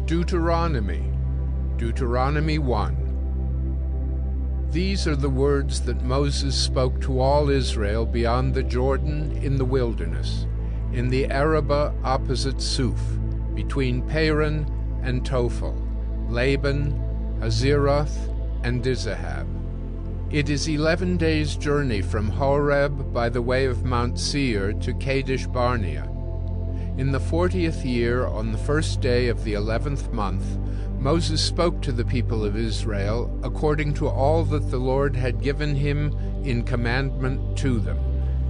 Deuteronomy, Deuteronomy 1. These are the words that Moses spoke to all Israel beyond the Jordan in the wilderness, in the Arabah opposite Suf, between Paran and Tophel, Laban, Hazeroth, and Dizahab. It is 11 days' journey from Horeb by the way of Mount Seir to Kadesh Barnea. In the 40th year, on the first day of the 11th month, Moses spoke to the people of Israel according to all that the Lord had given him in commandment to them,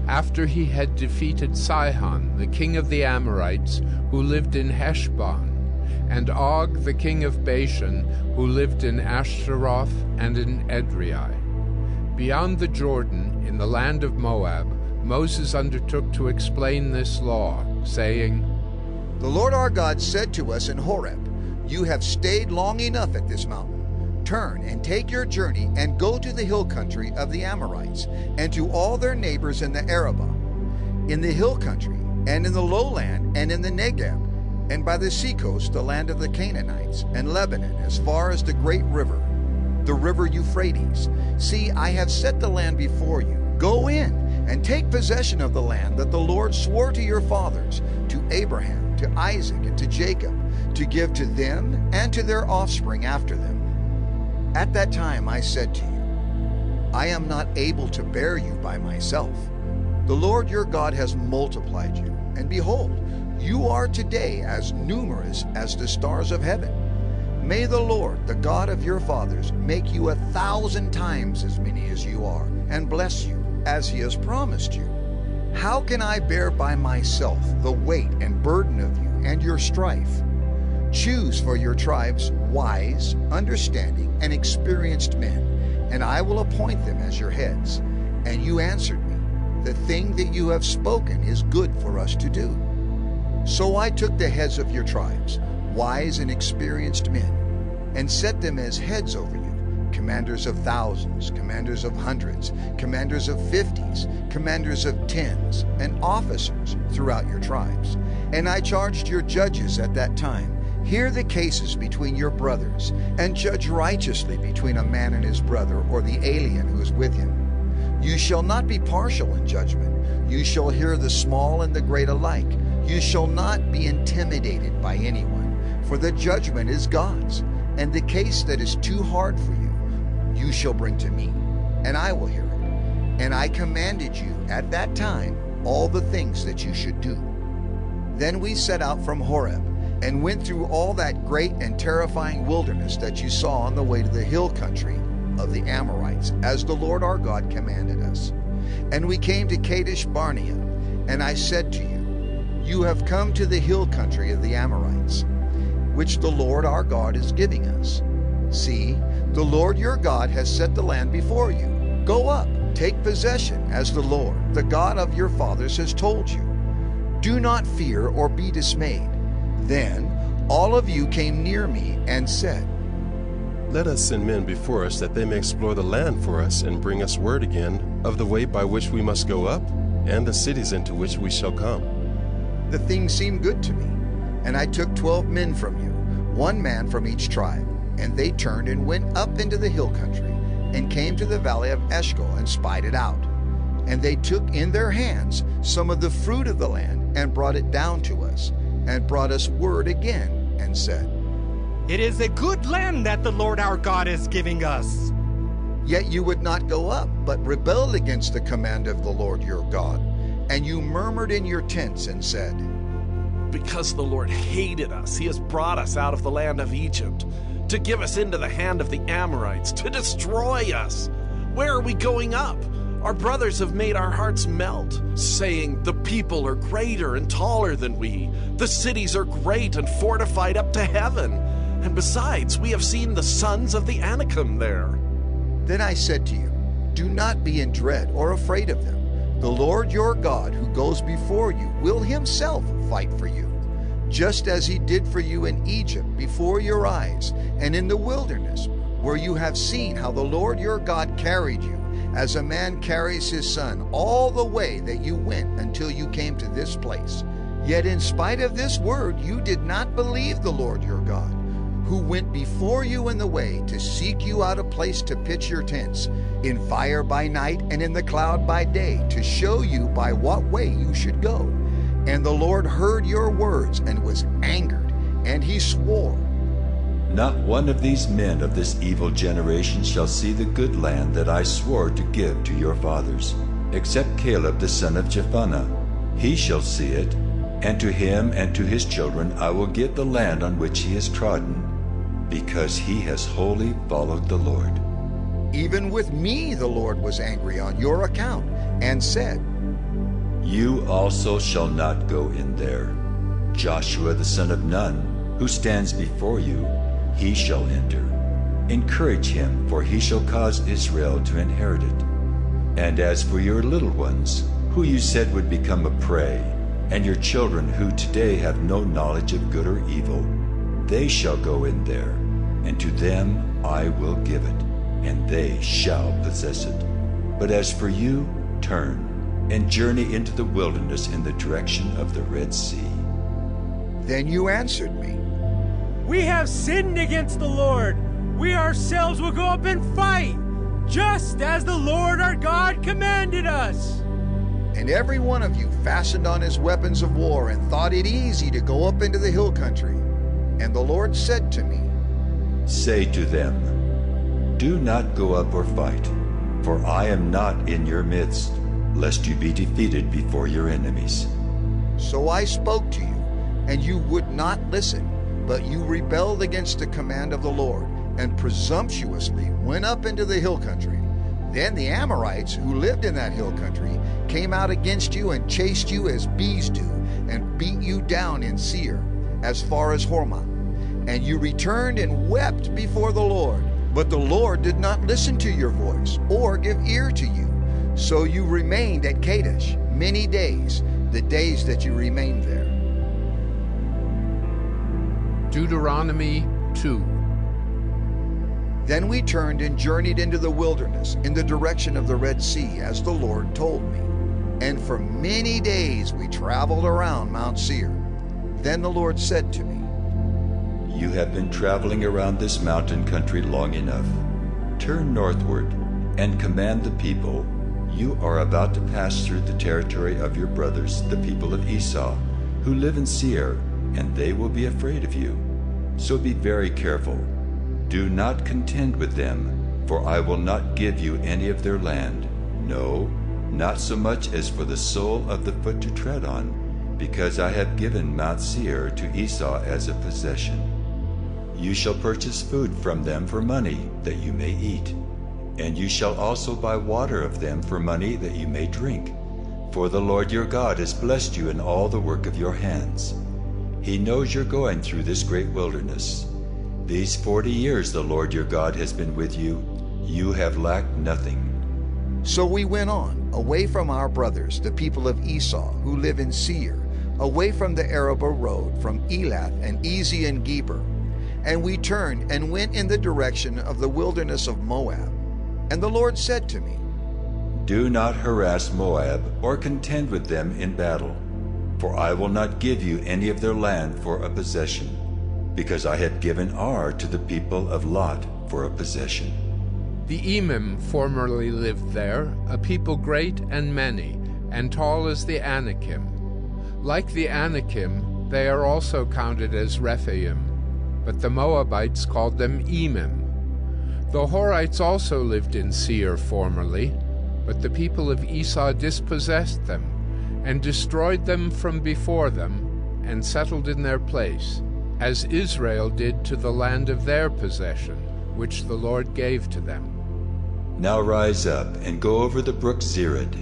after he had defeated Sihon, the king of the Amorites, who lived in Heshbon, and Og, the king of Bashan, who lived in Ashtaroth and in Edrei. Beyond the Jordan, in the land of Moab, Moses undertook to explain this law, saying, The Lord our God said to us in Horeb, You have stayed long enough at this mountain. Turn and take your journey and go to the hill country of the Amorites, and to all their neighbors in the Arabah, in the hill country, and in the lowland, and in the Negeb, and by the seacoast, the land of the Canaanites, and Lebanon, as far as the great river, the river Euphrates. See, I have set the land before you. Go in and take possession of the land that the Lord swore to your fathers, to Abraham, to Isaac, and to Jacob, to give to them and to their offspring after them. At that time I said to you, I am not able to bear you by myself. The Lord your God has multiplied you, and behold, you are today as numerous as the stars of heaven. May the Lord, the God of your fathers, make you 1,000 times as many as you are, and bless you, as he has promised you. How can I bear by myself the weight and burden of you and your strife? Choose for your tribes wise, understanding, and experienced men, and I will appoint them as your heads. And you answered me, The thing that you have spoken is good for us to do. So I took the heads of your tribes, wise and experienced men, and set them as heads over you, commanders of thousands, commanders of hundreds, commanders of 50s, commanders of 10s, and officers throughout your tribes. And I charged your judges at that time, Hear the cases between your brothers, and judge righteously between a man and his brother, or the alien who is with him. You shall not be partial in judgment. You shall hear the small and the great alike. You shall not be intimidated by anyone, for the judgment is God's. And the case that is too hard for you, you shall bring to me, and I will hear it. And I commanded you at that time all the things that you should do. Then we set out from Horeb, and went through all that great and terrifying wilderness that you saw on the way to the hill country of the Amorites, as the Lord our God commanded us. And we came to Kadesh Barnea, and I said to you, You have come to the hill country of the Amorites, which the Lord our God is giving us. See, the Lord your God has set the land before you. Go up, take possession, as the Lord, the God of your fathers, has told you. Do not fear or be dismayed. Then all of you came near me and said, Let us send men before us, that they may explore the land for us, and bring us word again of the way by which we must go up, and the cities into which we shall come. The thing seemed good to me, and I took 12 men from you, 1 man from each tribe, and they turned and went up into the hill country, and came to the valley of Eshcol, and spied it out. And they took in their hands some of the fruit of the land, and brought it down to us, and brought us word again, and said, It is a good land that the Lord our God is giving us. Yet you would not go up, but rebelled against the command of the Lord your God. And you murmured in your tents and said, Because the Lord hated us, he has brought us out of the land of Egypt, to give us into the hand of the Amorites, to destroy us. Where are we going up? Our brothers have made our hearts melt, saying, The people are greater and taller than we. The cities are great and fortified up to heaven. And besides, we have seen the sons of the Anakim there. Then I said to you, Do not be in dread or afraid of them. The Lord your God, who goes before you, will himself fight for you, just as he did for you in Egypt before your eyes, and in the wilderness, where you have seen how the Lord your God carried you, as a man carries his son, all the way that you went until you came to this place. Yet in spite of this word, you did not believe the Lord your God, who went before you in the way to seek you out a place to pitch your tents, in fire by night and in the cloud by day, to show you by what way you should go. And the Lord heard your words and was angered, and he swore, Not one of these men of this evil generation shall see the good land that I swore to give to your fathers, except Caleb the son of Jephunneh. He shall see it, and to him and to his children I will give the land on which he has trodden, because he has wholly followed the Lord. Even with me the Lord was angry on your account, and said, You also shall not go in there. Joshua the son of Nun, who stands before you, he shall enter. Encourage him, for he shall cause Israel to inherit it. And as for your little ones, who you said would become a prey, and your children who today have no knowledge of good or evil, they shall go in there, and to them I will give it, and they shall possess it. But as for you, turn, and journey into the wilderness in the direction of the Red Sea. Then you answered me, We have sinned against the Lord. We ourselves will go up and fight, just as the Lord our God commanded us. And every one of you fastened on his weapons of war and thought it easy to go up into the hill country. And the Lord said to me, Say to them, Do not go up or fight, for I am not in your midst, lest you be defeated before your enemies. So I spoke to you, and you would not listen, but you rebelled against the command of the Lord, and presumptuously went up into the hill country. Then the Amorites, who lived in that hill country, came out against you and chased you as bees do, and beat you down in Seir, as far as Hormah. And you returned and wept before the Lord. But the Lord did not listen to your voice, or give ear to you. So you remained at Kadesh many days, the days that you remained there. Deuteronomy 2. Then we turned and journeyed into the wilderness in the direction of the Red Sea, as the Lord told me. And for many days we traveled around Mount Seir. Then the Lord said to me, You have been traveling around this mountain country long enough. Turn northward and command the people. You are about to pass through the territory of your brothers, the people of Esau, who live in Seir, and they will be afraid of you. So be very careful. Do not contend with them, for I will not give you any of their land, no, not so much as for the sole of the foot to tread on, because I have given Mount Seir to Esau as a possession. You shall purchase food from them for money, that you may eat, and you shall also buy water of them for money, that you may drink. For the Lord your God has blessed you in all the work of your hands. He knows you're going through this great wilderness. These 40 years the Lord your God has been with you. You have lacked nothing. So we went on, away from our brothers, the people of Esau, who live in Seir, away from the Arabah road, from Elath and Ezion Geber. And we turned and went in the direction of the wilderness of Moab. And the Lord said to me, Do not harass Moab or contend with them in battle, for I will not give you any of their land for a possession, because I have given Ar to the people of Lot for a possession. The Emim formerly lived there, a people great and many, and tall as the Anakim. Like the Anakim, they are also counted as Rephaim, but the Moabites called them Emim. The Horites also lived in Seir formerly, but the people of Esau dispossessed them, and destroyed them from before them, and settled in their place, as Israel did to the land of their possession, which the Lord gave to them. Now rise up and go over the brook Zered.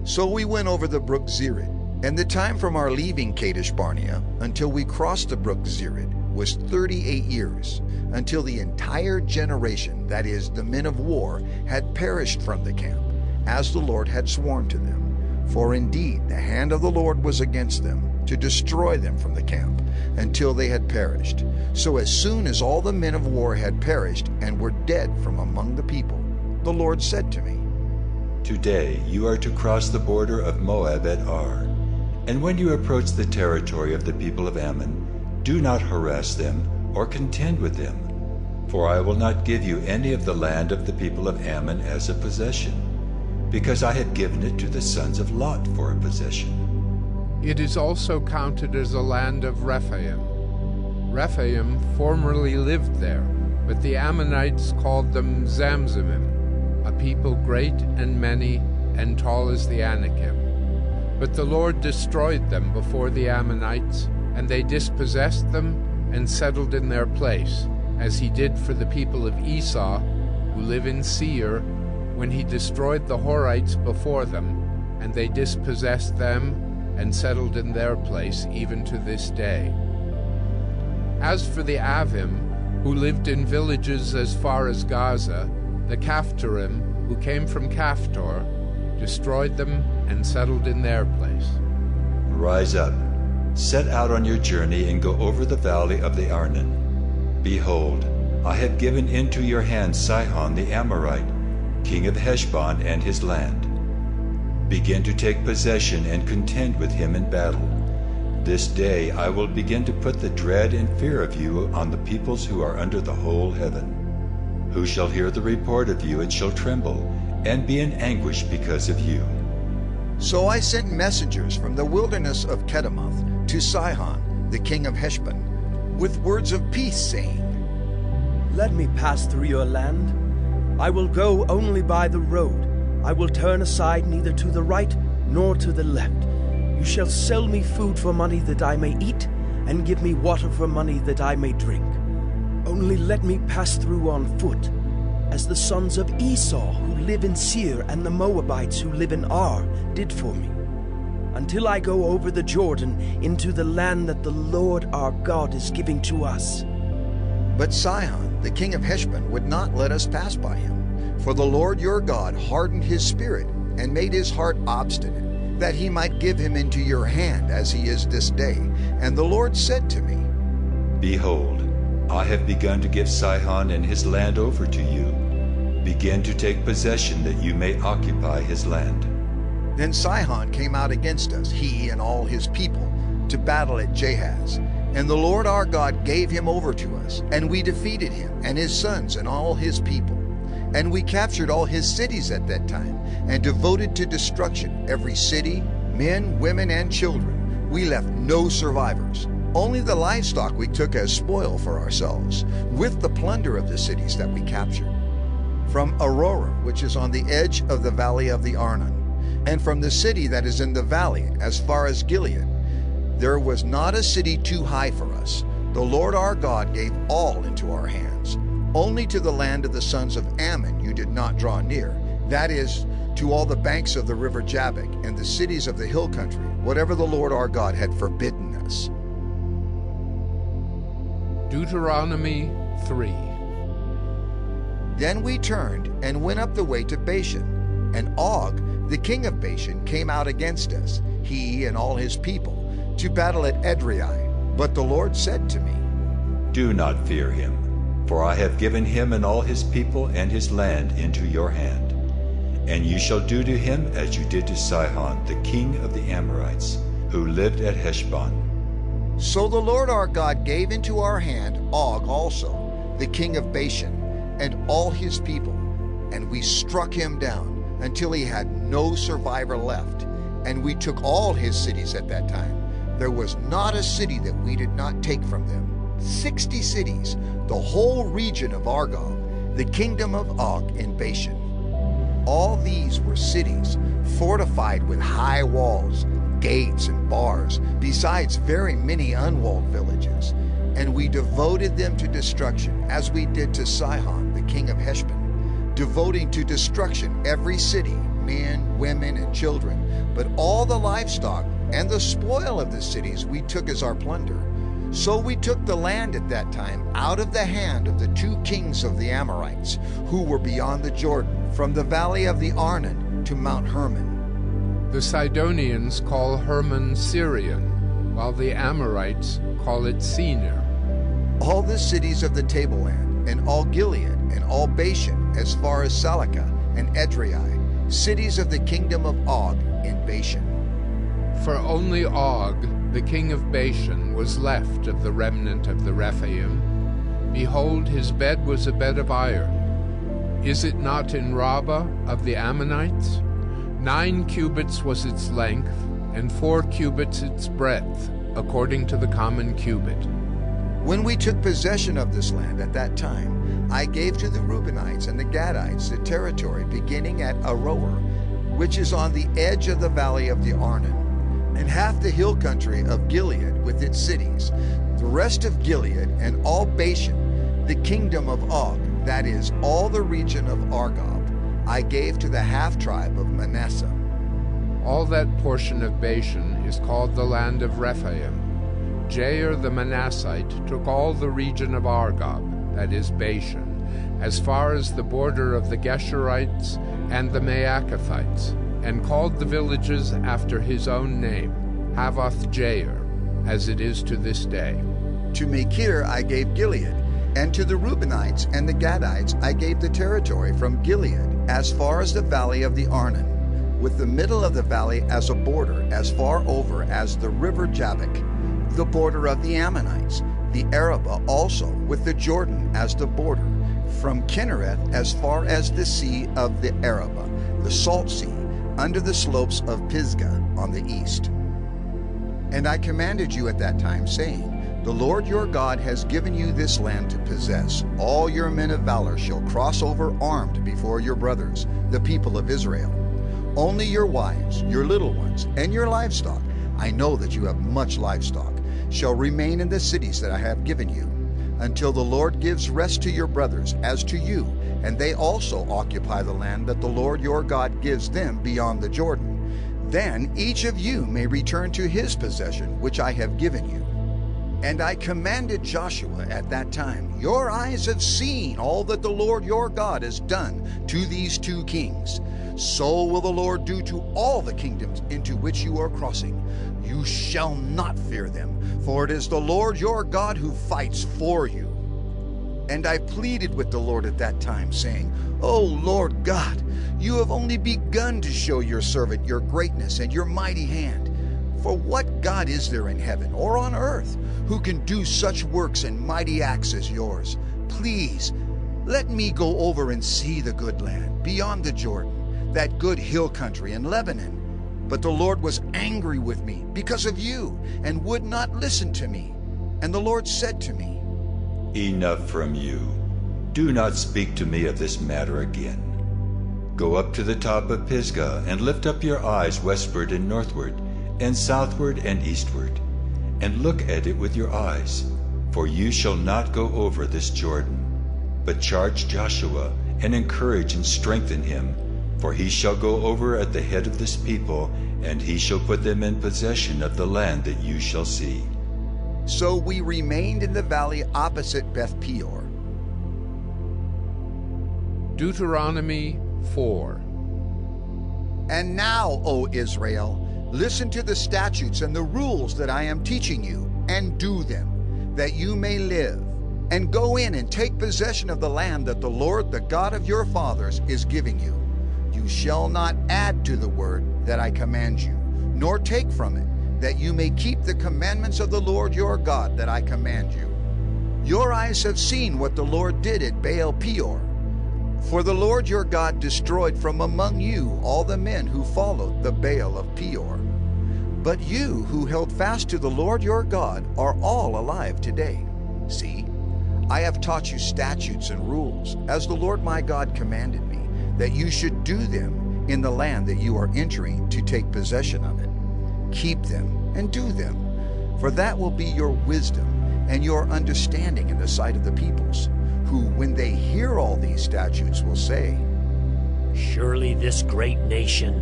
So we went over the brook Zered, and the time from our leaving Kadesh Barnea until we crossed the brook Zered was 38 years, until the entire generation, that is, the men of war, had perished from the camp, as the Lord had sworn to them. For indeed the hand of the Lord was against them, to destroy them from the camp, until they had perished. So as soon as all the men of war had perished and were dead from among the people, the Lord said to me, Today you are to cross the border of Moab at Ar, and when you approach the territory of the people of Ammon, do not harass them or contend with them, for I will not give you any of the land of the people of Ammon as a possession, because I have given it to the sons of Lot for a possession. It is also counted as a land of Rephaim. Rephaim formerly lived there, but the Ammonites called them Zamzumim, a people great and many and tall as the Anakim. But the Lord destroyed them before the Ammonites, and they dispossessed them and settled in their place, as he did for the people of Esau, who live in Seir, when he destroyed the Horites before them, and they dispossessed them and settled in their place even to this day. As for the Avim, who lived in villages as far as Gaza, the Caphtorim, who came from Caphtor, destroyed them and settled in their place. Rise up, set out on your journey, and go over the valley of the Arnon. Behold, I have given into your hand Sihon the Amorite, king of Heshbon and his land. Begin to take possession and contend with him in battle. This day I will begin to put the dread and fear of you on the peoples who are under the whole heaven, who shall hear the report of you and shall tremble, and be in anguish because of you. So I sent messengers from the wilderness of Kedemoth to Sihon, the king of Heshbon, with words of peace, saying, Let me pass through your land. I will go only by the road. I will turn aside neither to the right nor to the left. You shall sell me food for money that I may eat, and give me water for money that I may drink. Only let me pass through on foot, as the sons of Esau who live in Seir and the Moabites who live in Ar did for me, until I go over the Jordan into the land that the Lord our God is giving to us. But Sihon, the king of Heshbon, would not let us pass by him. For the Lord your God hardened his spirit and made his heart obstinate, that he might give him into your hand as he is this day. And the Lord said to me, Behold, I have begun to give Sihon and his land over to you. Begin to take possession that you may occupy his land. Then Sihon came out against us, he and all his people, to battle at Jahaz. And the Lord our God gave him over to us, and we defeated him and his sons and all his people. And we captured all his cities at that time, and devoted to destruction every city, men, women, and children. We left no survivors. Only the livestock we took as spoil for ourselves, with the plunder of the cities that we captured. From Aurora, which is on the edge of the valley of the Arnon, and from the city that is in the valley as far as Gilead, there was not a city too high for us. The Lord our God gave all into our hands. Only to the land of the sons of Ammon you did not draw near, that is, to all the banks of the river Jabbok and the cities of the hill country, whatever the Lord our God had forbidden us. Deuteronomy 3. Then we turned and went up the way to Bashan, and Og, the king of Bashan, came out against us, he and all his people, to battle at Edrei. But the Lord said to me, Do not fear him, for I have given him and all his people and his land into your hand. And you shall do to him as you did to Sihon, the king of the Amorites, who lived at Heshbon. So the Lord our God gave into our hand Og also, the king of Bashan, and all his people, and we struck him down until he had no survivor left. And we took all his cities at that time. There was not a city that we did not take from them. 60 cities, the whole region of Argob, the kingdom of Og in Bashan. All these were cities fortified with high walls, gates, and bars, besides very many unwalled villages. And we devoted them to destruction, as we did to Sihon, the king of Heshbon, devoting to destruction every city, men, women, and children. But all the livestock and the spoil of the cities we took as our plunder. So we took the land at that time out of the hand of the 2 kings of the Amorites, who were beyond the Jordan, from the valley of the Arnon to Mount Hermon. The Sidonians call Hermon Syrian, while the Amorites call it Senir. All the cities of the tableland, and all Gilead, and all Bashan, as far as Salakah and Edrei, cities of the kingdom of Og in Bashan. For only Og, the king of Bashan, was left of the remnant of the Rephaim, Behold, his bed was a bed of iron. Is it not in Rabbah of the Ammonites? 9 cubits was its length, and 4 cubits its breadth, according to the common cubit. When we took possession of this land at that time, I gave to the Reubenites and the Gadites the territory beginning at Aroer, which is on the edge of the valley of the Arnon, and half the hill country of Gilead with its cities, the rest of Gilead and all Bashan, the kingdom of Og, that is, all the region of Argob, I gave to the half-tribe of Manasseh. All that portion of Bashan is called the land of Rephaim. Jair the Manassite took all the region of Argob, that is Bashan, as far as the border of the Geshurites and the Maacathites, and called the villages after his own name, Havoth Jair, as it is to this day. To Machir I gave Gilead, and to the Reubenites and the Gadites I gave the territory from Gilead as far as the valley of the Arnon, with the middle of the valley as a border, as far over as the river Jabbok, the border of the Ammonites, the Arabah also, with the Jordan as the border, from Kinnereth as far as the sea of the Arabah, the salt sea, under the slopes of Pisgah on the east. And I commanded you at that time, saying, the Lord your God has given you this land to possess. All your men of valor shall cross over armed before your brothers, the people of Israel. Only your wives, your little ones, and your livestock, I know that you have much livestock, shall remain in the cities that I have given you, until the Lord gives rest to your brothers as to you, and they also occupy the land that the Lord your God gives them beyond the Jordan. Then each of you may return to his possession, which I have given you. And I commanded Joshua at that time, your eyes have seen all that the Lord your God has done to these 2 kings. So will the Lord do to all the kingdoms into which you are crossing. You shall not fear them, for it is the Lord your God who fights for you. And I pleaded with the Lord at that time, saying, O Lord God, you have only begun to show your servant your greatness and your mighty hand. For what God is there in heaven or on earth who can do such works and mighty acts as yours? Please, let me go over and see the good land beyond the Jordan, that good hill country in Lebanon. But the Lord was angry with me because of you, and would not listen to me. And the Lord said to me, Enough from you. Do not speak to me of this matter again. Go up to the top of Pisgah, and lift up your eyes westward and northward, and southward and eastward, and look at it with your eyes. For you shall not go over this Jordan, but charge Joshua, and encourage and strengthen him, for he shall go over at the head of this people, and he shall put them in possession of the land that you shall see. So we remained in the valley opposite Beth Peor. Deuteronomy 4. And now, O Israel, listen to the statutes and the rules that I am teaching you, and do them, that you may live, and go in and take possession of the land that the Lord, the God of your fathers, is giving you. You shall not add to the word that I command you, nor take from it, that you may keep the commandments of the Lord your God that I command you. Your eyes have seen what the Lord did at Baal Peor. For the Lord your God destroyed from among you all the men who followed the Baal of Peor. But you who held fast to the Lord your God are all alive today. See, I have taught you statutes and rules, as the Lord my God commanded me, that you should do them in the land that you are entering to take possession of it. Keep them and do them, for that will be your wisdom and your understanding in the sight of the peoples, who, when they hear all these statutes, will say, Surely this great nation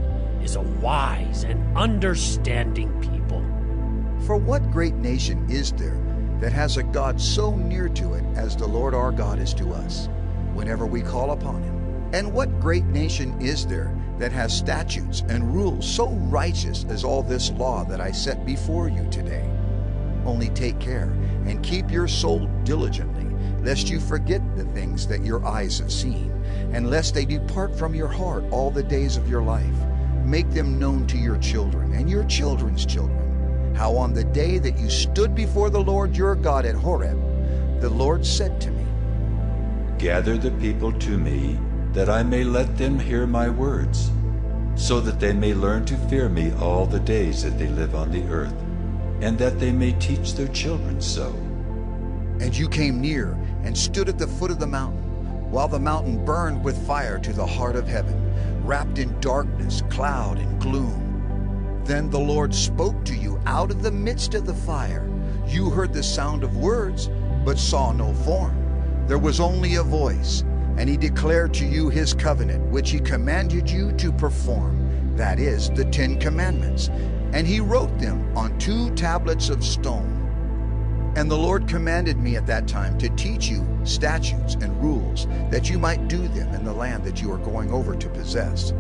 is a wise and understanding people. For what great nation is there that has a God so near to it as the Lord our God is to us, whenever we call upon him? And what great nation is there that has statutes and rules so righteous as all this law that I set before you today? Only take care and keep your soul diligently, lest you forget the things that your eyes have seen, and lest they depart from your heart all the days of your life. Make them known to your children and your children's children, how on the day that you stood before the Lord your God at Horeb, the Lord said to me, Gather the people to me, that I may let them hear my words, so that they may learn to fear me all the days that they live on the earth, and that they may teach their children so. And you came near and stood at the foot of the mountain, while the mountain burned with fire to the heart of heaven, wrapped in darkness, cloud, and gloom. Then the Lord spoke to you out of the midst of the fire. You heard the sound of words, but saw no form. There was only a voice, and he declared to you his covenant, which he commanded you to perform, that is, the 10 Commandments. And he wrote them on 2 tablets of stone. And the Lord commanded me at that time to teach you statutes and rules, that you might do them in the land that you are going over to possess.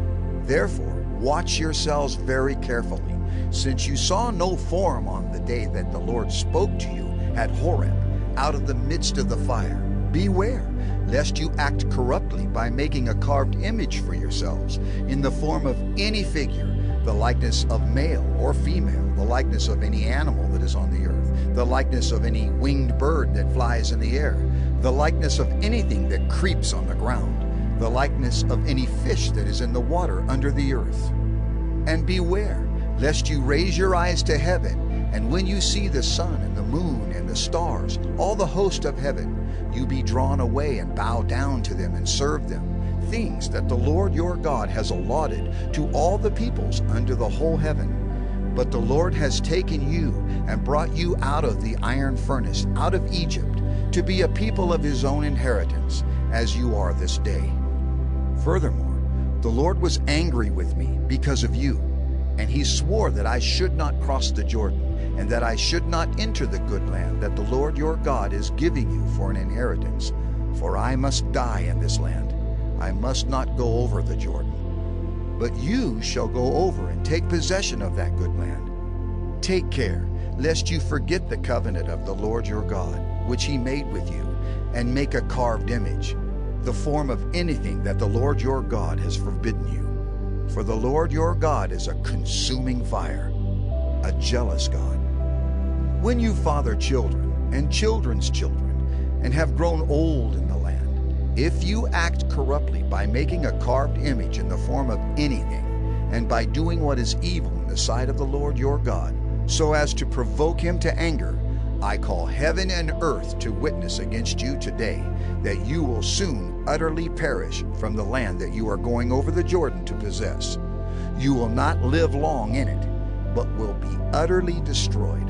Therefore, watch yourselves very carefully, since you saw no form on the day that the Lord spoke to you at Horeb, out of the midst of the fire. Beware, lest you act corruptly by making a carved image for yourselves, in the form of any figure, the likeness of male or female, the likeness of any animal that is on the earth, the likeness of any winged bird that flies in the air, the likeness of anything that creeps on the ground, the likeness of any fish that is in the water under the earth. And beware, lest you raise your eyes to heaven, and when you see the sun and the moon and the stars, all the host of heaven, you be drawn away and bow down to them and serve them, things that the Lord your God has allotted to all the peoples under the whole heaven. But the Lord has taken you and brought you out of the iron furnace, out of Egypt, to be a people of his own inheritance, as you are this day. Furthermore, the Lord was angry with me because of you, and he swore that I should not cross the Jordan, and that I should not enter the good land that the Lord your God is giving you for an inheritance. For I must die in this land. I must not go over the Jordan. But you shall go over and take possession of that good land. Take care, lest you forget the covenant of the Lord your God, which he made with you, and make a carved image, the form of anything that the Lord your God has forbidden you. For the Lord your God is a consuming fire, a jealous God. When you father children and children's children, and have grown old in the land, if you act corruptly by making a carved image in the form of anything, and by doing what is evil in the sight of the Lord your God, so as to provoke him to anger, I call heaven and earth to witness against you today, that you will soon utterly perish from the land that you are going over the Jordan to possess. You will not live long in it, but will be utterly destroyed.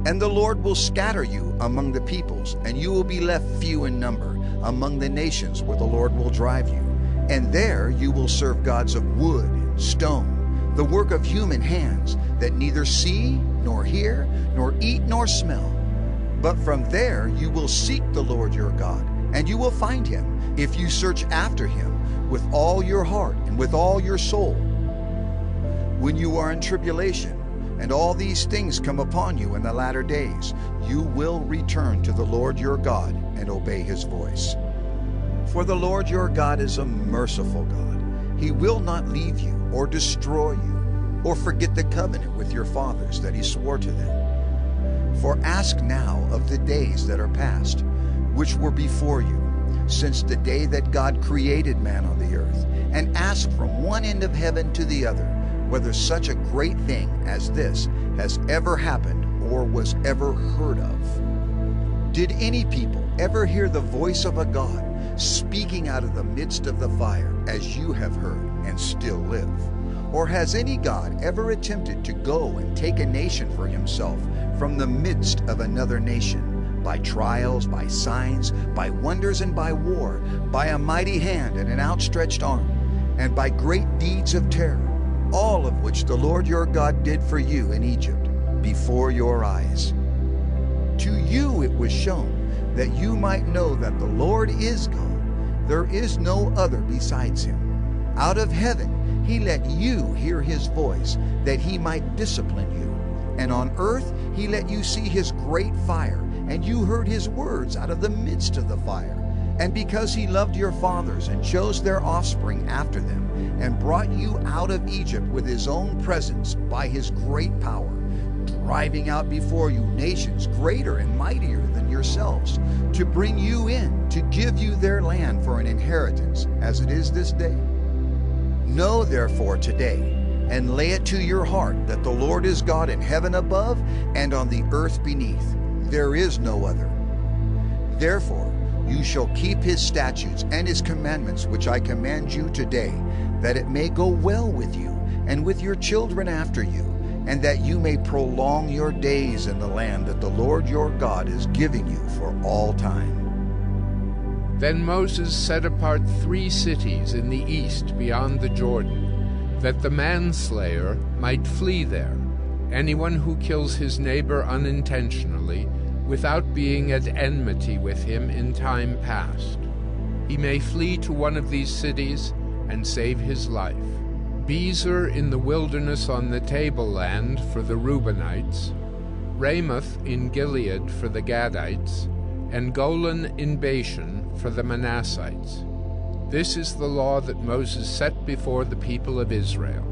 And the Lord will scatter you among the peoples, and you will be left few in number among the nations where the Lord will drive you. And there you will serve gods of wood and stone, the work of human hands, that neither see, nor hear, nor eat, nor smell. But from there you will seek the Lord your God, and you will find him, if you search after him with all your heart and with all your soul. When you are in tribulation, and all these things come upon you in the latter days, you will return to the Lord your God and obey his voice. For the Lord your God is a merciful God. He will not leave you or destroy you, or forget the covenant with your fathers that he swore to them. For ask now of the days that are past, which were before you, since the day that God created man on the earth, and ask from one end of heaven to the other, whether such a great thing as this has ever happened or was ever heard of. Did any people ever hear the voice of a God speaking out of the midst of the fire, as you have heard and still live? Or has any God ever attempted to go and take a nation for himself from the midst of another nation, by trials, by signs, by wonders, and by war, by a mighty hand and an outstretched arm, and by great deeds of terror, all of which the Lord your God did for you in Egypt, before your eyes? To you it was shown, that you might know that the Lord is God. There is no other besides him. Out of heaven he let you hear his voice, that he might discipline you. And on earth he let you see his great fire, and you heard his words out of the midst of the fire. And because he loved your fathers and chose their offspring after them, and brought you out of Egypt with his own presence by his great power, driving out before you nations greater and mightier than yourselves, to bring you in, to give you their land for an inheritance, as it is this day. Know therefore today, and lay it to your heart, that the Lord is God in heaven above and on the earth beneath. There is no other. Therefore you shall keep his statutes and his commandments, which I command you today, that it may go well with you and with your children after you, and that you may prolong your days in the land that the Lord your God is giving you for all time. Then Moses set apart 3 cities in the east beyond the Jordan, that the manslayer might flee there, anyone who kills his neighbor unintentionally, without being at enmity with him in time past. He may flee to one of these cities and save his life. Bezer in the wilderness on the tableland for the Reubenites, Ramoth in Gilead for the Gadites, and Golan in Bashan for the Manassites. This is the law that Moses set before the people of Israel.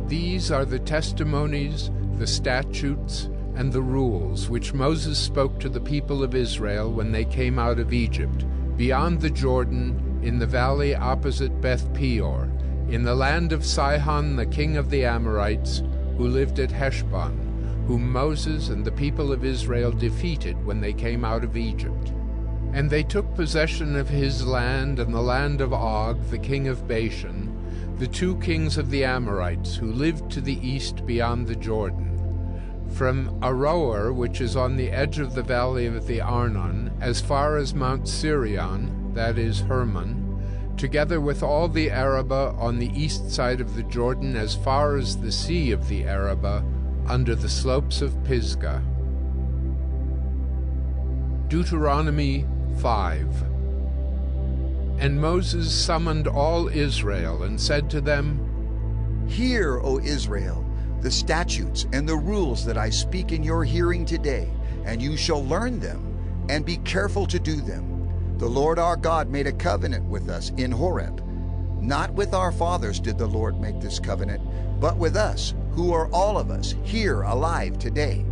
These are the testimonies, the statutes, and the rules which Moses spoke to the people of Israel when they came out of Egypt, beyond the Jordan, in the valley opposite Beth Peor, in the land of Sihon the king of the Amorites, who lived at Heshbon, whom Moses and the people of Israel defeated when they came out of Egypt. And they took possession of his land and the land of Og the king of Bashan, the 2 kings of the Amorites, who lived to the east beyond the Jordan. From Aroer, which is on the edge of the valley of the Arnon, as far as Mount Sirion, that is Hermon, together with all the Arabah on the east side of the Jordan as far as the sea of the Arabah, under the slopes of Pisgah. Deuteronomy 5. And Moses summoned all Israel and said to them, Hear, O Israel, the statutes and the rules that I speak in your hearing today, and you shall learn them, and be careful to do them. The Lord our God made a covenant with us in Horeb. Not with our fathers did the Lord make this covenant, but with us, who are all of us here alive today.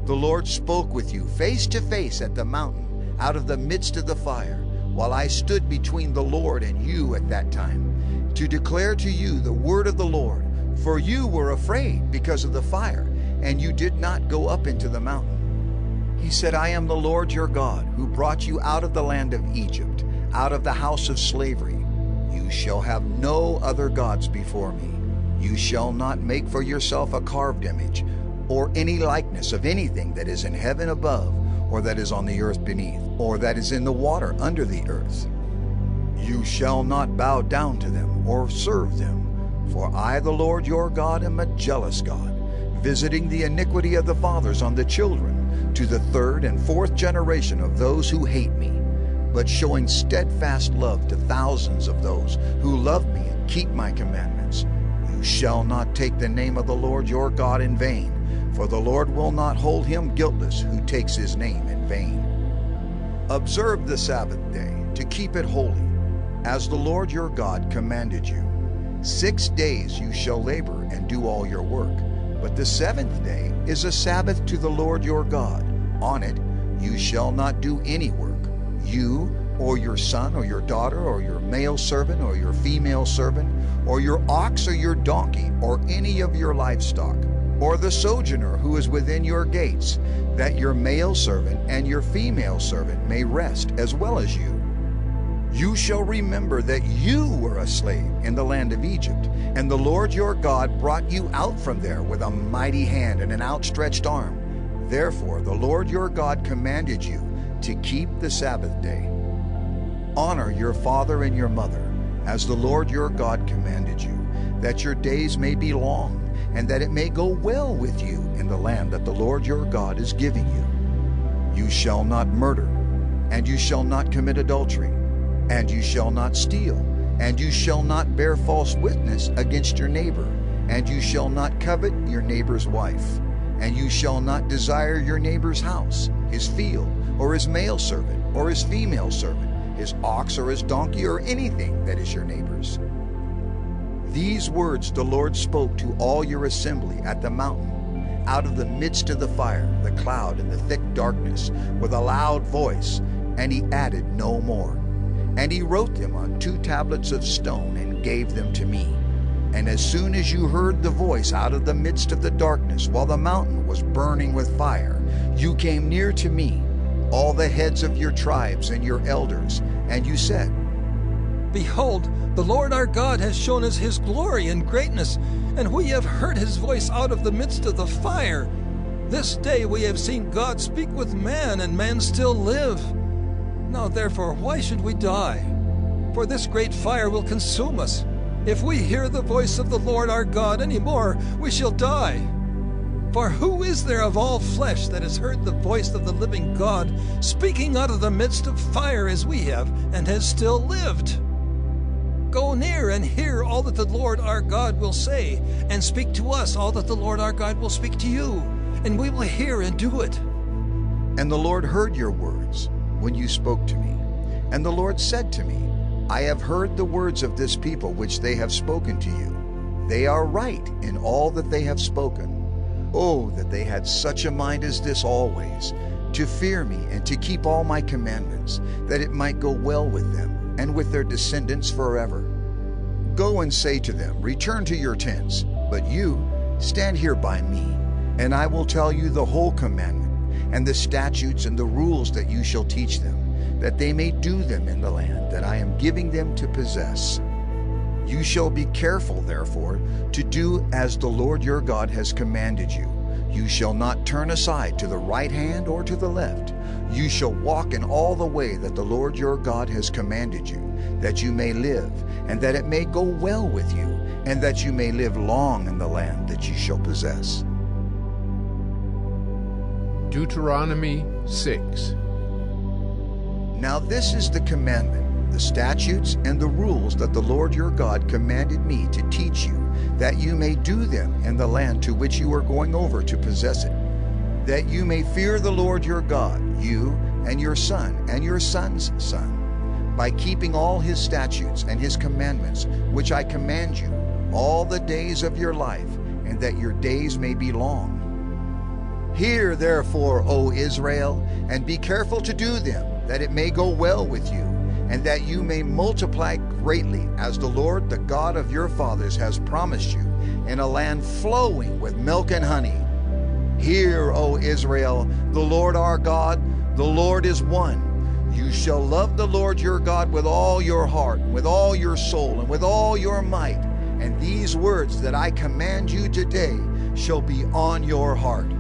The Lord spoke with you face to face at the mountain, out of the midst of the fire, while I stood between the Lord and you at that time, to declare to you the word of the Lord. For you were afraid because of the fire, and you did not go up into the mountain. He said, I am the Lord your God, who brought you out of the land of Egypt, out of the house of slavery. You shall have no other gods before me. You shall not make for yourself a carved image, or any likeness of anything that is in heaven above, or that is on the earth beneath, or that is in the water under the earth. You shall not bow down to them or serve them. For I, the Lord your God, am a jealous God, visiting the iniquity of the fathers on the children, to the 3rd and 4th generation of those who hate me, but showing steadfast love to thousands of those who love me and keep my commandments. You shall not take the name of the Lord your God in vain, for the Lord will not hold him guiltless who takes his name in vain. Observe the Sabbath day, to keep it holy, as the Lord your God commanded you. 6 days you shall labor and do all your work, but the 7th day is a Sabbath to the Lord your God. On it you shall not do any work, you or your son or your daughter or your male servant or your female servant or your ox or your donkey or any of your livestock, or the sojourner who is within your gates, that your male servant and your female servant may rest as well as you. You shall remember that you were a slave in the land of Egypt, and the Lord your God brought you out from there with a mighty hand and an outstretched arm. Therefore the Lord your God commanded you to keep the Sabbath day. Honor your father and your mother, as the Lord your God commanded you, that your days may be long, and that it may go well with you in the land that the Lord your God is giving you. You shall not murder, and you shall not commit adultery, and you shall not steal, and you shall not bear false witness against your neighbor, and you shall not covet your neighbor's wife, and you shall not desire your neighbor's house, his field, or his male servant, or his female servant, his ox or his donkey, or anything that is your neighbor's. These words the Lord spoke to all your assembly at the mountain, out of the midst of the fire, the cloud, and the thick darkness with a loud voice, and he added no more. And he wrote them on 2 tablets of stone and gave them to me. And as soon as you heard the voice out of the midst of the darkness, while the mountain was burning with fire, you came near to me, all the heads of your tribes and your elders, and you said, Behold, the Lord our God has shown us his glory and greatness, and we have heard his voice out of the midst of the fire. This day we have seen God speak with man, and man still live. Now therefore, why should we die? For this great fire will consume us. If we hear the voice of the Lord our God any more, we shall die. For who is there of all flesh that has heard the voice of the living God speaking out of the midst of fire as we have, and has still lived? Go near and hear all that the Lord our God will say, and speak to us all that the Lord our God will speak to you, and we will hear and do it. And the Lord heard your words when you spoke to me. And the Lord said to me, I have heard the words of this people which they have spoken to you. They are right in all that they have spoken. Oh, that they had such a mind as this always, to fear me and to keep all my commandments, that it might go well with them and with their descendants forever. Go and say to them, Return to your tents, but you stand here by me, and I will tell you the whole commandment, and the statutes and the rules that you shall teach them, that they may do them in the land that I am giving them to possess. You shall be careful, therefore, to do as the Lord your God has commanded you. You shall not turn aside to the right hand or to the left. You shall walk in all the way that the Lord your God has commanded you, that you may live, and that it may go well with you, and that you may live long in the land that you shall possess. Deuteronomy 6. Now this is the commandment, the statutes and the rules that the Lord your God commanded me to teach you, that you may do them in the land to which you are going over to possess it, that you may fear the Lord your God, you and your son and your son's son, by keeping all his statutes and his commandments, which I command you, all the days of your life, and that your days may be long. Hear therefore, O Israel, and be careful to do them, that it may go well with you, and that you may multiply greatly, as the Lord, the God of your fathers, has promised you, in a land flowing with milk and honey. Hear, O Israel, the Lord our God, the Lord is one. You shall love the Lord your God with all your heart, with all your soul, and with all your might. And these words that I command you today shall be on your heart.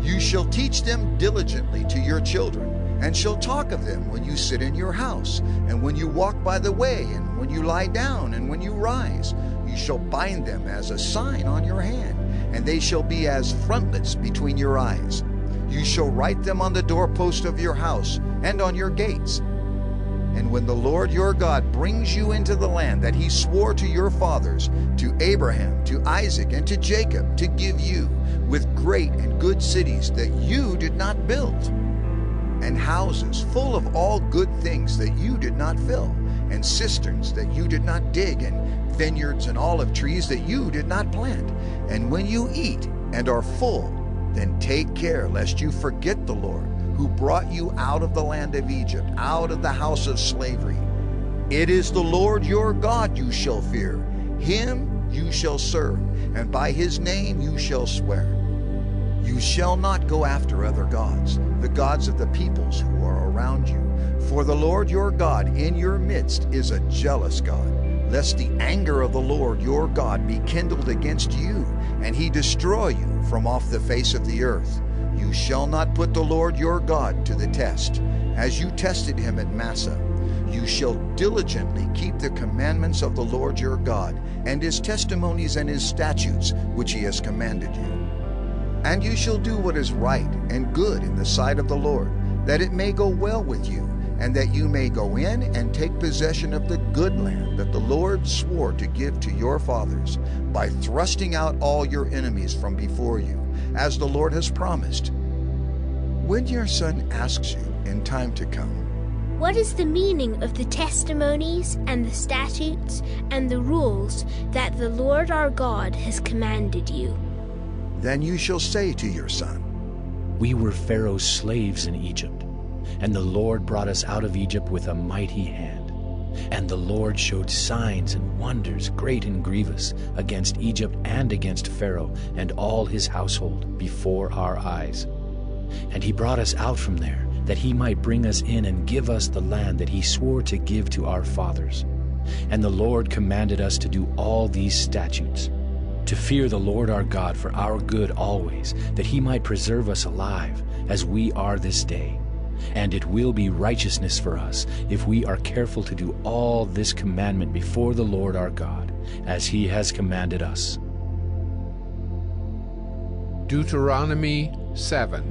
You shall teach them diligently to your children, and shall talk of them when you sit in your house, and when you walk by the way, and when you lie down, and when you rise. You shall bind them as a sign on your hand, and they shall be as frontlets between your eyes. You shall write them on the doorpost of your house and on your gates. And when the Lord your God brings you into the land that he swore to your fathers, to Abraham, to Isaac, and to Jacob, to give you, with great and good cities that you did not build, and houses full of all good things that you did not fill, and cisterns that you did not dig, and vineyards and olive trees that you did not plant. And when you eat and are full, then take care lest you forget the Lord, who brought you out of the land of Egypt, out of the house of slavery. It is the Lord your God you shall fear. Him you shall serve, and by his name you shall swear. You shall not go after other gods, the gods of the peoples who are around you. For the Lord your God in your midst is a jealous God, lest the anger of the Lord your God be kindled against you, and he destroy you from off the face of the earth. You shall not put the Lord your God to the test, as you tested him at Massah. You shall diligently keep the commandments of the Lord your God, and his testimonies and his statutes which he has commanded you. And you shall do what is right and good in the sight of the Lord, that it may go well with you, and that you may go in and take possession of the good land that the Lord swore to give to your fathers, by thrusting out all your enemies from before you, as the Lord has promised. When your son asks you in time to come, What is the meaning of the testimonies and the statutes and the rules that the Lord our God has commanded you? Then you shall say to your son, We were Pharaoh's slaves in Egypt, and the Lord brought us out of Egypt with a mighty hand. And the Lord showed signs and wonders great and grievous against Egypt and against Pharaoh and all his household before our eyes. And he brought us out from there, that he might bring us in and give us the land that he swore to give to our fathers. And the Lord commanded us to do all these statutes, to fear the Lord our God for our good always, that he might preserve us alive, as we are this day. And it will be righteousness for us if we are careful to do all this commandment before the Lord our God, as he has commanded us. Deuteronomy 7.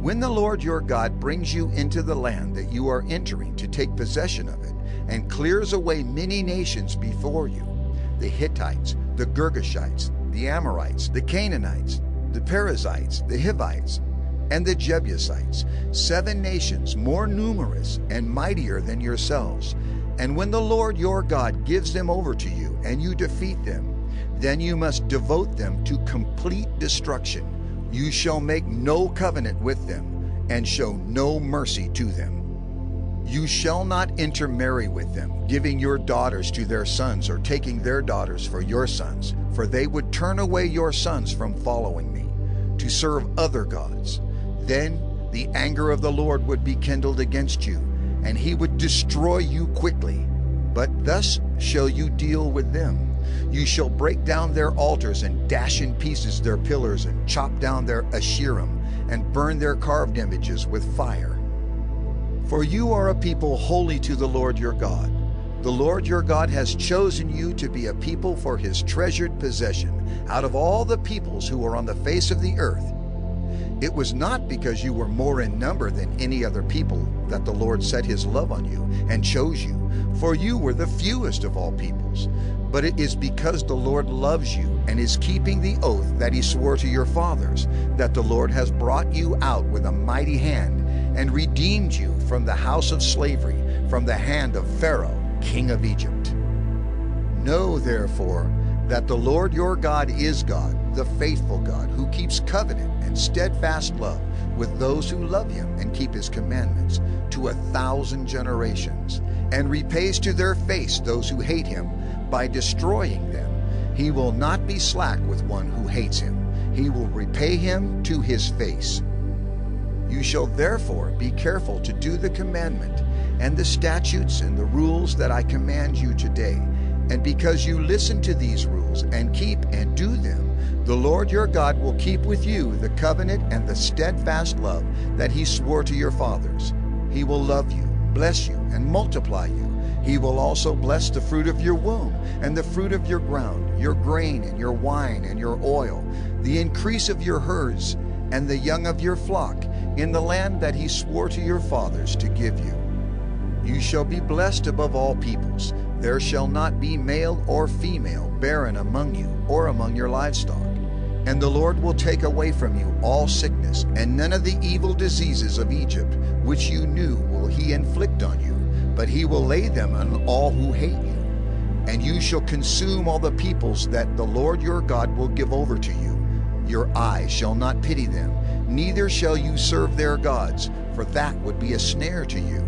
When the Lord your God brings you into the land that you are entering to take possession of it, and clears away many nations before you, the Hittites, the Girgashites, the Amorites, the Canaanites, the Perizzites, the Hivites, and the Jebusites, 7 nations more numerous and mightier than yourselves. And when the Lord your God gives them over to you, and you defeat them, then you must devote them to complete destruction. You shall make no covenant with them, and show no mercy to them. You shall not intermarry with them, giving your daughters to their sons, or taking their daughters for your sons, for they would turn away your sons from following me, to serve other gods. Then the anger of the Lord would be kindled against you, and he would destroy you quickly. But thus shall you deal with them. You shall break down their altars, and dash in pieces their pillars, and chop down their Asherim, and burn their carved images with fire. For you are a people holy to the Lord your God. The Lord your God has chosen you to be a people for his treasured possession out of all the peoples who are on the face of the earth. It was not because you were more in number than any other people that the Lord set his love on you and chose you, for you were the fewest of all peoples. But it is because the Lord loves you and is keeping the oath that he swore to your fathers, that the Lord has brought you out with a mighty hand and redeemed you from the house of slavery, from the hand of Pharaoh, king of Egypt. Know therefore that the Lord your God is God, the faithful God, who keeps covenant and steadfast love with those who love him and keep his commandments to 1,000 generations, and repays to their face those who hate him by destroying them. He will not be slack with one who hates him. He will repay him to his face. You shall therefore be careful to do the commandment and the statutes and the rules that I command you today. And because you listen to these rules and keep and do them, the Lord your God will keep with you the covenant and the steadfast love that he swore to your fathers. He will love you, bless you, and multiply you. He will also bless the fruit of your womb and the fruit of your ground, your grain and your wine and your oil, the increase of your herds and the young of your flock, in the land that he swore to your fathers to give you. You shall be blessed above all peoples. There shall not be male or female barren among you or among your livestock. And the Lord will take away from you all sickness, and none of the evil diseases of Egypt, which you knew, will he inflict on you, but he will lay them on all who hate you. And you shall consume all the peoples that the Lord your God will give over to you. Your eyes shall not pity them, neither shall you serve their gods, for that would be a snare to you.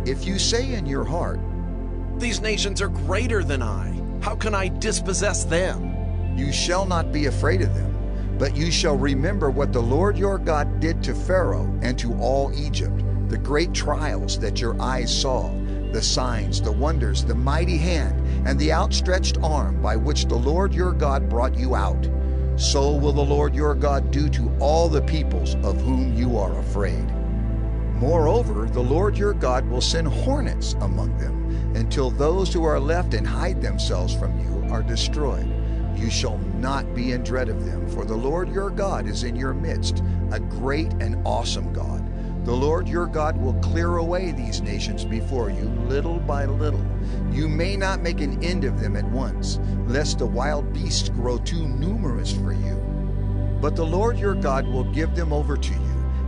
If you say in your heart, These nations are greater than I. How can I dispossess them? You shall not be afraid of them, but you shall remember what the Lord your God did to Pharaoh and to all Egypt, the great trials that your eyes saw, the signs, the wonders, the mighty hand, and the outstretched arm by which the Lord your God brought you out. So will the Lord your God do to all the peoples of whom you are afraid. Moreover, the Lord your God will send hornets among them, until those who are left and hide themselves from you are destroyed. You shall not be in dread of them, for the Lord your God is in your midst, a great and awesome God. The Lord your God will clear away these nations before you, little by little. You may not make an end of them at once, lest the wild beasts grow too numerous for you. But the Lord your God will give them over to you,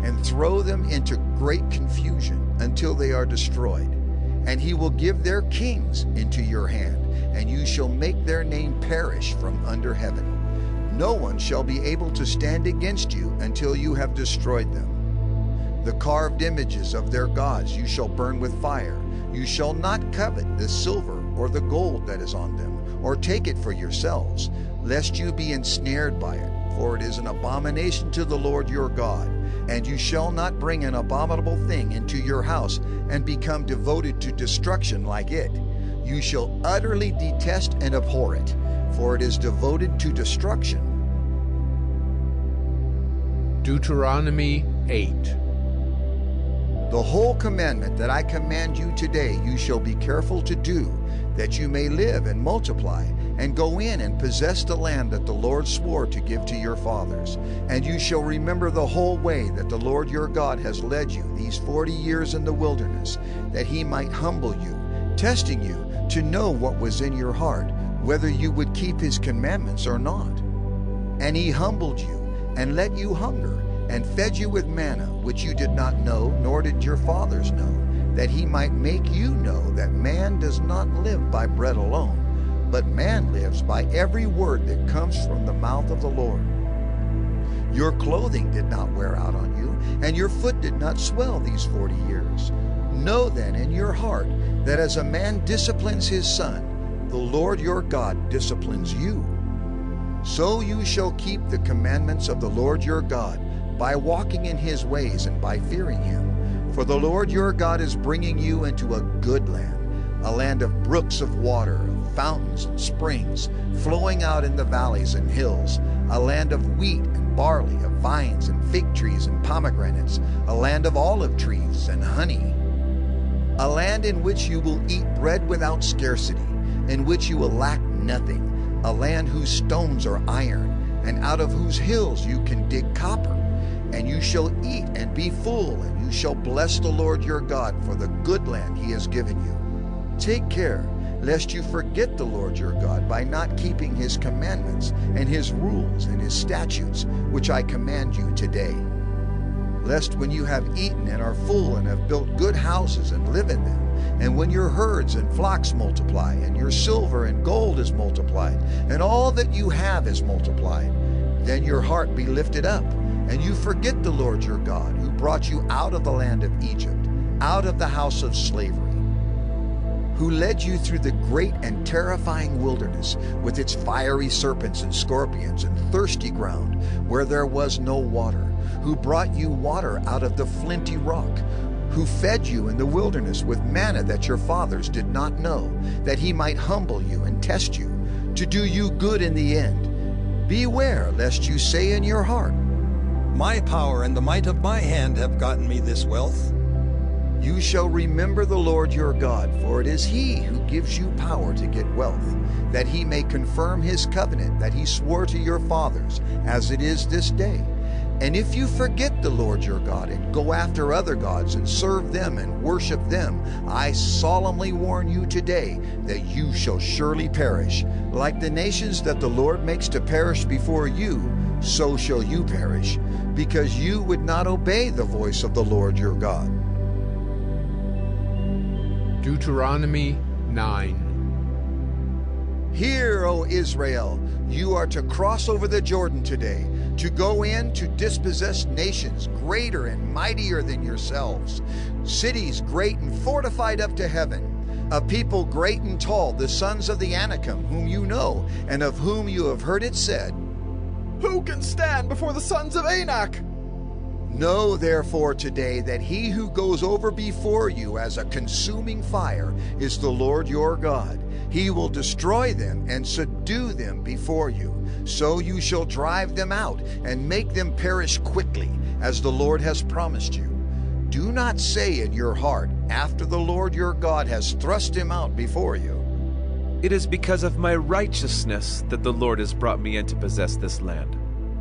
and throw them into great confusion until they are destroyed. And he will give their kings into your hand, and you shall make their name perish from under heaven. no one shall be able to stand against you until you have destroyed them. The carved images of their gods you shall burn with fire. You shall not covet the silver or the gold that is on them, or take it for yourselves, lest you be ensnared by it, for it is an abomination to the Lord your God. And you shall not bring an abominable thing into your house and become devoted to destruction like it. You shall utterly detest and abhor it, for it is devoted to destruction. Deuteronomy 8. The whole commandment that I command you today you shall be careful to do, that you may live and multiply, and go in and possess the land that the Lord swore to give to your fathers. And you shall remember the whole way that the Lord your God has led you these 40 years in the wilderness, that he might humble you, testing you to know what was in your heart, whether you would keep his commandments or not. And he humbled you, and let you hunger, and fed you with manna, which you did not know, nor did your fathers know, that he might make you know that man does not live by bread alone, but man lives by every word that comes from the mouth of the Lord. Your clothing did not wear out on you, and your foot did not swell these 40 years. Know then in your heart that as a man disciplines his son, the Lord your God disciplines you. So you shall keep the commandments of the Lord your God, by walking in his ways and by fearing him. For the Lord your God is bringing you into a good land, a land of brooks of water, of fountains and springs, flowing out in the valleys and hills, a land of wheat and barley, of vines and fig trees and pomegranates, a land of olive trees and honey, a land in which you will eat bread without scarcity, in which you will lack nothing, a land whose stones are iron, and out of whose hills you can dig copper. And you shall eat and be full, and you shall bless the Lord your God for the good land he has given you. Take care, lest you forget the Lord your God by not keeping his commandments and his rules and his statutes, which I command you today. Lest when you have eaten and are full and have built good houses and live in them, and when your herds and flocks multiply, and your silver and gold is multiplied, and all that you have is multiplied, then your heart be lifted up, and you forget the Lord your God, who brought you out of the land of Egypt, out of the house of slavery, who led you through the great and terrifying wilderness, with its fiery serpents and scorpions and thirsty ground, where there was no water, who brought you water out of the flinty rock, who fed you in the wilderness with manna that your fathers did not know, that he might humble you and test you, to do you good in the end. Beware lest you say in your heart, My power and the might of my hand have gotten me this wealth. You shall remember the Lord your God, for it is he who gives you power to get wealth, that he may confirm his covenant that he swore to your fathers, as it is this day. And if you forget the Lord your God and go after other gods and serve them and worship them, I solemnly warn you today that you shall surely perish. Like the nations that the Lord makes to perish before you, so shall you perish, because you would not obey the voice of the Lord your God. Deuteronomy 9. Hear, O Israel, you are to cross over the Jordan today, to go in to dispossess nations greater and mightier than yourselves, cities great and fortified up to heaven, a people great and tall, the sons of the Anakim, whom you know, and of whom you have heard it said, Who can stand before the sons of Anak? Know therefore today that he who goes over before you as a consuming fire is the Lord your God. He will destroy them and subdue them before you. So you shall drive them out and make them perish quickly, as the Lord has promised you. Do not say in your heart, after the Lord your God has thrust him out before you, It is because of my righteousness that the Lord has brought me in to possess this land.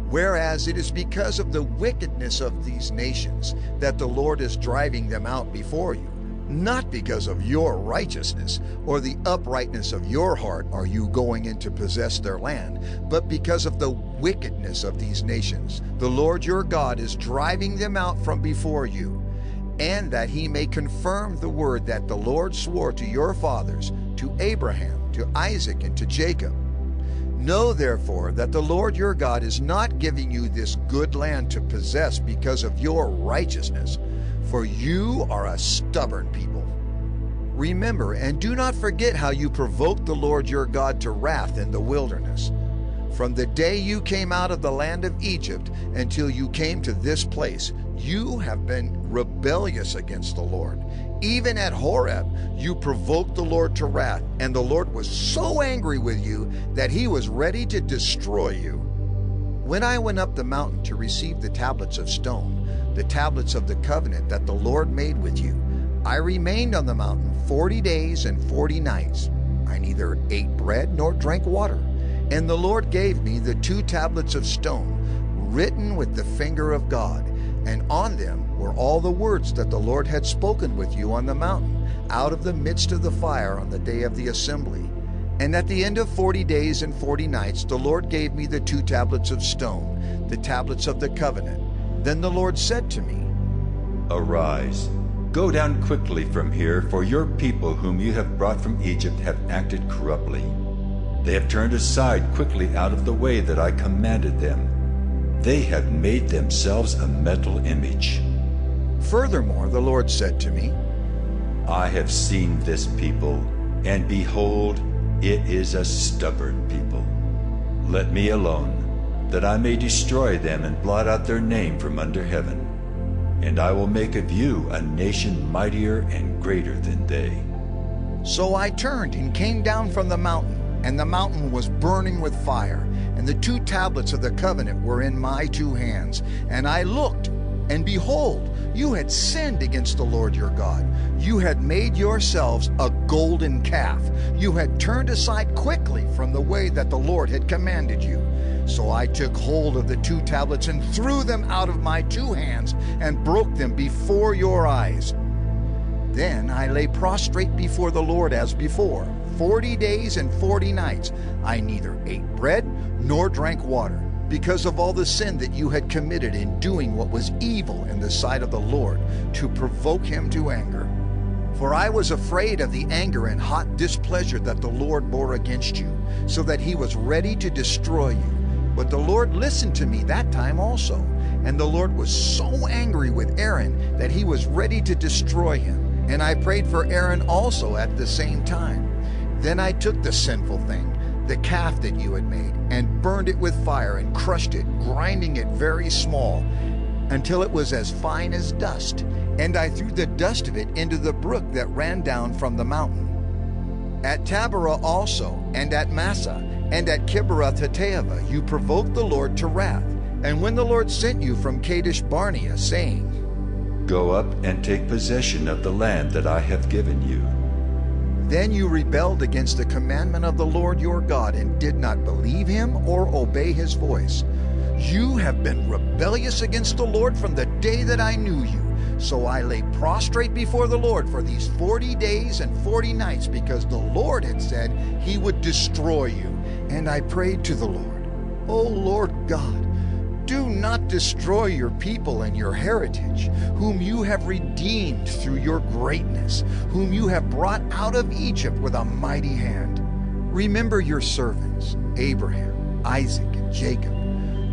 Whereas it is because of the wickedness of these nations that the Lord is driving them out before you. Not because of your righteousness or the uprightness of your heart are you going in to possess their land, but because of the wickedness of these nations. The Lord your God is driving them out from before you, and that he may confirm the word that the Lord swore to your fathers, to Abraham, to Isaac, and to Jacob. Know therefore that the Lord your God is not giving you this good land to possess because of your righteousness, for you are a stubborn people. Remember and do not forget how you provoked the Lord your God to wrath in the wilderness. From the day you came out of the land of Egypt until you came to this place, you have been rebellious against the Lord. Even at Horeb, you provoked the Lord to wrath, and the Lord was so angry with you that he was ready to destroy you. When I went up the mountain to receive the tablets of stone, the tablets of the covenant that the Lord made with you, I remained on the mountain 40 days and 40 nights. I neither ate bread nor drank water. And the Lord gave me the 2 tablets of stone, written with the finger of God, and on them were all the words that the Lord had spoken with you on the mountain, out of the midst of the fire on the day of the assembly. And at the end of 40 days and 40 nights, the Lord gave me the 2 tablets of stone, the tablets of the covenant. Then the Lord said to me, Arise, go down quickly from here, for your people whom you have brought from Egypt have acted corruptly. They have turned aside quickly out of the way that I commanded them. They have made themselves a metal image. Furthermore, the Lord said to me, I have seen this people, and behold, it is a stubborn people. Let me alone, that I may destroy them and blot out their name from under heaven. And I will make of you a nation mightier and greater than they. So I turned and came down from the mountain, and the mountain was burning with fire, and the 2 tablets of the covenant were in my 2 hands. And I looked, and behold, you had sinned against the Lord your God. You had made yourselves a golden calf. You had turned aside quickly from the way that the Lord had commanded you. So I took hold of the 2 tablets and threw them out of my 2 hands and broke them before your eyes. Then I lay prostrate before the Lord as before, 40 days and 40 nights. I neither ate bread nor drank water, because of all the sin that you had committed in doing what was evil in the sight of the Lord, to provoke him to anger. For I was afraid of the anger and hot displeasure that the Lord bore against you, so that he was ready to destroy you. But the Lord listened to me that time also, and the Lord was so angry with Aaron that he was ready to destroy him. And I prayed for Aaron also at the same time. Then I took the sinful thing, the calf that you had made, and burned it with fire and crushed it, grinding it very small, until it was as fine as dust. And I threw the dust of it into the brook that ran down from the mountain. At Taberah also, and at Massah, and at Kibroth-Hattaavah you provoked the Lord to wrath. And when the Lord sent you from Kadesh Barnea, saying, Go up and take possession of the land that I have given you. Then you rebelled against the commandment of the Lord your God, and did not believe him or obey his voice. You have been rebellious against the Lord from the day that I knew you. So I lay prostrate before the Lord for these 40 days and 40 nights, because the Lord had said he would destroy you. And I prayed to the Lord, O Lord God, do not destroy your people and your heritage, whom you have redeemed through your greatness, whom you have brought out of Egypt with a mighty hand. Remember your servants, Abraham, Isaac, and Jacob.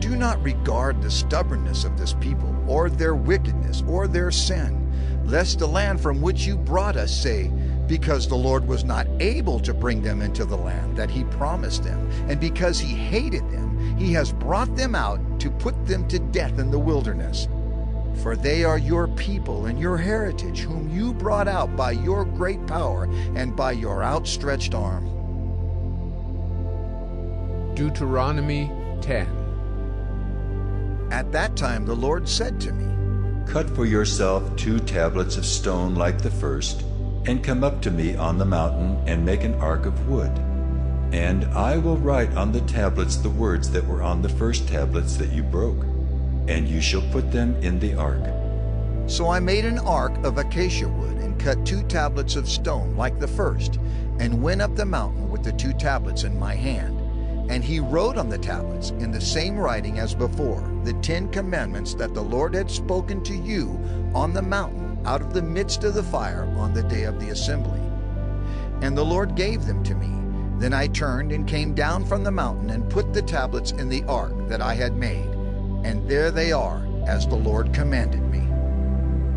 Do not regard the stubbornness of this people, or their wickedness, or their sin, lest the land from which you brought us say, because the Lord was not able to bring them into the land that he promised them, and because he hated them, he has brought them out to put them to death in the wilderness. For they are your people and your heritage, whom you brought out by your great power and by your outstretched arm. Deuteronomy 10. At that time the Lord said to me, Cut for yourself 2 tablets of stone like the first, and come up to me on the mountain, and make an ark of wood. And I will write on the tablets the words that were on the first tablets that you broke, and you shall put them in the ark. So I made an ark of acacia wood, and cut 2 tablets of stone like the first, and went up the mountain with the 2 tablets in my hand. And he wrote on the tablets in the same writing as before, the 10 commandments that the Lord had spoken to you on the mountain out of the midst of the fire on the day of the assembly. And the Lord gave them to me. Then I turned and came down from the mountain and put the tablets in the ark that I had made, and there they are, as the Lord commanded me.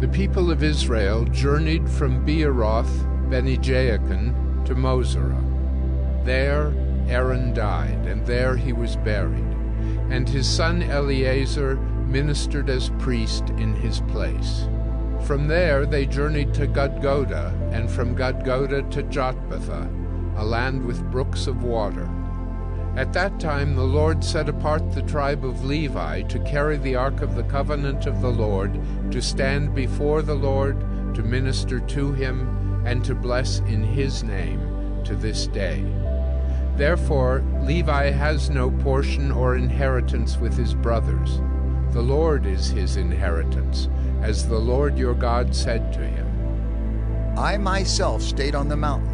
The people of Israel journeyed from Beeroth Bene-Jaakan to Mosera. There Aaron died, and there he was buried, and his son Eleazar ministered as priest in his place. From there they journeyed to Gudgoda, and from Gudgoda to Jotbatha, a land with brooks of water. At that time the Lord set apart the tribe of Levi to carry the ark of the covenant of the Lord, to stand before the Lord, to minister to him, and to bless in his name to this day. Therefore Levi has no portion or inheritance with his brothers. The Lord is his inheritance, as the Lord your God said to him. I myself stayed on the mountain,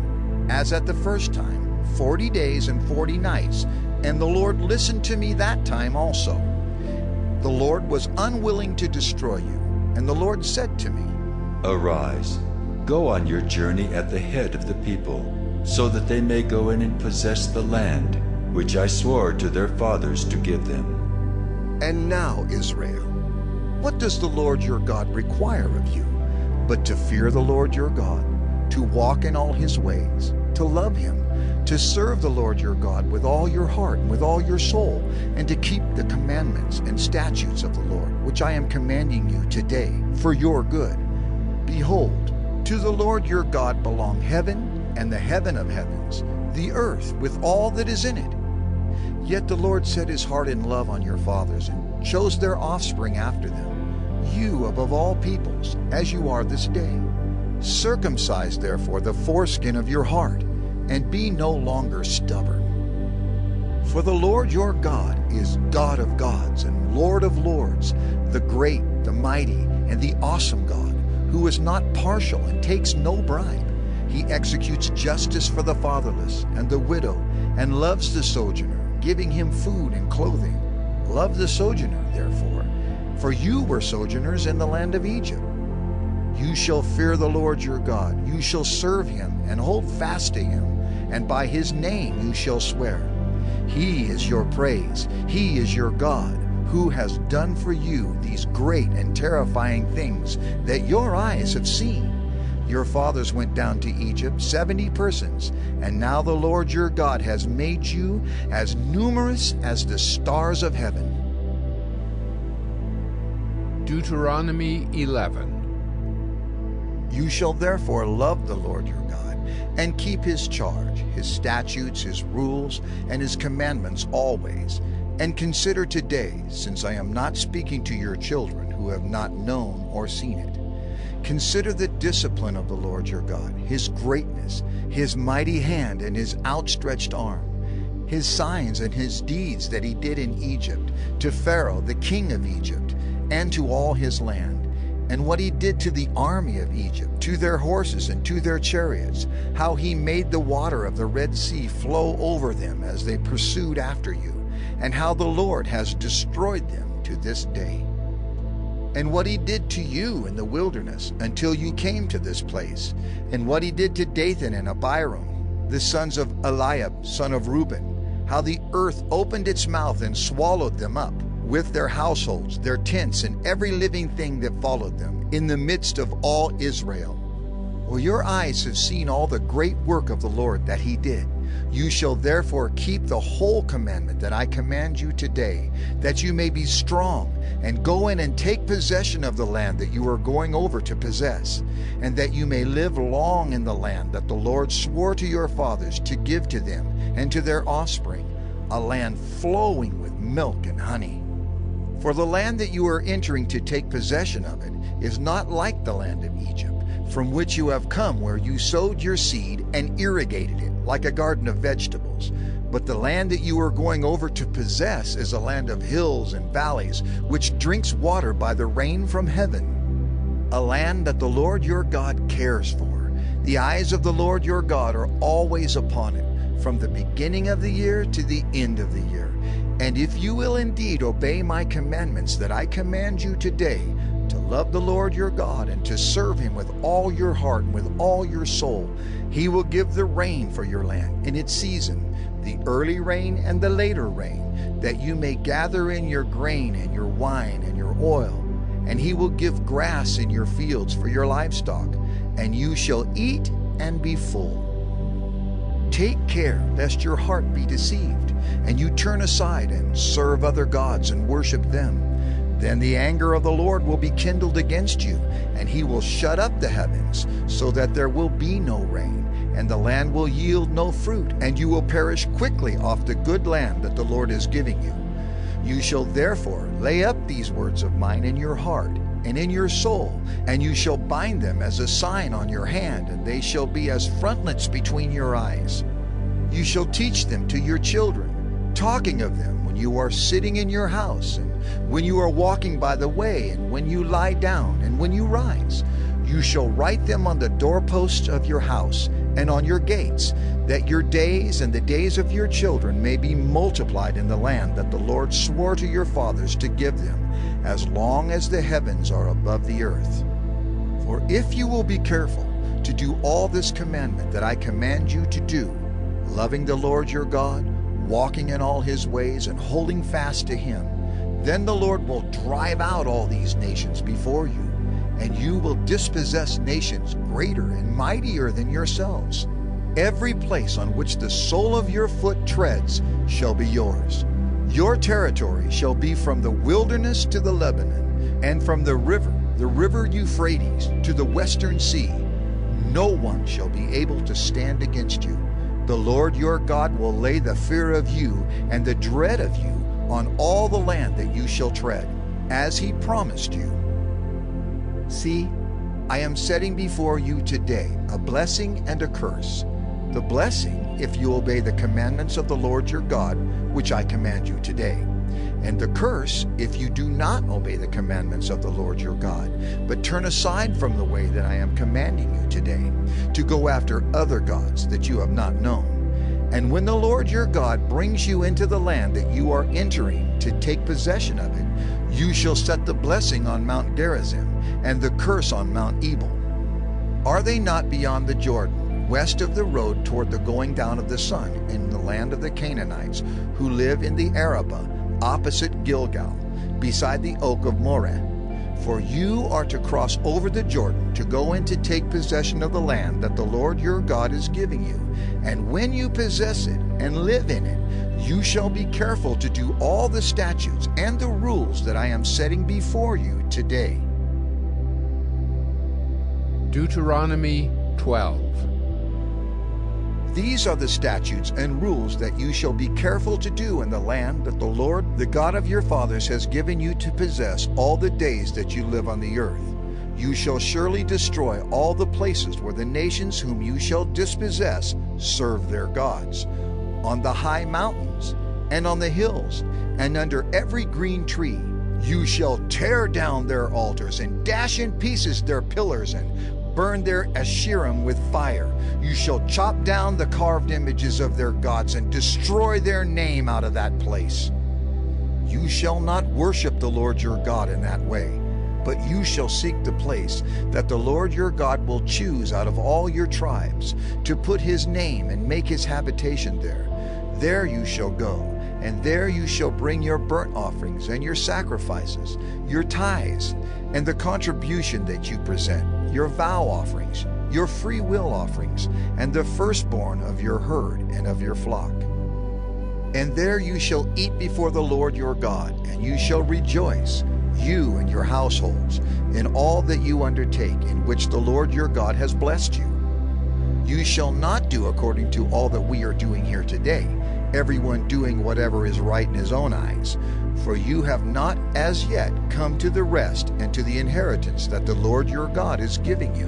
as at the first time, 40 days and 40 nights, and the Lord listened to me that time also. The Lord was unwilling to destroy you, and the Lord said to me, Arise, go on your journey at the head of the people, so that they may go in and possess the land, which I swore to their fathers to give them. And now, Israel, what does the Lord your God require of you, but to fear the Lord your God, to walk in all his ways, to love him, to serve the Lord your God with all your heart and with all your soul, and to keep the commandments and statutes of the Lord, which I am commanding you today for your good. Behold, to the Lord your God belong heaven and the heaven of heavens, the earth with all that is in it. Yet the Lord set his heart in love on your fathers, and chose their offspring after them, you above all peoples, as you are this day. Circumcise therefore the foreskin of your heart, and be no longer stubborn. For the Lord your God is God of gods and Lord of lords, the great, the mighty, and the awesome God, who is not partial and takes no bribe. He executes justice for the fatherless and the widow, and loves the sojourner, giving him food and clothing. Love the sojourner, therefore, for you were sojourners in the land of Egypt. You shall fear the Lord your God, you shall serve him and hold fast to him, and by his name you shall swear. He is your praise, he is your God, who has done for you these great and terrifying things that your eyes have seen. Your fathers went down to Egypt, 70 persons, and now the Lord your God has made you as numerous as the stars of heaven. Deuteronomy 11. You shall therefore love the Lord your God, and keep his charge, his statutes, his rules, and his commandments always. And consider today, since I am not speaking to your children who have not known or seen it, consider the discipline of the Lord your God, his greatness, his mighty hand and his outstretched arm, his signs and his deeds that he did in Egypt, to Pharaoh the king of Egypt, and to all his land, and what he did to the army of Egypt, to their horses and to their chariots, how he made the water of the Red Sea flow over them as they pursued after you, and how the Lord has destroyed them to this day. And what he did to you in the wilderness until you came to this place, and what he did to Dathan and Abiram, the sons of Eliab, son of Reuben, how the earth opened its mouth and swallowed them up, with their households, their tents, and every living thing that followed them, in the midst of all Israel. Well, your eyes have seen all the great work of the Lord that he did. You shall therefore keep the whole commandment that I command you today, that you may be strong, and go in and take possession of the land that you are going over to possess, and that you may live long in the land that the Lord swore to your fathers to give to them and to their offspring, a land flowing with milk and honey. For the land that you are entering to take possession of it is not like the land of Egypt, from which you have come, where you sowed your seed and irrigated it like a garden of vegetables. But the land that you are going over to possess is a land of hills and valleys, which drinks water by the rain from heaven, a land that the Lord your God cares for. The eyes of the Lord your God are always upon it, from the beginning of the year to the end of the year. And if you will indeed obey my commandments that I command you today, to love the Lord your God and to serve him with all your heart and with all your soul, he will give the rain for your land in its season, the early rain and the later rain, that you may gather in your grain and your wine and your oil. And he will give grass in your fields for your livestock, and you shall eat and be full. Take care lest your heart be deceived, and you turn aside and serve other gods and worship them. Then the anger of the Lord will be kindled against you, and he will shut up the heavens, so that there will be no rain, and the land will yield no fruit, and you will perish quickly off the good land that the Lord is giving you. You shall therefore lay up these words of mine in your heart and in your soul, and you shall bind them as a sign on your hand, and they shall be as frontlets between your eyes. You shall teach them to your children, talking of them when you are sitting in your house, and when you are walking by the way, and when you lie down, and when you rise. You shall write them on the doorposts of your house and on your gates, that your days and the days of your children may be multiplied in the land that the Lord swore to your fathers to give them, as long as the heavens are above the earth. For if you will be careful to do all this commandment that I command you to do, loving the Lord your God, walking in all his ways, and holding fast to him, then the Lord will drive out all these nations before you, and you will dispossess nations greater and mightier than yourselves. Every place on which the sole of your foot treads shall be yours. Your territory shall be from the wilderness to the Lebanon, and from the river Euphrates, to the western sea. No one shall be able to stand against you. The Lord your God will lay the fear of you and the dread of you on all the land that you shall tread, as he promised you. See, I am setting before you today a blessing and a curse. The blessing, if you obey the commandments of the Lord your God, which I command you today. And the curse, if you do not obey the commandments of the Lord your God, but turn aside from the way that I am commanding you today, to go after other gods that you have not known. And when the Lord your God brings you into the land that you are entering to take possession of it, you shall set the blessing on Mount Gerizim, and the curse on Mount Ebal. Are they not beyond the Jordan, west of the road toward the going down of the sun, in the land of the Canaanites, who live in the Arabah, opposite Gilgal, beside the oak of Moreh? For you are to cross over the Jordan to go in to take possession of the land that the Lord your God is giving you. And when you possess it and live in it, you shall be careful to do all the statutes and the rules that I am setting before you today. Deuteronomy 12. These are the statutes and rules that you shall be careful to do in the land that the Lord, the God of your fathers, has given you to possess all the days that you live on the earth. You shall surely destroy all the places where the nations whom you shall dispossess serve their gods, on the high mountains, and on the hills, and under every green tree. You shall tear down their altars, and dash in pieces their pillars, and burn their Asherim with fire. You shall chop down the carved images of their gods, and destroy their name out of that place. You shall not worship the Lord your God in that way, but you shall seek the place that the Lord your God will choose out of all your tribes, to put his name and make his habitation there. There you shall go, and there you shall bring your burnt offerings and your sacrifices, your tithes, and the contribution that you present, your vow offerings, your free will offerings, and the firstborn of your herd and of your flock. And there you shall eat before the Lord your God, and you shall rejoice, you and your households, in all that you undertake, in which the Lord your God has blessed you. You shall not do according to all that we are doing here today, everyone doing whatever is right in his own eyes, for you have not as yet come to the rest and to the inheritance that the Lord your God is giving you.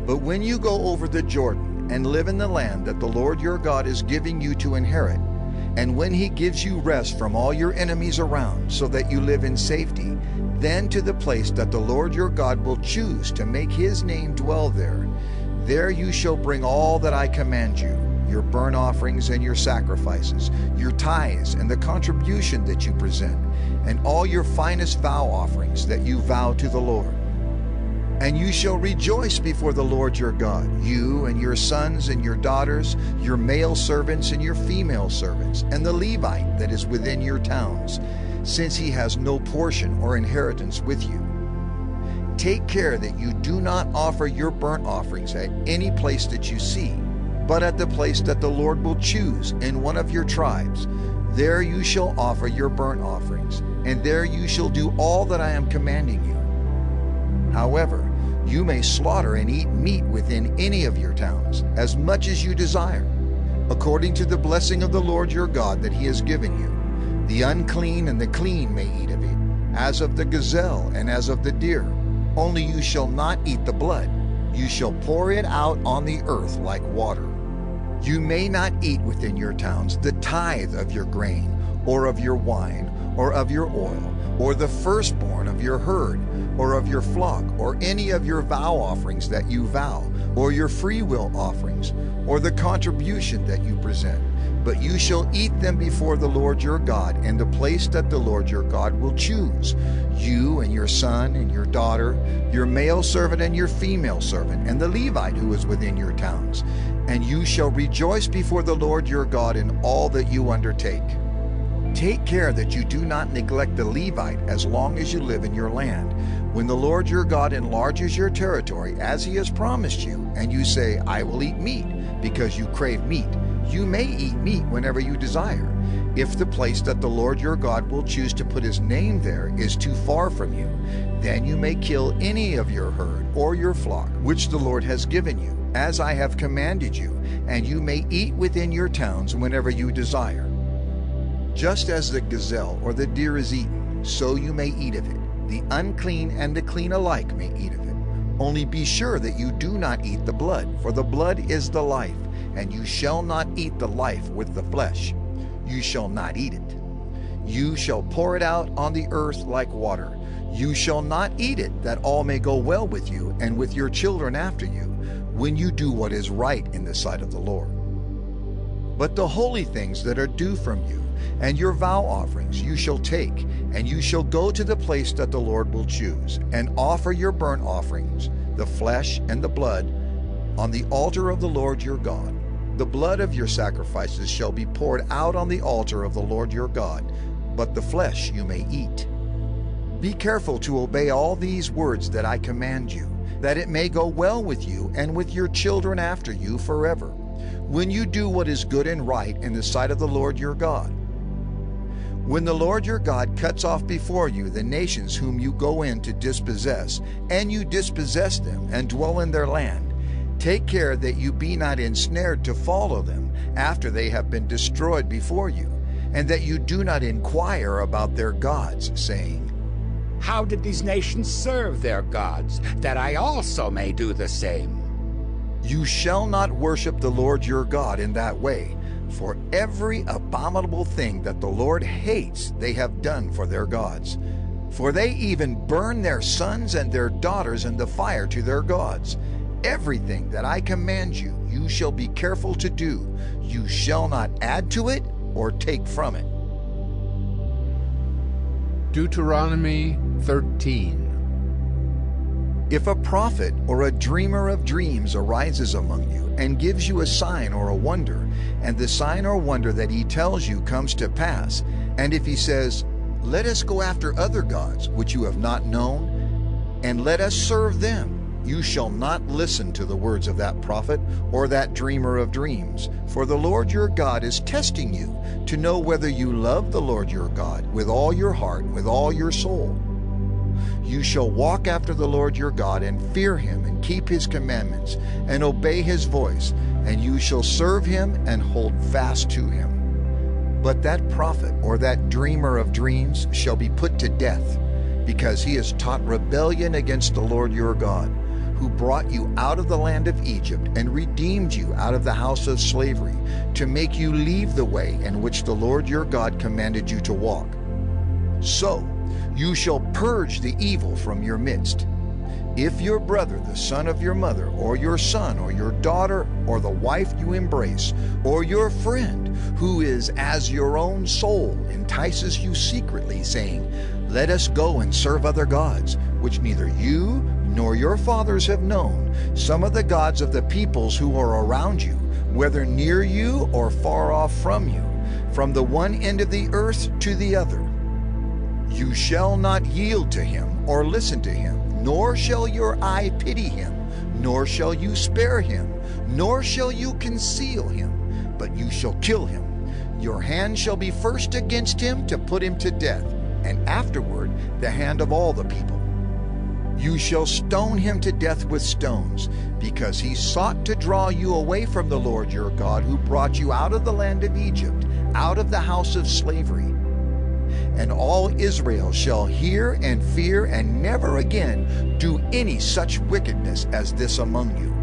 But when you go over the Jordan and live in the land that the Lord your God is giving you to inherit, and when he gives you rest from all your enemies around, so that you live in safety, then to the place that the Lord your God will choose to make his name dwell there, there you shall bring all that I command you, your burnt offerings and your sacrifices, your tithes and the contribution that you present, and all your finest vow offerings that you vow to the Lord. And you shall rejoice before the Lord your God, you and your sons and your daughters, your male servants and your female servants, and the Levite that is within your towns, since he has no portion or inheritance with you. Take care that you do not offer your burnt offerings at any place that you see, but at the place that the Lord will choose in one of your tribes. There you shall offer your burnt offerings, and there you shall do all that I am commanding you. However, you may slaughter and eat meat within any of your towns, as much as you desire, according to the blessing of the Lord your God that he has given you. The unclean and the clean may eat of it, as of the gazelle and as of the deer. Only you shall not eat the blood. You shall pour it out on the earth like water. You may not eat within your towns the tithe of your grain, or of your wine, or of your oil, or the firstborn of your herd, or of your flock, or any of your vow offerings that you vow, or your freewill offerings, or the contribution that you present. But you shall eat them before the Lord your God in the place that the Lord your God will choose, you and your son and your daughter, your male servant and your female servant, and the Levite who is within your towns. And you shall rejoice before the Lord your God in all that you undertake. Take care that you do not neglect the Levite as long as you live in your land. When the Lord your God enlarges your territory as he has promised you, and you say, I will eat meat, because you crave meat, you may eat meat whenever you desire. If the place that the Lord your God will choose to put his name there is too far from you, then you may kill any of your herd or your flock, which the Lord has given you, as I have commanded you, and you may eat within your towns whenever you desire. Just as the gazelle or the deer is eaten, so you may eat of it. The unclean and the clean alike may eat of it. Only be sure that you do not eat the blood, for the blood is the life, and you shall not eat the life with the flesh. You shall not eat it. You shall pour it out on the earth like water. You shall not eat it, that all may go well with you and with your children after you, when you do what is right in the sight of the Lord. But the holy things that are due from you, and your vow offerings you shall take, and you shall go to the place that the Lord will choose, and offer your burnt offerings, the flesh and the blood, on the altar of the Lord your God. The blood of your sacrifices shall be poured out on the altar of the Lord your God, but the flesh you may eat. Be careful to obey all these words that I command you, that it may go well with you and with your children after you forever, when you do what is good and right in the sight of the Lord your God. When the Lord your God cuts off before you the nations whom you go in to dispossess, and you dispossess them and dwell in their land, take care that you be not ensnared to follow them after they have been destroyed before you, and that you do not inquire about their gods, saying, How did these nations serve their gods, that I also may do the same? You shall not worship the Lord your God in that way, for every abominable thing that the Lord hates they have done for their gods. For they even burn their sons and their daughters in the fire to their gods. Everything that I command you, you shall be careful to do. You shall not add to it or take from it. Deuteronomy 13. If a prophet or a dreamer of dreams arises among you and gives you a sign or a wonder, and the sign or wonder that he tells you comes to pass, and if he says, Let us go after other gods which you have not known, and let us serve them, you shall not listen to the words of that prophet or that dreamer of dreams, for the Lord your God is testing you to know whether you love the Lord your God with all your heart, with all your soul. You shall walk after the Lord your God and fear him and keep his commandments and obey his voice, and you shall serve him and hold fast to him. But that prophet or that dreamer of dreams shall be put to death, because he has taught rebellion against the Lord your God, who brought you out of the land of Egypt and redeemed you out of the house of slavery, to make you leave the way in which the Lord your God commanded you to walk. So you shall purge the evil from your midst. If your brother, the son of your mother, or your son, or your daughter, or the wife you embrace, or your friend, who is as your own soul, entices you secretly, saying, "Let us go and serve other gods," which neither you nor your fathers have known, some of the gods of the peoples who are around you, whether near you or far off from you, from the one end of the earth to the other, you shall not yield to him or listen to him, nor shall your eye pity him, nor shall you spare him, nor shall you conceal him, but you shall kill him. Your hand shall be first against him to put him to death, and afterward the hand of all the people. You shall stone him to death with stones, because he sought to draw you away from the Lord your God, who brought you out of the land of Egypt, out of the house of slavery. And all Israel shall hear and fear, and never again do any such wickedness as this among you.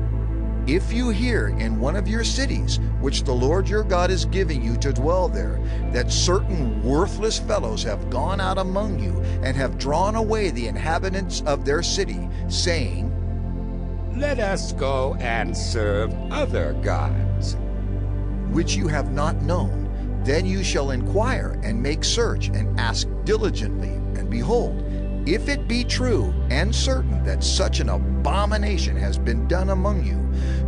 If you hear in one of your cities, which the Lord your God is giving you to dwell there, that certain worthless fellows have gone out among you, and have drawn away the inhabitants of their city, saying, "Let us go and serve other gods," which you have not known, then you shall inquire and make search and ask diligently, and behold, if it be true and certain that such an abomination has been done among you,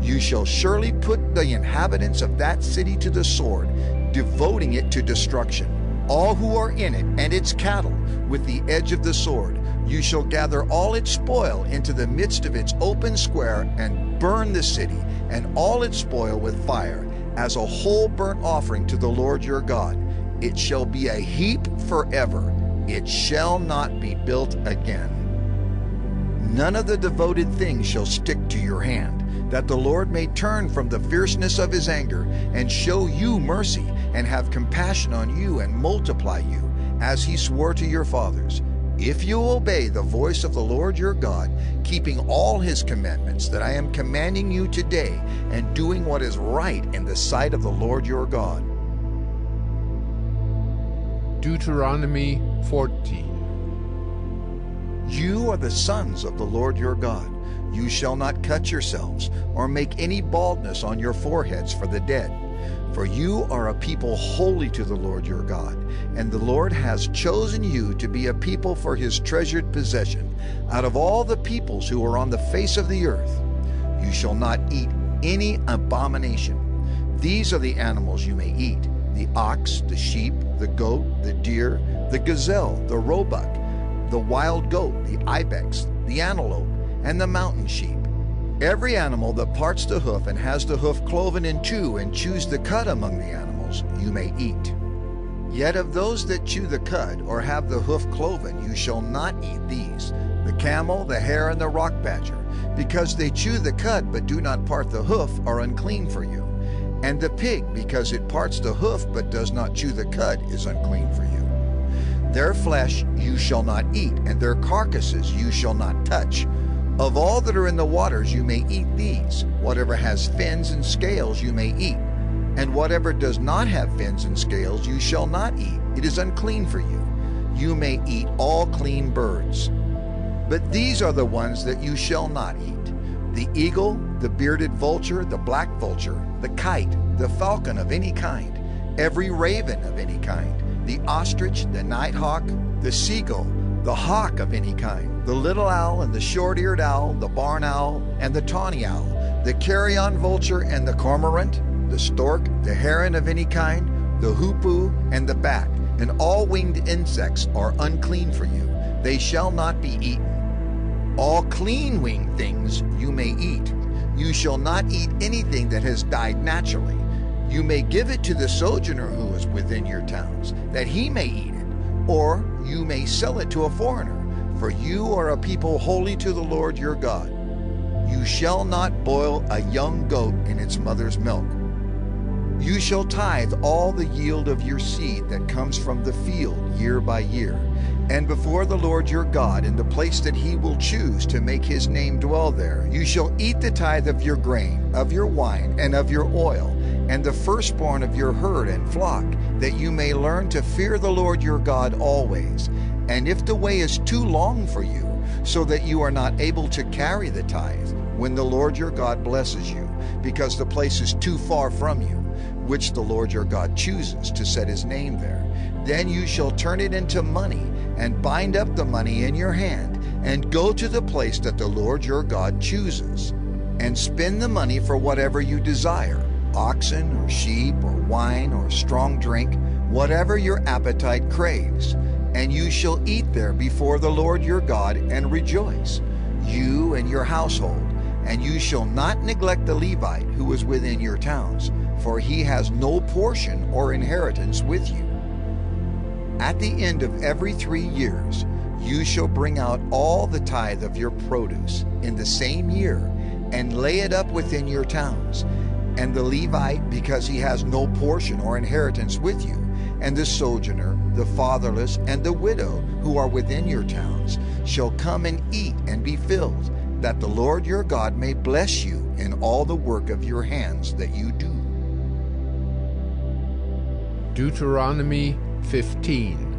you shall surely put the inhabitants of that city to the sword, devoting it to destruction, all who are in it and its cattle, with the edge of the sword. You shall gather all its spoil into the midst of its open square, and burn the city and all its spoil with fire, as a whole burnt offering to the Lord your God. It shall be a heap forever. It shall not be built again. None of the devoted things shall stick to your hand, that the Lord may turn from the fierceness of his anger, and show you mercy, and have compassion on you, and multiply you, as he swore to your fathers. If you obey the voice of the Lord your God, keeping all his commandments that I am commanding you today, and doing what is right in the sight of the Lord your God. Deuteronomy 14. You are the sons of the Lord your God. You shall not cut yourselves, or make any baldness on your foreheads for the dead. For you are a people holy to the Lord your God, and the Lord has chosen you to be a people for his treasured possession out of all the peoples who are on the face of the earth. You shall not eat any abomination. These are the animals you may eat: the ox, the sheep, the goat, the deer, the gazelle, the roebuck, the wild goat, the ibex, the antelope, and the mountain sheep. Every animal that parts the hoof and has the hoof cloven in two, and chews the cud among the animals, you may eat. Yet of those that chew the cud, or have the hoof cloven, you shall not eat these: the camel, the hare, and the rock badger, because they chew the cud but do not part the hoof, are unclean for you. And the pig, because it parts the hoof but does not chew the cud, is unclean for you. Their flesh you shall not eat, and their carcasses you shall not touch. Of all that are in the waters you may eat these. Whatever has fins and scales you may eat, and whatever does not have fins and scales you shall not eat. It is unclean for you. You may eat all clean birds. But these are the ones that you shall not eat: the eagle, the bearded vulture, the black vulture, the kite, the falcon of any kind, every raven of any kind, the ostrich, the nighthawk, the seagull, the hawk of any kind, the little owl and the short-eared owl, the barn owl and the tawny owl, the carrion vulture and the cormorant, the stork, the heron of any kind, the hoopoe and the bat, and all winged insects are unclean for you. They shall not be eaten. All clean winged things you may eat. You shall not eat anything that has died naturally. You may give it to the sojourner who is within your towns, that he may eat it, or you may sell it to a foreigner, for you are a people holy to the Lord your God. You shall not boil a young goat in its mother's milk. You shall tithe all the yield of your seed that comes from the field year by year, and before the Lord your God in the place that he will choose to make his name dwell there. You shall eat the tithe of your grain, of your wine, and of your oil, and the firstborn of your herd and flock, that you may learn to fear the Lord your God always. And if the way is too long for you, so that you are not able to carry the tithe when the Lord your God blesses you, because the place is too far from you, which the Lord your God chooses to set his name there. Then you shall turn it into money, and bind up the money in your hand, and go to the place that the Lord your God chooses, and spend the money for whatever you desire, oxen or sheep or wine or strong drink, whatever your appetite craves. And you shall eat there before the Lord your God and rejoice, you and your household. And you shall not neglect the Levite who is within your towns, for he has no portion or inheritance with you. At the end of every 3 years, you shall bring out all the tithe of your produce in the same year, and lay it up within your towns. And the Levite, because he has no portion or inheritance with you, and the sojourner, the fatherless, and the widow who are within your towns, shall come and eat and be filled, that the Lord your God may bless you in all the work of your hands that you do. Deuteronomy 15.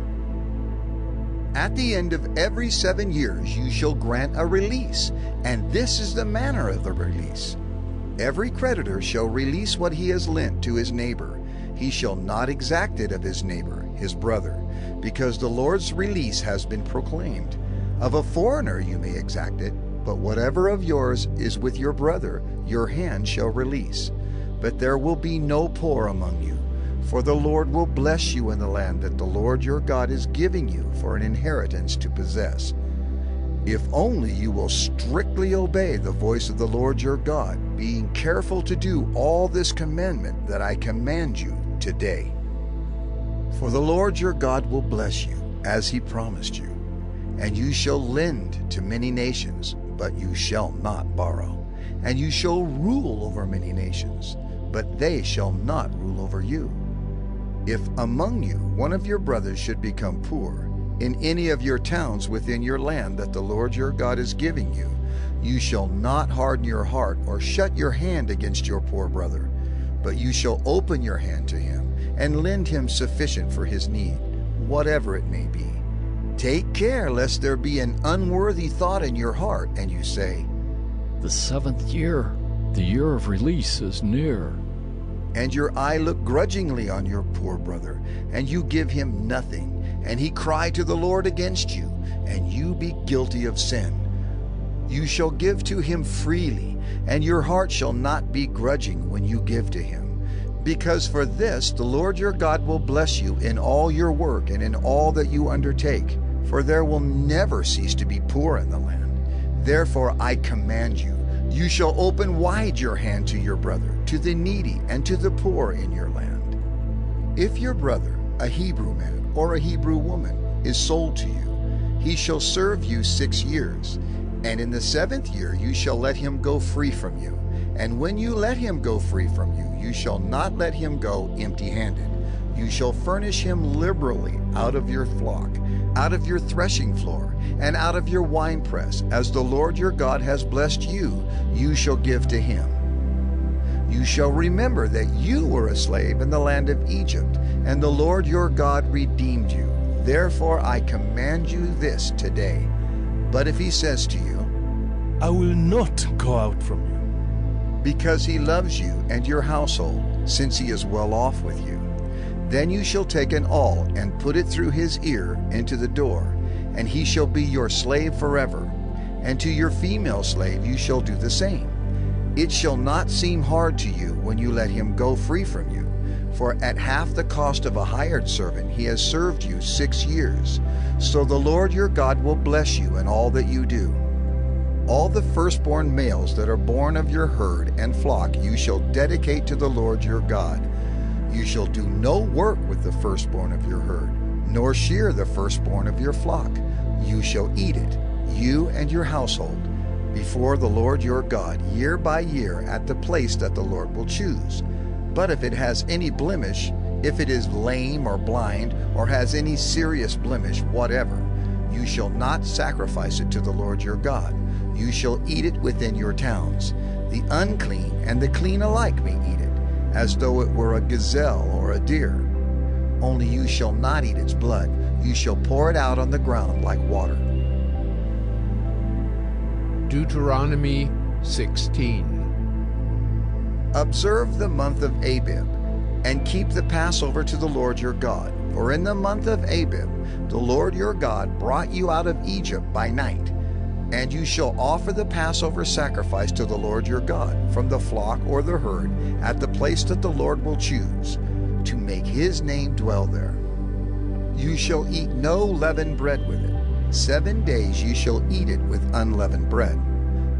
At the end of every 7 years you shall grant a release, and this is the manner of the release. Every creditor shall release what he has lent to his neighbor. He shall not exact it of his neighbor, his brother, because the Lord's release has been proclaimed. Of a foreigner you may exact it, but whatever of yours is with your brother, your hand shall release. But there will be no poor among you, for the Lord will bless you in the land that the Lord your God is giving you for an inheritance to possess. If only you will strictly obey the voice of the Lord your God, being careful to do all this commandment that I command you today. For the Lord your God will bless you, as he promised you. And you shall lend to many nations, but you shall not borrow. And you shall rule over many nations, but they shall not rule over you. If among you one of your brothers should become poor, in any of your towns within your land that the Lord your God is giving you, you shall not harden your heart or shut your hand against your poor brother, but you shall open your hand to him and lend him sufficient for his need, whatever it may be. Take care lest there be an unworthy thought in your heart, and you say, "The 7th year, the year of release, is near." And your eye look grudgingly on your poor brother, and you give him nothing, and he cry to the Lord against you, and you be guilty of sin. You shall give to him freely, and your heart shall not be grudging when you give to him. Because for this the Lord your God will bless you in all your work and in all that you undertake, for there will never cease to be poor in the land. Therefore I command you, you shall open wide your hand to your brother, to the needy, and to the poor in your land. If your brother, a Hebrew man or a Hebrew woman, is sold to you, he shall serve you 6 years, and in the 7th year you shall let him go free from you. And when you let him go free from you, you shall not let him go empty-handed. You shall furnish him liberally out of your flock, out of your threshing floor, and out of your winepress, as the Lord your God has blessed you, you shall give to him. You shall remember that you were a slave in the land of Egypt, and the Lord your God redeemed you. Therefore I command you this today. But if he says to you, "I will not go out from you," because he loves you and your household, since he is well off with you, then you shall take an awl and put it through his ear into the door, and he shall be your slave forever. And to your female slave you shall do the same. It shall not seem hard to you when you let him go free from you, for at half the cost of a hired servant he has served you 6 years. So the Lord your God will bless you in all that you do. All the firstborn males that are born of your herd and flock you shall dedicate to the Lord your God. You shall do no work with the firstborn of your herd, nor shear the firstborn of your flock. You shall eat it, you and your household, before the Lord your God, year by year, at the place that the Lord will choose. But if it has any blemish, if it is lame or blind, or has any serious blemish whatever, you shall not sacrifice it to the Lord your God. You shall eat it within your towns. The unclean and the clean alike may eat it, as though it were a gazelle or a deer. Only you shall not eat its blood. You shall pour it out on the ground like water. Deuteronomy 16. Observe the month of Abib, and keep the Passover to the Lord your God. For in the month of Abib, the Lord your God brought you out of Egypt by night. And you shall offer the Passover sacrifice to the Lord your God from the flock or the herd at the place that the Lord will choose, to make his name dwell there. You shall eat no leavened bread with it. 7 days you shall eat it with unleavened bread,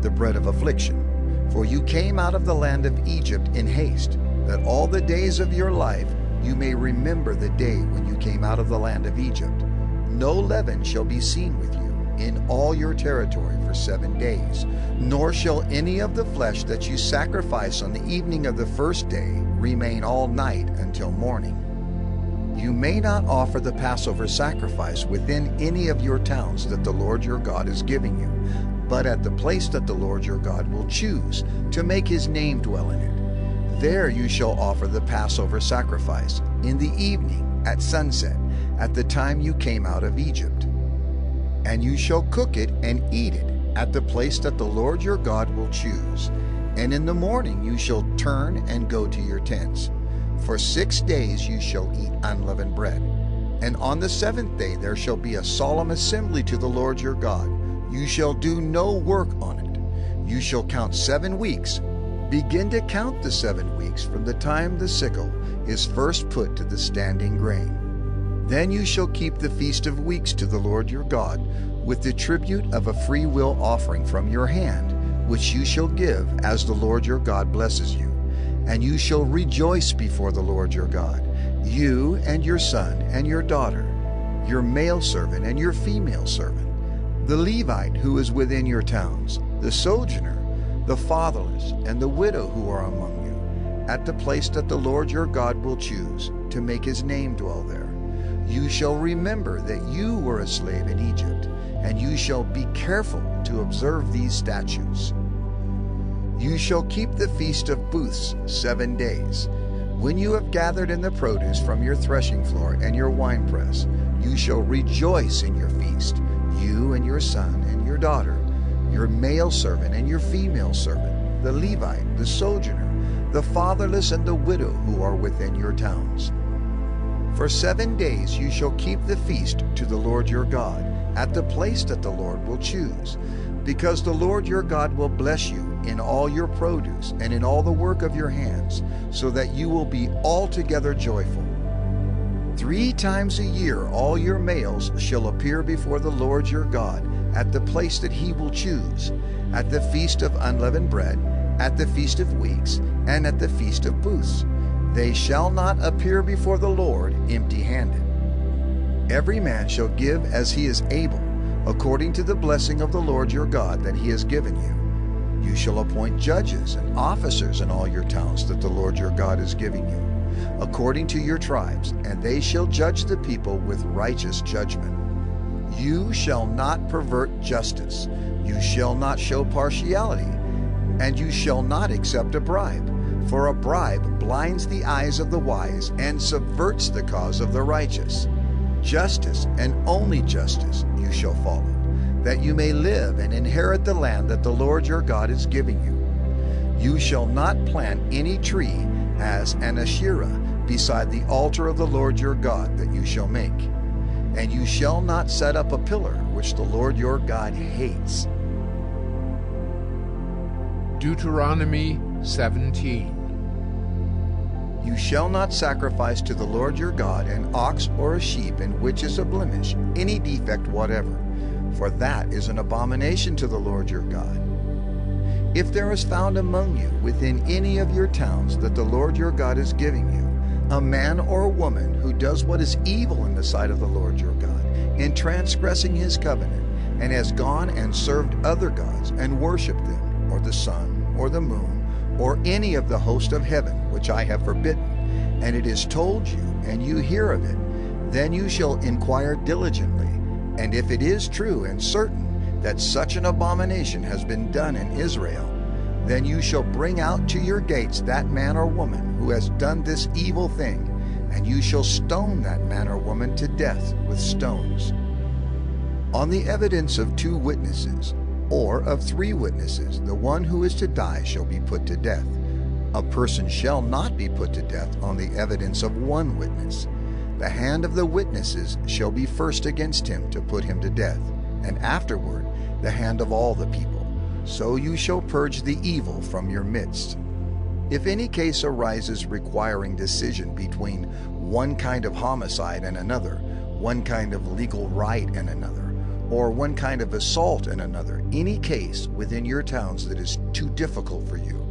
the bread of affliction. For you came out of the land of Egypt in haste, that all the days of your life you may remember the day when you came out of the land of Egypt. No leaven shall be seen with you in all your territory for 7 days, nor shall any of the flesh that you sacrifice on the evening of the first day remain all night until morning. You may not offer the Passover sacrifice within any of your towns that the Lord your God is giving you, but at the place that the Lord your God will choose to make his name dwell in it. There you shall offer the Passover sacrifice in the evening at sunset, at the time you came out of Egypt. And you shall cook it and eat it at the place that the Lord your God will choose. And in the morning you shall turn and go to your tents. For 6 days you shall eat unleavened bread. And on the 7th day there shall be a solemn assembly to the Lord your God. You shall do no work on it. You shall count 7 weeks. Begin to count the 7 weeks from the time the sickle is first put to the standing grain. Then you shall keep the Feast of Weeks to the Lord your God, with the tribute of a free will offering from your hand, which you shall give as the Lord your God blesses you. And you shall rejoice before the Lord your God, you and your son and your daughter, your male servant and your female servant, the Levite who is within your towns, the sojourner, the fatherless, and the widow who are among you, at the place that the Lord your God will choose to make his name dwell there. You shall remember that you were a slave in Egypt, and you shall be careful to observe these statutes. You shall keep the Feast of Booths 7 days. When you have gathered in the produce from your threshing floor and your winepress, you shall rejoice in your feast, you and your son and your daughter, your male servant and your female servant, the Levite, the sojourner, the fatherless, and the widow who are within your towns. For 7 days you shall keep the feast to the Lord your God, at the place that the Lord will choose, because the Lord your God will bless you in all your produce and in all the work of your hands, so that you will be altogether joyful. 3 times a year all your males shall appear before the Lord your God at the place that he will choose, at the Feast of Unleavened Bread, at the Feast of Weeks, and at the Feast of Booths. They shall not appear before the Lord empty-handed. Every man shall give as he is able, according to the blessing of the Lord your God that he has given you. You shall appoint judges and officers in all your towns that the Lord your God is giving you, according to your tribes, and they shall judge the people with righteous judgment. You shall not pervert justice. You shall not show partiality, and you shall not accept a bribe. For a bribe blinds the eyes of the wise and subverts the cause of the righteous. Justice, and only justice, you shall follow, that you may live and inherit the land that the Lord your God is giving you. You shall not plant any tree as an Asherah beside the altar of the Lord your God that you shall make. And you shall not set up a pillar which the Lord your God hates. Deuteronomy 17. You shall not sacrifice to the Lord your God an ox or a sheep in which is a blemish, any defect whatever, for that is an abomination to the Lord your God. If there is found among you within any of your towns that the Lord your God is giving you, a man or a woman who does what is evil in the sight of the Lord your God, in transgressing his covenant, and has gone and served other gods and worshipped them, or the sun, or the moon, or any of the host of heaven, which I have forbidden, and it is told you, and you hear of it, then you shall inquire diligently, and if it is true and certain that such an abomination has been done in Israel, then you shall bring out to your gates that man or woman who has done this evil thing, and you shall stone that man or woman to death with stones. On the evidence of 2 witnesses, or of 3 witnesses, the one who is to die shall be put to death. A person shall not be put to death on the evidence of 1 witness. The hand of the witnesses shall be first against him to put him to death, and afterward the hand of all the people. So you shall purge the evil from your midst. If any case arises requiring decision between one kind of homicide and another, one kind of legal right and another, or one kind of assault and another, any case within your towns that is too difficult for you,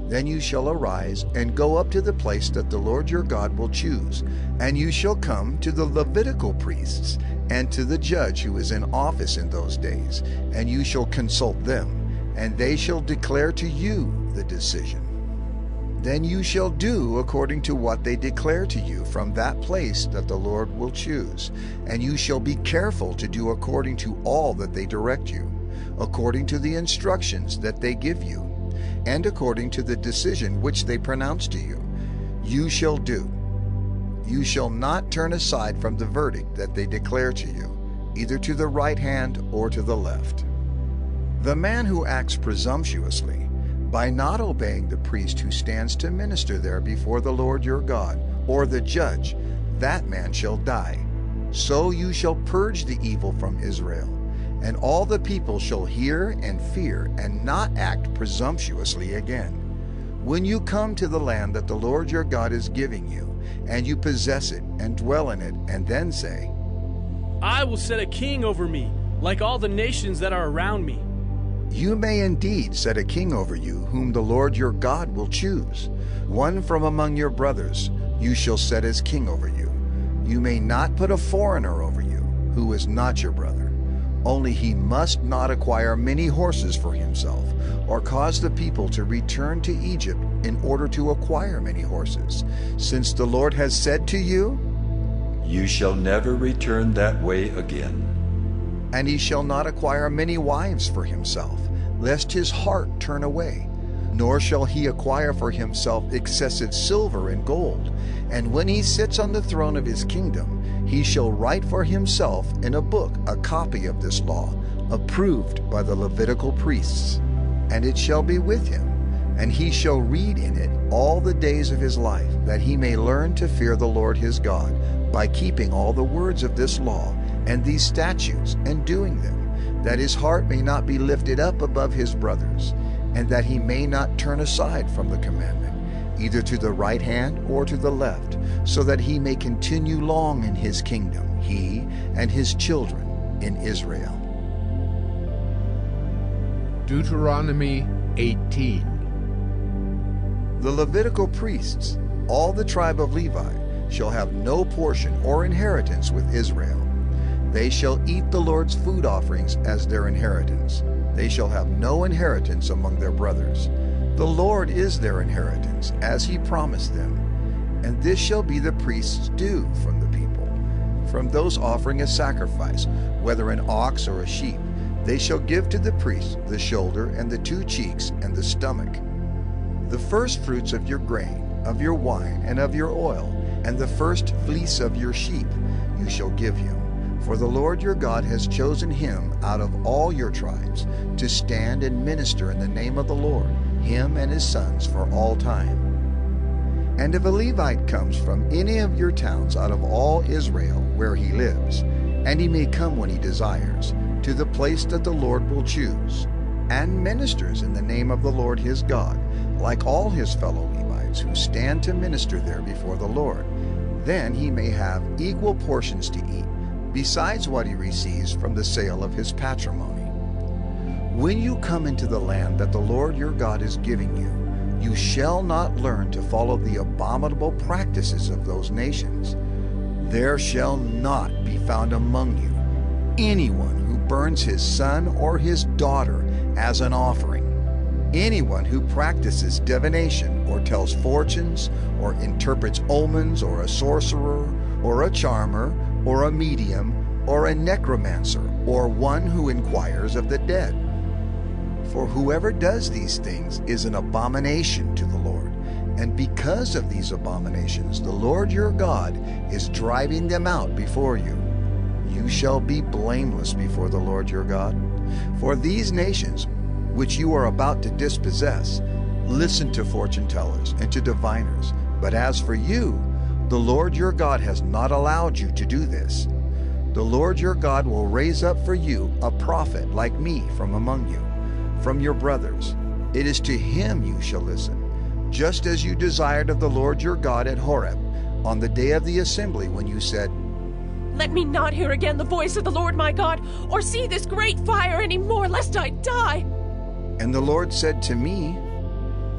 then you shall arise and go up to the place that the Lord your God will choose, and you shall come to the Levitical priests and to the judge who is in office in those days, and you shall consult them, and they shall declare to you the decision. Then you shall do according to what they declare to you from that place that the Lord will choose, and you shall be careful to do according to all that they direct you, according to the instructions that they give you, and according to the decision which they pronounce to you. You shall do. You shall not turn aside from the verdict that they declare to you, either to the right hand or to the left. The man who acts presumptuously, by not obeying the priest who stands to minister there before the Lord your God, or the judge, that man shall die. So you shall purge the evil from Israel, and all the people shall hear and fear, and not act presumptuously again. When you come to the land that the Lord your God is giving you, and you possess it and dwell in it, and then say, I will set a king over me, like all the nations that are around me. You may indeed set a king over you, whom the Lord your God will choose. One from among your brothers you shall set as king over you. You may not put a foreigner over you, who is not your brother. Only he must not acquire many horses for himself, or cause the people to return to Egypt in order to acquire many horses, since the Lord has said to you, You shall never return that way again. And he shall not acquire many wives for himself, lest his heart turn away. Nor shall he acquire for himself excessive silver and gold. And when he sits on the throne of his kingdom, he shall write for himself in a book a copy of this law, approved by the Levitical priests. And it shall be with him, and he shall read in it all the days of his life, that he may learn to fear the Lord his God, by keeping all the words of this law and these statutes, and doing them, that his heart may not be lifted up above his brothers, and that he may not turn aside from the commandment, either to the right hand or to the left, so that he may continue long in his kingdom, he and his children in Israel. Deuteronomy 18. The Levitical priests, all the tribe of Levi, shall have no portion or inheritance with Israel. They shall eat the Lord's food offerings as their inheritance. They shall have no inheritance among their brothers. The Lord is their inheritance, as he promised them. And this shall be the priest's due from the people. From those offering a sacrifice, whether an ox or a sheep, they shall give to the priest the shoulder and the 2 cheeks and the stomach. The first fruits of your grain, of your wine, and of your oil, and the first fleece of your sheep you shall give him. For the Lord your God has chosen him out of all your tribes to stand and minister in the name of the Lord, him and his sons for all time. And if a Levite comes from any of your towns out of all Israel where he lives, and he may come when he desires, to the place that the Lord will choose, and ministers in the name of the Lord his God, like all his fellow Levites who stand to minister there before the Lord, then he may have equal portions to eat, besides what he receives from the sale of his patrimony. When you come into the land that the Lord your God is giving you, you shall not learn to follow the abominable practices of those nations. There shall not be found among you anyone who burns his son or his daughter as an offering, anyone who practices divination or tells fortunes or interprets omens, or a sorcerer or a charmer or a medium or a necromancer, or one who inquires of the dead. For whoever does these things is an abomination to the Lord, and because of these abominations the Lord your God is driving them out before you. You shall be blameless before the Lord your God. For these nations, which you are about to dispossess, listen to fortune tellers and to diviners. But as for you, the Lord your God has not allowed you to do this. The Lord your God will raise up for you a prophet like me from among you, from your brothers. It is to him you shall listen, just as you desired of the Lord your God at Horeb, on the day of the assembly, when you said, Let me not hear again the voice of the Lord my God, or see this great fire any more, lest I die. And the Lord said to me,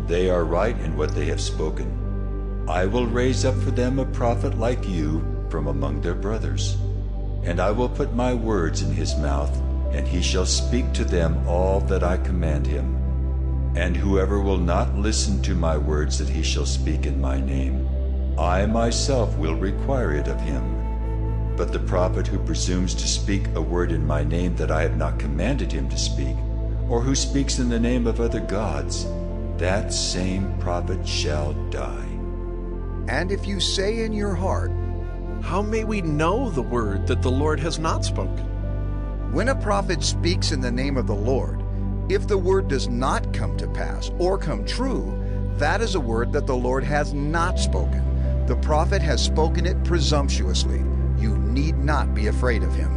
They are right in what they have spoken. I will raise up for them a prophet like you from among their brothers. And I will put my words in his mouth, and he shall speak to them all that I command him. And whoever will not listen to my words that he shall speak in my name, I myself will require it of him. But the prophet who presumes to speak a word in my name that I have not commanded him to speak, or who speaks in the name of other gods, that same prophet shall die. And if you say in your heart, How may we know the word that the Lord has not spoken? When a prophet speaks in the name of the Lord, if the word does not come to pass or come true, that is a word that the Lord has not spoken. The prophet has spoken it presumptuously. You need not be afraid of him.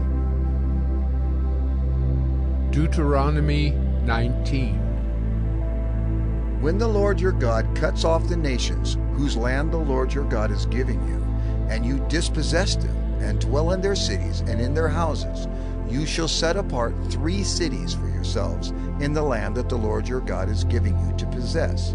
Deuteronomy 19. When the Lord your God cuts off the nations whose land the Lord your God is giving you, and you dispossess them, and dwell in their cities and in their houses, you shall set apart 3 cities for yourselves in the land that the Lord your God is giving you to possess.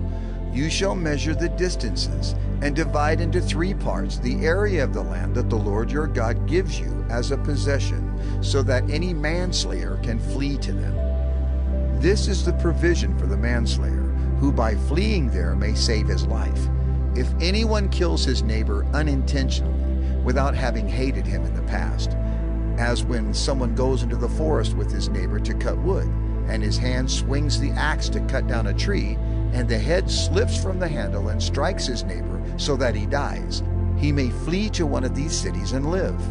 You shall measure the distances, and divide into 3 parts the area of the land that the Lord your God gives you as a possession, so that any manslayer can flee to them. This is the provision for the manslayer, who by fleeing there may save his life. If anyone kills his neighbor unintentionally, without having hated him in the past, as when someone goes into the forest with his neighbor to cut wood, and his hand swings the axe to cut down a tree, and the head slips from the handle and strikes his neighbor so that he dies, he may flee to one of these cities and live.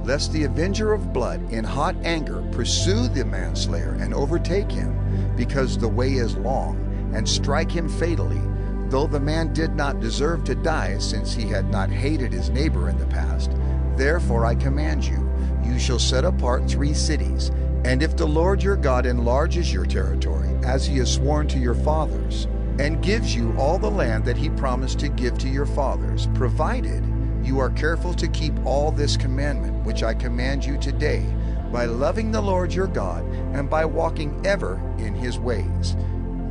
Lest the avenger of blood in hot anger pursue the manslayer and overtake him, because the way is long, and strike him fatally, though the man did not deserve to die, since he had not hated his neighbor in the past. Therefore I command you, you shall set apart 3 cities. And if the Lord your God enlarges your territory, as he has sworn to your fathers, and gives you all the land that he promised to give to your fathers, provided you are careful to keep all this commandment which I command you today, by loving the Lord your God, and by walking ever in his ways,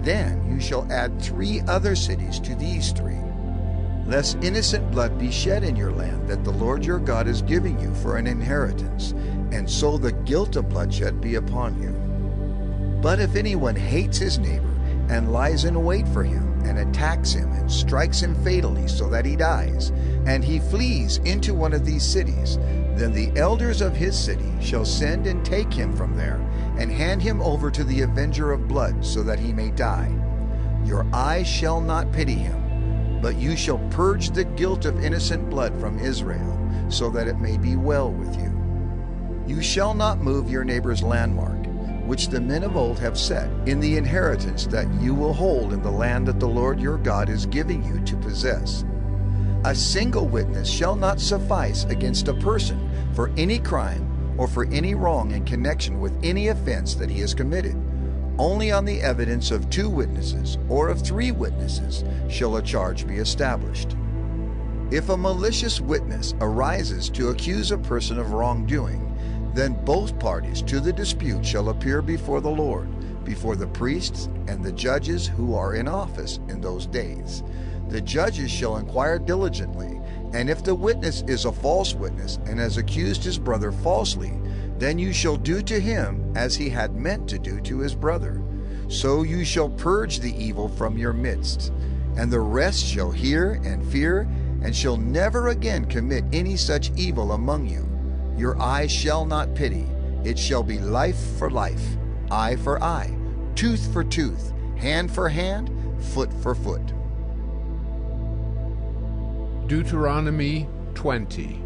then you shall add 3 other cities to these 3, lest innocent blood be shed in your land that the Lord your God is giving you for an inheritance, and so the guilt of bloodshed be upon you. But if anyone hates his neighbor, and lies in wait for him, and attacks him, and strikes him fatally so that he dies, and he flees into one of these cities, then the elders of his city shall send and take him from there, and hand him over to the avenger of blood, so that he may die. Your eyes shall not pity him, but you shall purge the guilt of innocent blood from Israel, so that it may be well with you. You shall not move your neighbor's landmark, which the men of old have set, in the inheritance that you will hold in the land that the Lord your God is giving you to possess. A single witness shall not suffice against a person for any crime or for any wrong in connection with any offense that he has committed. Only on the evidence of 2 witnesses or of 3 witnesses shall a charge be established. If a malicious witness arises to accuse a person of wrongdoing, then both parties to the dispute shall appear before the Lord, before the priests and the judges who are in office in those days. The judges shall inquire diligently, and if the witness is a false witness and has accused his brother falsely, then you shall do to him as he had meant to do to his brother. So you shall purge the evil from your midst, and the rest shall hear and fear, and shall never again commit any such evil among you. Your eyes shall not pity. It shall be life for life, eye for eye, tooth for tooth, hand for hand, foot for foot. Deuteronomy 20.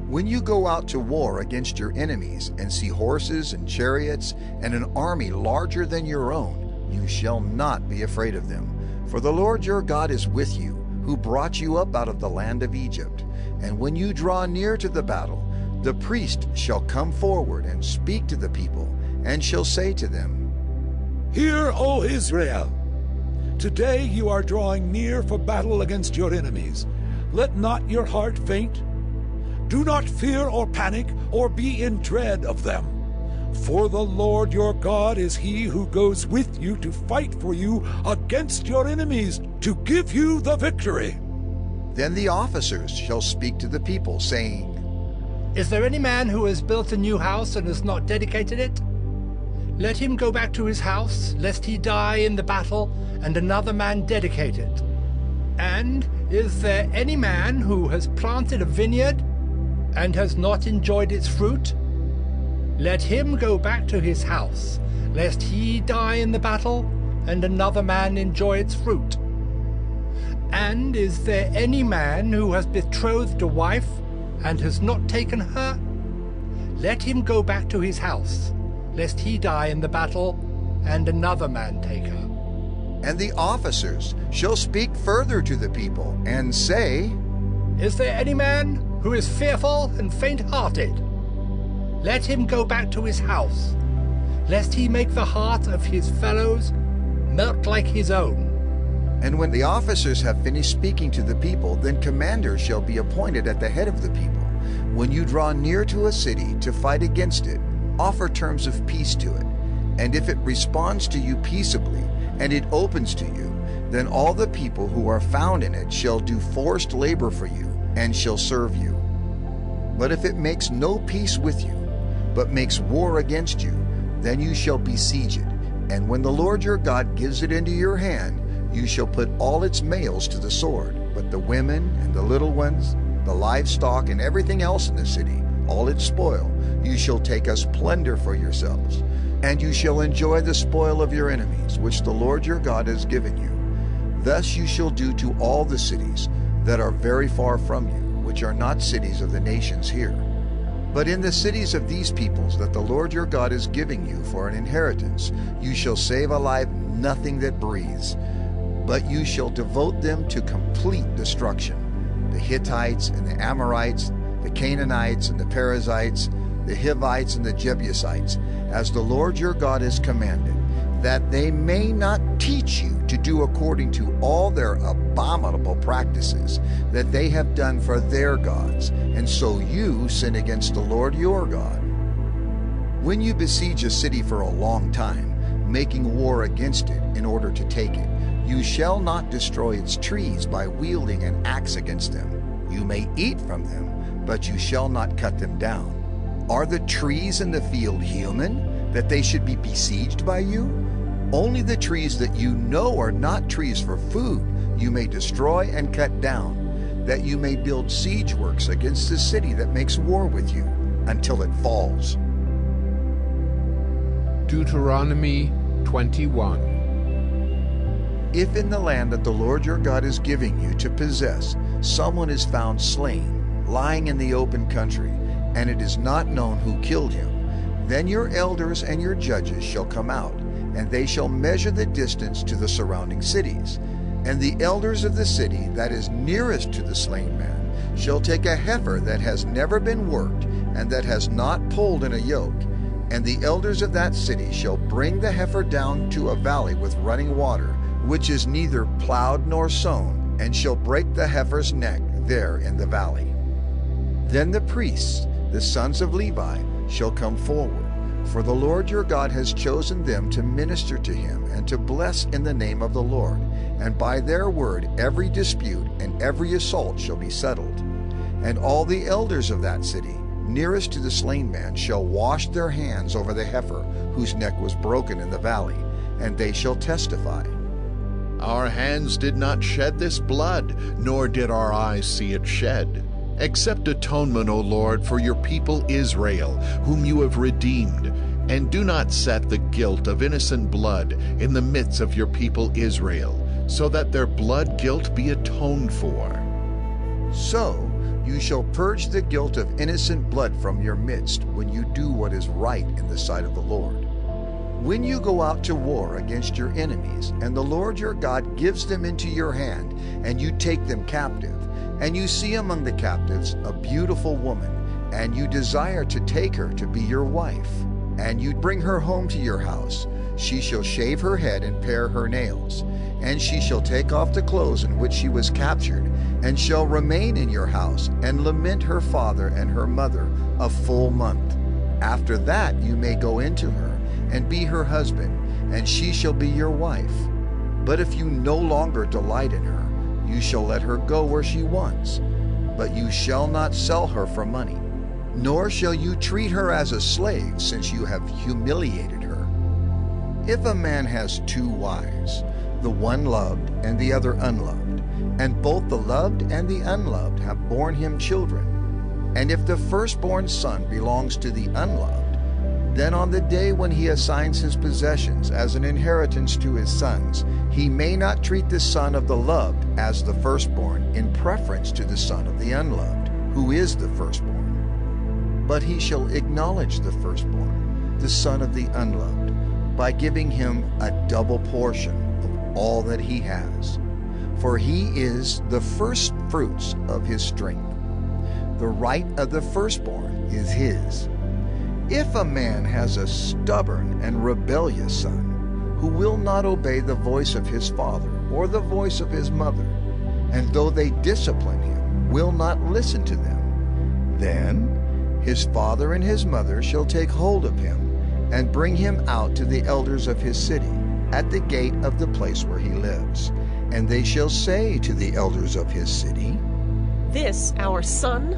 When you go out to war against your enemies and see horses and chariots and an army larger than your own, you shall not be afraid of them. For the Lord your God is with you, who brought you up out of the land of Egypt. And when you draw near to the battle, the priest shall come forward and speak to the people, and shall say to them, Hear, O Israel! Today you are drawing near for battle against your enemies. Let not your heart faint. Do not fear or panic or be in dread of them. For the Lord your God is he who goes with you to fight for you against your enemies, to give you the victory. Then the officers shall speak to the people, saying, Is there any man who has built a new house and has not dedicated it? Let him go back to his house, lest he die in the battle, and another man dedicate it. And is there any man who has planted a vineyard and has not enjoyed its fruit? Let him go back to his house, lest he die in the battle, and another man enjoy its fruit. And is there any man who has betrothed a wife and has not taken her? Let him go back to his house, lest he die in the battle, and another man take her. And the officers shall speak further to the people, and say, Is there any man who is fearful and faint-hearted? Let him go back to his house, lest he make the heart of his fellows melt like his own. And when the officers have finished speaking to the people, then commanders shall be appointed at the head of the people. When you draw near to a city to fight against it, offer terms of peace to it. And if it responds to you peaceably, and it opens to you, then all the people who are found in it shall do forced labor for you, and shall serve you. But if it makes no peace with you, but makes war against you, then you shall besiege it. And when the Lord your God gives it into your hand, you shall put all its males to the sword, but the women and the little ones, the livestock and everything else in the city, all its spoil, you shall take as plunder for yourselves. And you shall enjoy the spoil of your enemies, which the Lord your God has given you. Thus you shall do to all the cities that are very far from you, which are not cities of the nations here. But in the cities of these peoples that the Lord your God is giving you for an inheritance, you shall save alive nothing that breathes, but you shall devote them to complete destruction. The Hittites and the Amorites, the Canaanites and the Perizzites, the Hivites and the Jebusites, as the Lord your God has commanded, that they may not teach you to do according to all their abominable practices that they have done for their gods, and so you sin against the Lord your God. When you besiege a city for a long time, making war against it in order to take it, you shall not destroy its trees by wielding an axe against them. You may eat from them, but you shall not cut them down. Are the trees in the field human, that they should be besieged by you? Only the trees that you know are not trees for food you may destroy and cut down, that you may build siege works against the city that makes war with you, until it falls. Deuteronomy 21. If in the land that the Lord your God is giving you to possess, someone is found slain, lying in the open country, and it is not known who killed him, then your elders and your judges shall come out, and they shall measure the distance to the surrounding cities. And the elders of the city that is nearest to the slain man shall take a heifer that has never been worked, and that has not pulled in a yoke. And the elders of that city shall bring the heifer down to a valley with running water, which is neither plowed nor sown, and shall break the heifer's neck there in the valley. Then the priests, the sons of Levi, shall come forward, for the Lord your God has chosen them to minister to him and to bless in the name of the Lord, and by their word every dispute and every assault shall be settled. And all the elders of that city, nearest to the slain man, shall wash their hands over the heifer whose neck was broken in the valley, and they shall testify. Our hands did not shed this blood, nor did our eyes see it shed. Accept atonement, O Lord, for your people Israel, whom you have redeemed, and do not set the guilt of innocent blood in the midst of your people Israel, so that their blood guilt be atoned for. So You shall purge the guilt of innocent blood from your midst when you do what is right in the sight of the Lord. When you go out to war against your enemies, and the Lord your God gives them into your hand, and you take them captive, and you see among the captives a beautiful woman, and you desire to take her to be your wife, and you bring her home to your house, she shall shave her head and pare her nails, and she shall take off the clothes in which she was captured, and shall remain in your house, and lament her father and her mother a full month. After that you may go into her, and be her husband, and she shall be your wife. But if you no longer delight in her, you shall let her go where she wants. But you shall not sell her for money, nor shall you treat her as a slave, since you have humiliated her. If a man has 2 wives, the one loved and the other unloved, and both the loved and the unloved have borne him children, and if the firstborn son belongs to the unloved, then on the day when he assigns his possessions as an inheritance to his sons, he may not treat the son of the loved as the firstborn in preference to the son of the unloved, who is the firstborn. But he shall acknowledge the firstborn, the son of the unloved, by giving him a double portion of all that he has. For he is the first fruits of his strength. The right of the firstborn is his. If a man has a stubborn and rebellious son, who will not obey the voice of his father or the voice of his mother, and though they discipline him, will not listen to them, then his father and his mother shall take hold of him, and bring him out to the elders of his city, at the gate of the place where he lives. And they shall say to the elders of his city, This our son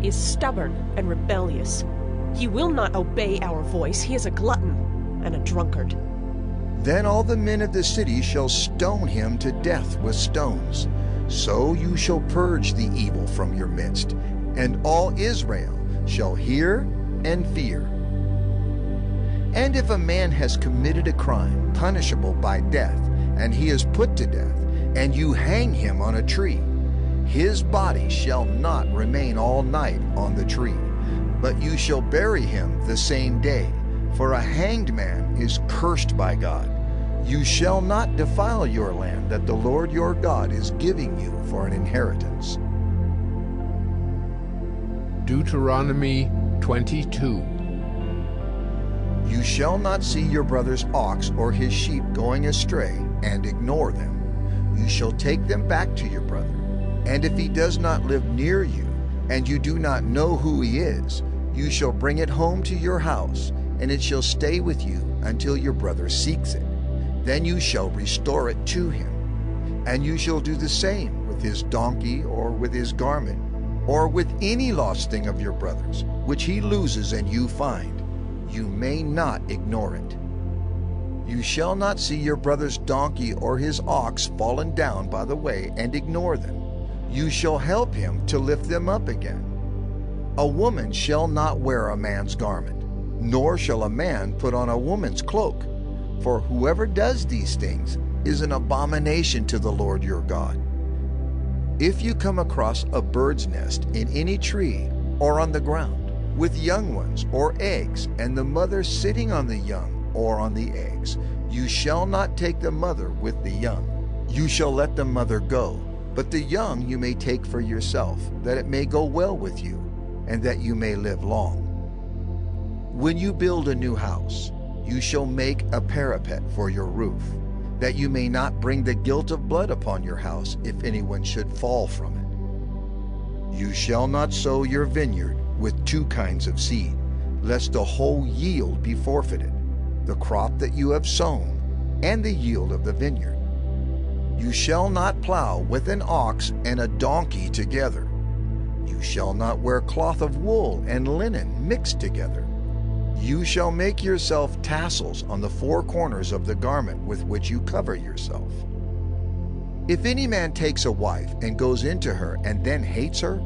is stubborn and rebellious. He will not obey our voice. He is a glutton and a drunkard. Then all the men of the city shall stone him to death with stones. So you shall purge the evil from your midst, and all Israel shall hear and fear. And if a man has committed a crime punishable by death, and he is put to death, and you hang him on a tree, his body shall not remain all night on the tree, but you shall bury him the same day, for a hanged man is cursed by God. You shall not defile your land that the Lord your God is giving you for an inheritance. Deuteronomy 22. You shall not see your brother's ox or his sheep going astray and ignore them. You shall take them back to your brother. And if he does not live near you, and you do not know who he is, you shall bring it home to your house, and it shall stay with you until your brother seeks it. Then you shall restore it to him. And you shall do the same with his donkey or with his garment, or with any lost thing of your brother's, which he loses and you find. You may not ignore it. You shall not see your brother's donkey or his ox fallen down by the way and ignore them. You shall help him to lift them up again. A woman shall not wear a man's garment, nor shall a man put on a woman's cloak, for whoever does these things is an abomination to the Lord your God. If you come across a bird's nest in any tree or on the ground, with young ones or eggs, and the mother sitting on the young or on the eggs, you shall not take the mother with the young. You shall let the mother go, but the young you may take for yourself, that it may go well with you, and that you may live long. When you build a new house, you shall make a parapet for your roof, that you may not bring the guilt of blood upon your house if anyone should fall from it. You shall not sow your vineyard with 2 kinds of seed, lest the whole yield be forfeited, the crop that you have sown, and the yield of the vineyard. You shall not plow with an ox and a donkey together. You shall not wear cloth of wool and linen mixed together. You shall make yourself tassels on the 4 corners of the garment with which you cover yourself. If any man takes a wife and goes into her and then hates her,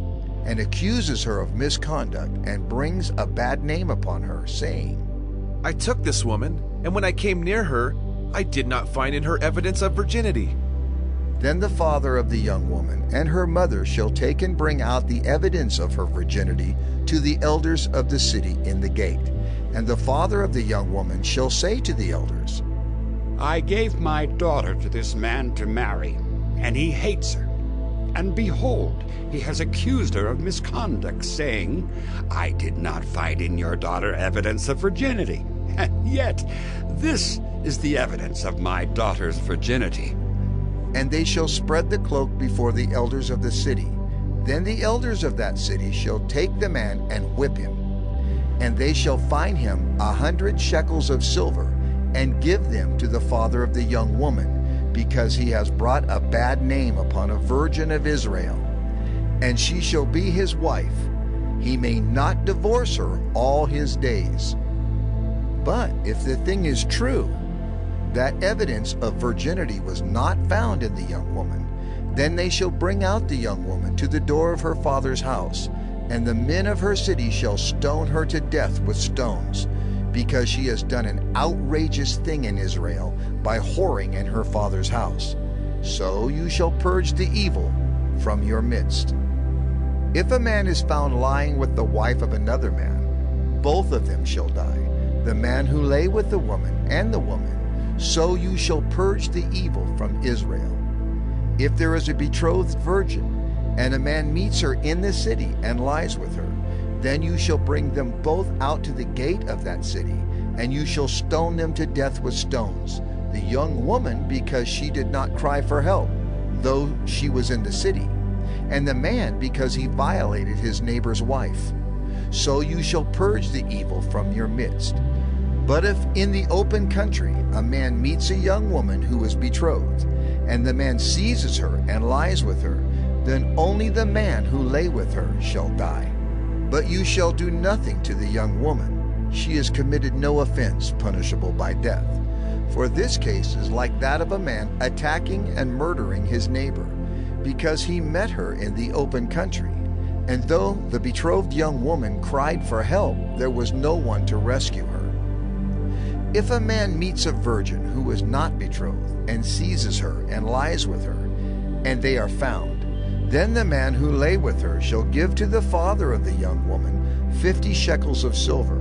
and accuses her of misconduct and brings a bad name upon her, saying, I took this woman, and when I came near her, I did not find in her evidence of virginity. Then the father of the young woman and her mother shall take and bring out the evidence of her virginity to the elders of the city in the gate. And the father of the young woman shall say to the elders, I gave my daughter to this man to marry, and he hates her. And behold, he has accused her of misconduct, saying, I did not find in your daughter evidence of virginity. And yet, this is the evidence of my daughter's virginity. And they shall spread the cloak before the elders of the city. Then the elders of that city shall take the man and whip him. And they shall fine him 100 shekels of silver, and give them to the father of the young woman, because he has brought a bad name upon a virgin of Israel. And she shall be his wife. He may not divorce her all his days. But if the thing is true, that evidence of virginity was not found in the young woman, then they shall bring out the young woman to the door of her father's house, and the men of her city shall stone her to death with stones, because she has done an outrageous thing in Israel by whoring in her father's house. So you shall purge the evil from your midst. If a man is found lying with the wife of another man, both of them shall die, the man who lay with the woman and the woman. So you shall purge the evil from Israel. If there is a betrothed virgin, and a man meets her in the city and lies with her, then you shall bring them both out to the gate of that city, and you shall stone them to death with stones, the young woman because she did not cry for help, though she was in the city, and the man because he violated his neighbor's wife. So you shall purge the evil from your midst. But if in the open country a man meets a young woman who is betrothed, and the man seizes her and lies with her, then only the man who lay with her shall die. But you shall do nothing to the young woman. She has committed no offense punishable by death. For this case is like that of a man attacking and murdering his neighbor, because he met her in the open country. And though the betrothed young woman cried for help, there was no one to rescue her. If a man meets a virgin who is not betrothed, and seizes her and lies with her, and they are found, then the man who lay with her shall give to the father of the young woman 50 shekels of silver,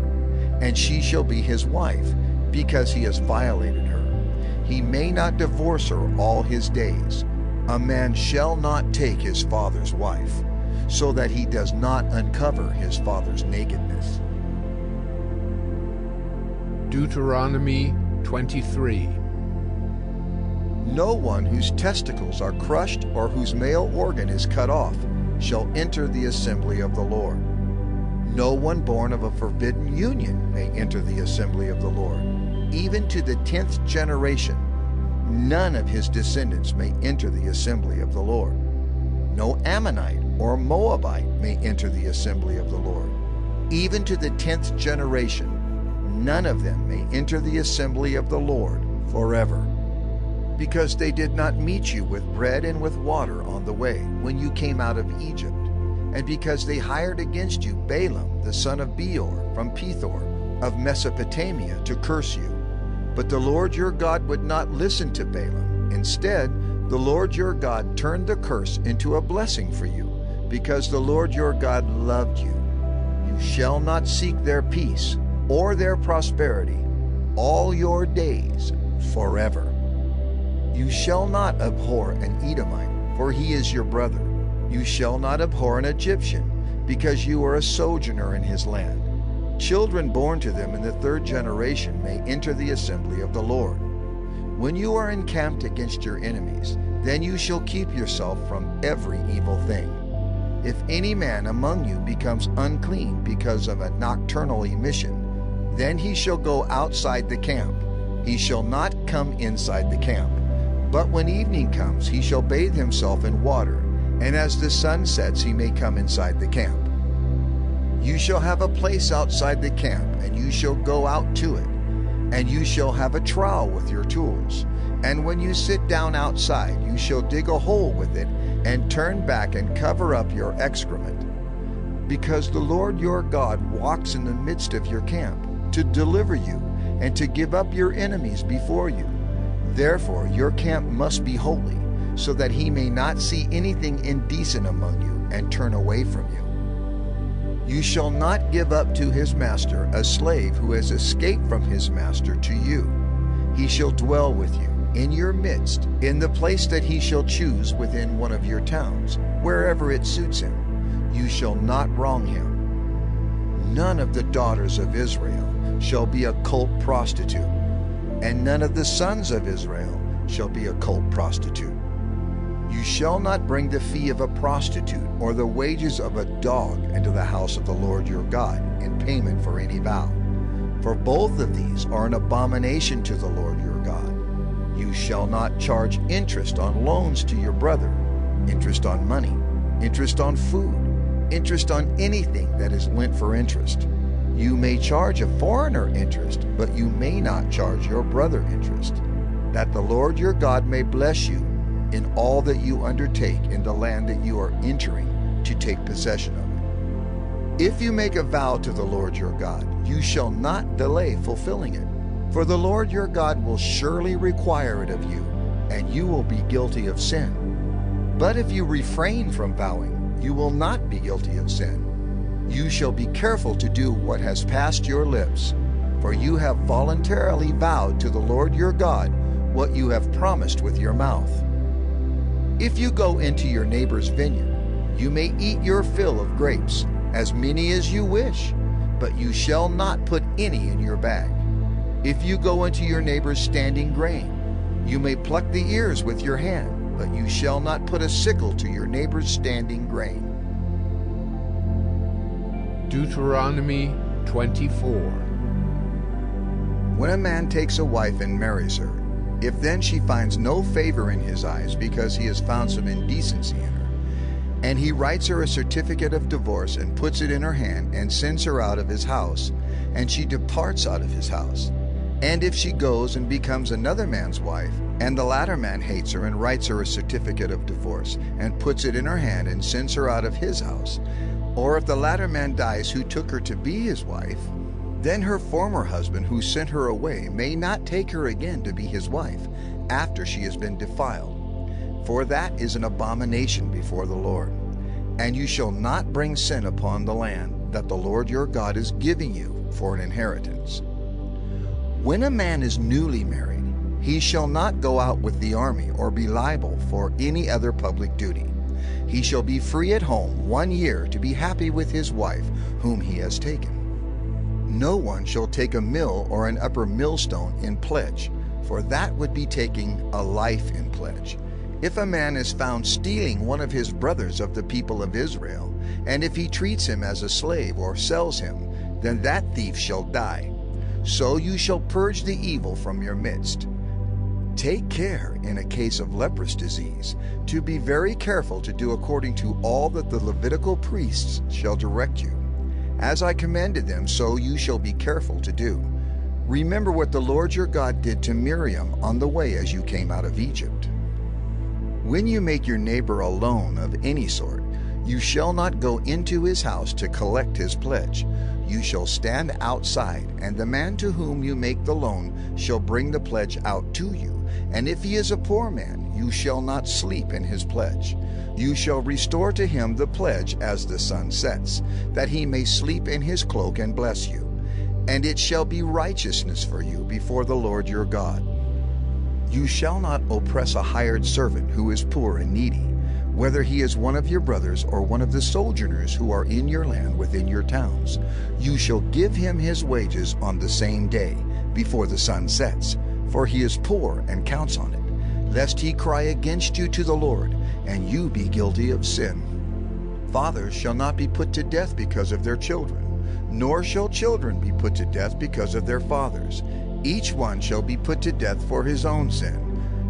and she shall be his wife, because he has violated her. He may not divorce her all his days. A man shall not take his father's wife, so that he does not uncover his father's nakedness. Deuteronomy 23. No one whose testicles are crushed or whose male organ is cut off shall enter the assembly of the Lord. No one born of a forbidden union may enter the assembly of the Lord. Even to the 10th generation, none of his descendants may enter the assembly of the Lord. No Ammonite or Moabite may enter the assembly of the Lord. Even to the 10th generation, none of them may enter the assembly of the Lord forever. Because they did not meet you with bread and with water on the way when you came out of Egypt, and because they hired against you Balaam the son of Beor from Pethor of Mesopotamia to curse you. But the Lord your God would not listen to Balaam. Instead, the Lord your God turned the curse into a blessing for you, because the Lord your God loved you. You shall not seek their peace or their prosperity all your days forever. You shall not abhor an Edomite, for he is your brother. You shall not abhor an Egyptian, because you are a sojourner in his land. Children born to them in the 3rd generation may enter the assembly of the Lord. When you are encamped against your enemies, then you shall keep yourself from every evil thing. If any man among you becomes unclean because of a nocturnal emission, then he shall go outside the camp. He shall not come inside the camp. But when evening comes, he shall bathe himself in water, and as the sun sets, he may come inside the camp. You shall have a place outside the camp, and you shall go out to it, and you shall have a trowel with your tools. And when you sit down outside, you shall dig a hole with it, and turn back and cover up your excrement. Because the Lord your God walks in the midst of your camp, to deliver you, and to give up your enemies before you. Therefore your camp must be holy, so that he may not see anything indecent among you and turn away from you. You shall not give up to his master a slave who has escaped from his master to you. He shall dwell with you in your midst, in the place that he shall choose within one of your towns, wherever it suits him. You shall not wrong him. None of the daughters of Israel shall be a cult prostitute, and none of the sons of Israel shall be a cult prostitute. You shall not bring the fee of a prostitute or the wages of a dog into the house of the Lord your God in payment for any vow, for both of these are an abomination to the Lord your God. You shall not charge interest on loans to your brother, interest on money, interest on food, interest on anything that is lent for interest. You may charge a foreigner interest, but you may not charge your brother interest, that the Lord your God may bless you in all that you undertake in the land that you are entering to take possession of it. If you make a vow to the Lord your God, you shall not delay fulfilling it, for the Lord your God will surely require it of you, and you will be guilty of sin. But if you refrain from vowing, you will not be guilty of sin. You shall be careful to do what has passed your lips, for you have voluntarily vowed to the Lord your God what you have promised with your mouth. If you go into your neighbor's vineyard, you may eat your fill of grapes, as many as you wish, but you shall not put any in your bag. If you go into your neighbor's standing grain, you may pluck the ears with your hand, but you shall not put a sickle to your neighbor's standing grain. Deuteronomy 24. When a man takes a wife and marries her, if then she finds no favor in his eyes because he has found some indecency in her, and he writes her a certificate of divorce and puts it in her hand and sends her out of his house, and she departs out of his house, and if she goes and becomes another man's wife, and the latter man hates her and writes her a certificate of divorce and puts it in her hand and sends her out of his house, or if the latter man dies who took her to be his wife, then her former husband who sent her away may not take her again to be his wife after she has been defiled, for that is an abomination before the Lord. And you shall not bring sin upon the land that the Lord your God is giving you for an inheritance. When a man is newly married, he shall not go out with the army or be liable for any other public duty. He shall be free at home 1 year to be happy with his wife whom he has taken. No one shall take a mill or an upper millstone in pledge, for that would be taking a life in pledge. If a man is found stealing one of his brothers of the people of Israel, and if he treats him as a slave or sells him, then that thief shall die. So you shall purge the evil from your midst. Take care in a case of leprous disease to be very careful to do according to all that the Levitical priests shall direct you. As I commanded them, so you shall be careful to do. Remember what the Lord your God did to Miriam on the way as you came out of Egypt. When you make your neighbor a loan of any sort, you shall not go into his house to collect his pledge. You shall stand outside, and the man to whom you make the loan shall bring the pledge out to you. And if he is a poor man, you shall not sleep in his pledge. You shall restore to him the pledge as the sun sets, that he may sleep in his cloak and bless you. And it shall be righteousness for you before the Lord your God. You shall not oppress a hired servant who is poor and needy, whether he is one of your brothers or one of the sojourners who are in your land within your towns. You shall give him his wages on the same day, before the sun sets, for he is poor and counts on it, lest he cry against you to the Lord, and you be guilty of sin. Fathers shall not be put to death because of their children, nor shall children be put to death because of their fathers. Each one shall be put to death for his own sin.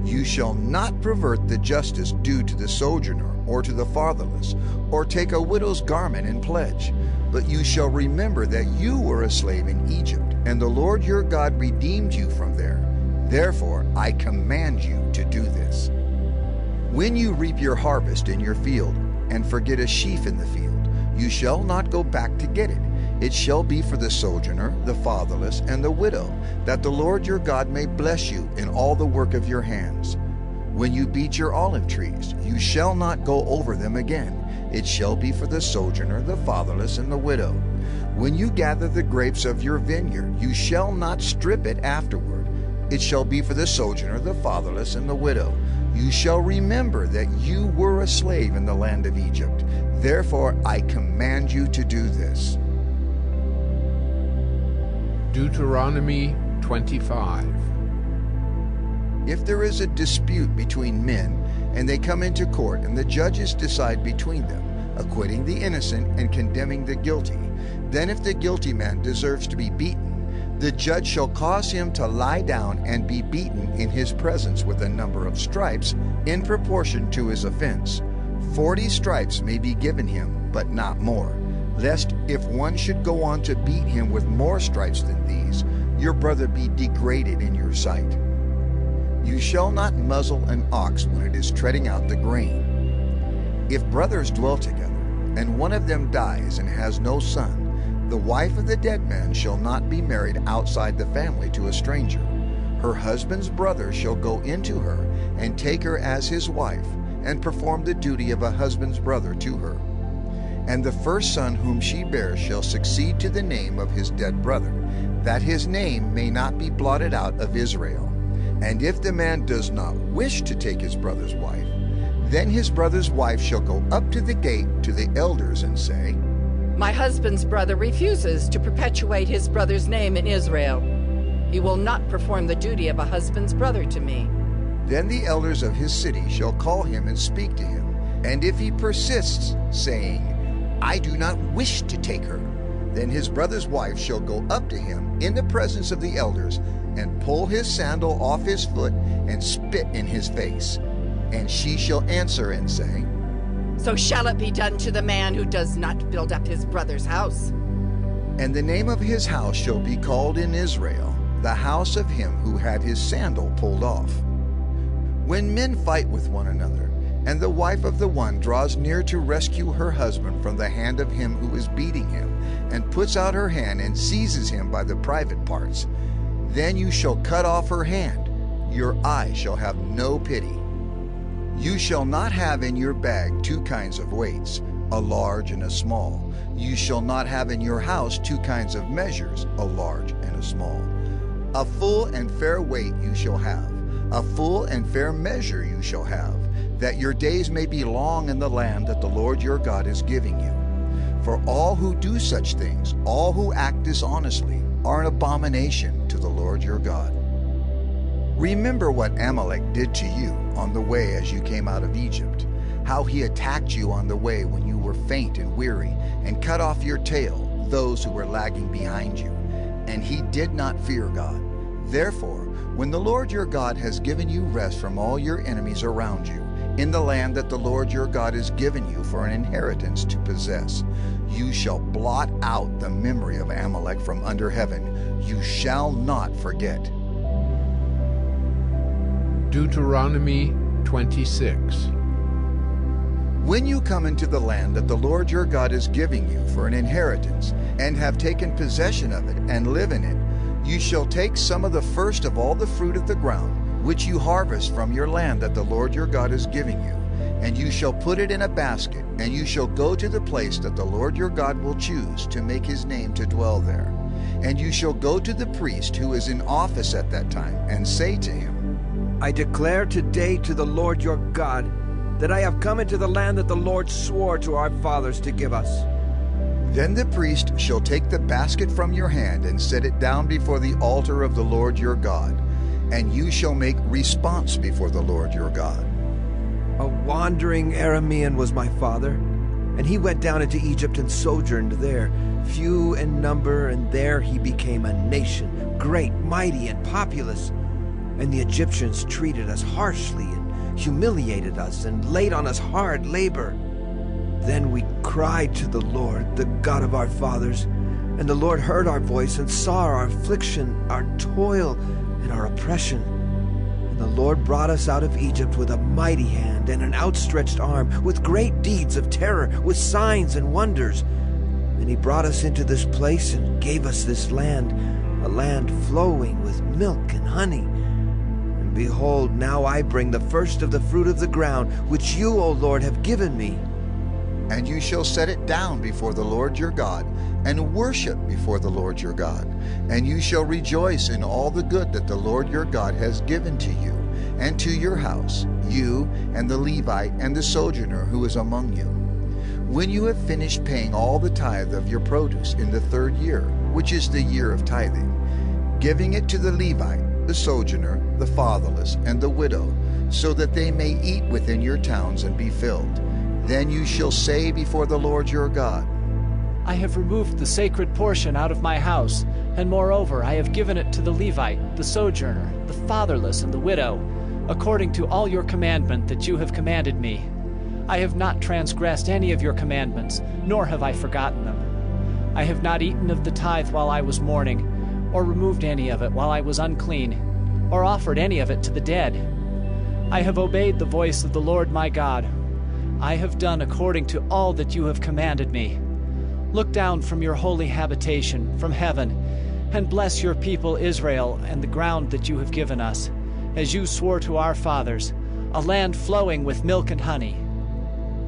You shall not pervert the justice due to the sojourner or to the fatherless, or take a widow's garment in pledge. But you shall remember that you were a slave in Egypt, and the Lord your God redeemed you from there. Therefore I command you to do this. When you reap your harvest in your field, and forget a sheaf in the field, you shall not go back to get it. It shall be for the sojourner, the fatherless, and the widow, that the Lord your God may bless you in all the work of your hands. When you beat your olive trees, you shall not go over them again. It shall be for the sojourner, the fatherless, and the widow. When you gather the grapes of your vineyard, you shall not strip it afterward. It shall be for the sojourner, the fatherless, and the widow. You shall remember that you were a slave in the land of Egypt. Therefore I command you to do this. Deuteronomy 25. If there is a dispute between men, and they come into court, and the judges decide between them, acquitting the innocent and condemning the guilty, then if the guilty man deserves to be beaten, the judge shall cause him to lie down and be beaten in his presence with a number of stripes in proportion to his offense. 40 stripes may be given him, but not more, lest if one should go on to beat him with more stripes than these, your brother be degraded in your sight. You shall not muzzle an ox when it is treading out the grain. If brothers dwell together, and one of them dies and has no son, the wife of the dead man shall not be married outside the family to a stranger. Her husband's brother shall go into her and take her as his wife, and perform the duty of a husband's brother to her. And the first son whom she bears shall succeed to the name of his dead brother, that his name may not be blotted out of Israel. And if the man does not wish to take his brother's wife, then his brother's wife shall go up to the gate to the elders and say, My husband's brother refuses to perpetuate his brother's name in Israel. He will not perform the duty of a husband's brother to me. Then the elders of his city shall call him and speak to him. And if he persists, saying, I do not wish to take her, then his brother's wife shall go up to him in the presence of the elders, and pull his sandal off his foot, and spit in his face. And she shall answer and say, So shall it be done to the man who does not build up his brother's house. And the name of his house shall be called in Israel, the house of him who had his sandal pulled off. When men fight with one another, and the wife of the one draws near to rescue her husband from the hand of him who is beating him, and puts out her hand and seizes him by the private parts, then you shall cut off her hand. Your eye shall have no pity. You shall not have in your bag 2 kinds of weights, a large and a small. You shall not have in your house 2 kinds of measures, a large and a small. A full and fair weight you shall have, a full and fair measure you shall have, that your days may be long in the land that the Lord your God is giving you. For all who do such things, all who act dishonestly, are an abomination to the Lord your God. Remember what Amalek did to you on the way as you came out of Egypt, how he attacked you on the way when you were faint and weary, and cut off your tail, those who were lagging behind you. And he did not fear God. Therefore, when the Lord your God has given you rest from all your enemies around you, in the land that the Lord your God has given you for an inheritance to possess, you shall blot out the memory of Amalek from under heaven. You shall not forget. Deuteronomy 26. When you come into the land that the Lord your God is giving you for an inheritance, and have taken possession of it, and live in it, you shall take some of the first of all the fruit of the ground, which you harvest from your land that the Lord your God is giving you, and you shall put it in a basket, and you shall go to the place that the Lord your God will choose to make his name to dwell there. And you shall go to the priest who is in office at that time, and say to him, I declare today to the Lord your God that I have come into the land that the Lord swore to our fathers to give us. Then the priest shall take the basket from your hand and set it down before the altar of the Lord your God, and you shall make response before the Lord your God. A wandering Aramean was my father, and he went down into Egypt and sojourned there, few in number, and there he became a nation, great, mighty, and populous. And the Egyptians treated us harshly and humiliated us and laid on us hard labor. Then we cried to the Lord, the God of our fathers, and the Lord heard our voice and saw our affliction, our toil, and our oppression. And the Lord brought us out of Egypt with a mighty hand and an outstretched arm, with great deeds of terror, with signs and wonders. And he brought us into this place and gave us this land, a land flowing with milk and honey. And Behold, now I bring the first of the fruit of the ground, which you, O Lord, have given me. And you shall set it down before the Lord your God, and worship before the Lord your God. And you shall rejoice in all the good that the Lord your God has given to you, and to your house, you and the Levite and the sojourner who is among you. When you have finished paying all the tithe of your produce in the 3rd year, which is the year of tithing, giving it to the Levite, the sojourner, the fatherless, and the widow, so that they may eat within your towns and be filled, then you shall say before the Lord your God, I have removed the sacred portion out of my house, and moreover I have given it to the Levite, the sojourner, the fatherless, and the widow, according to all your commandment that you have commanded me. I have not transgressed any of your commandments, nor have I forgotten them. I have not eaten of the tithe while I was mourning, or removed any of it while I was unclean, or offered any of it to the dead. I have obeyed the voice of the Lord my God. I have done according to all that you have commanded me. Look down from your holy habitation, from heaven, and bless your people Israel and the ground that you have given us, as you swore to our fathers, a land flowing with milk and honey.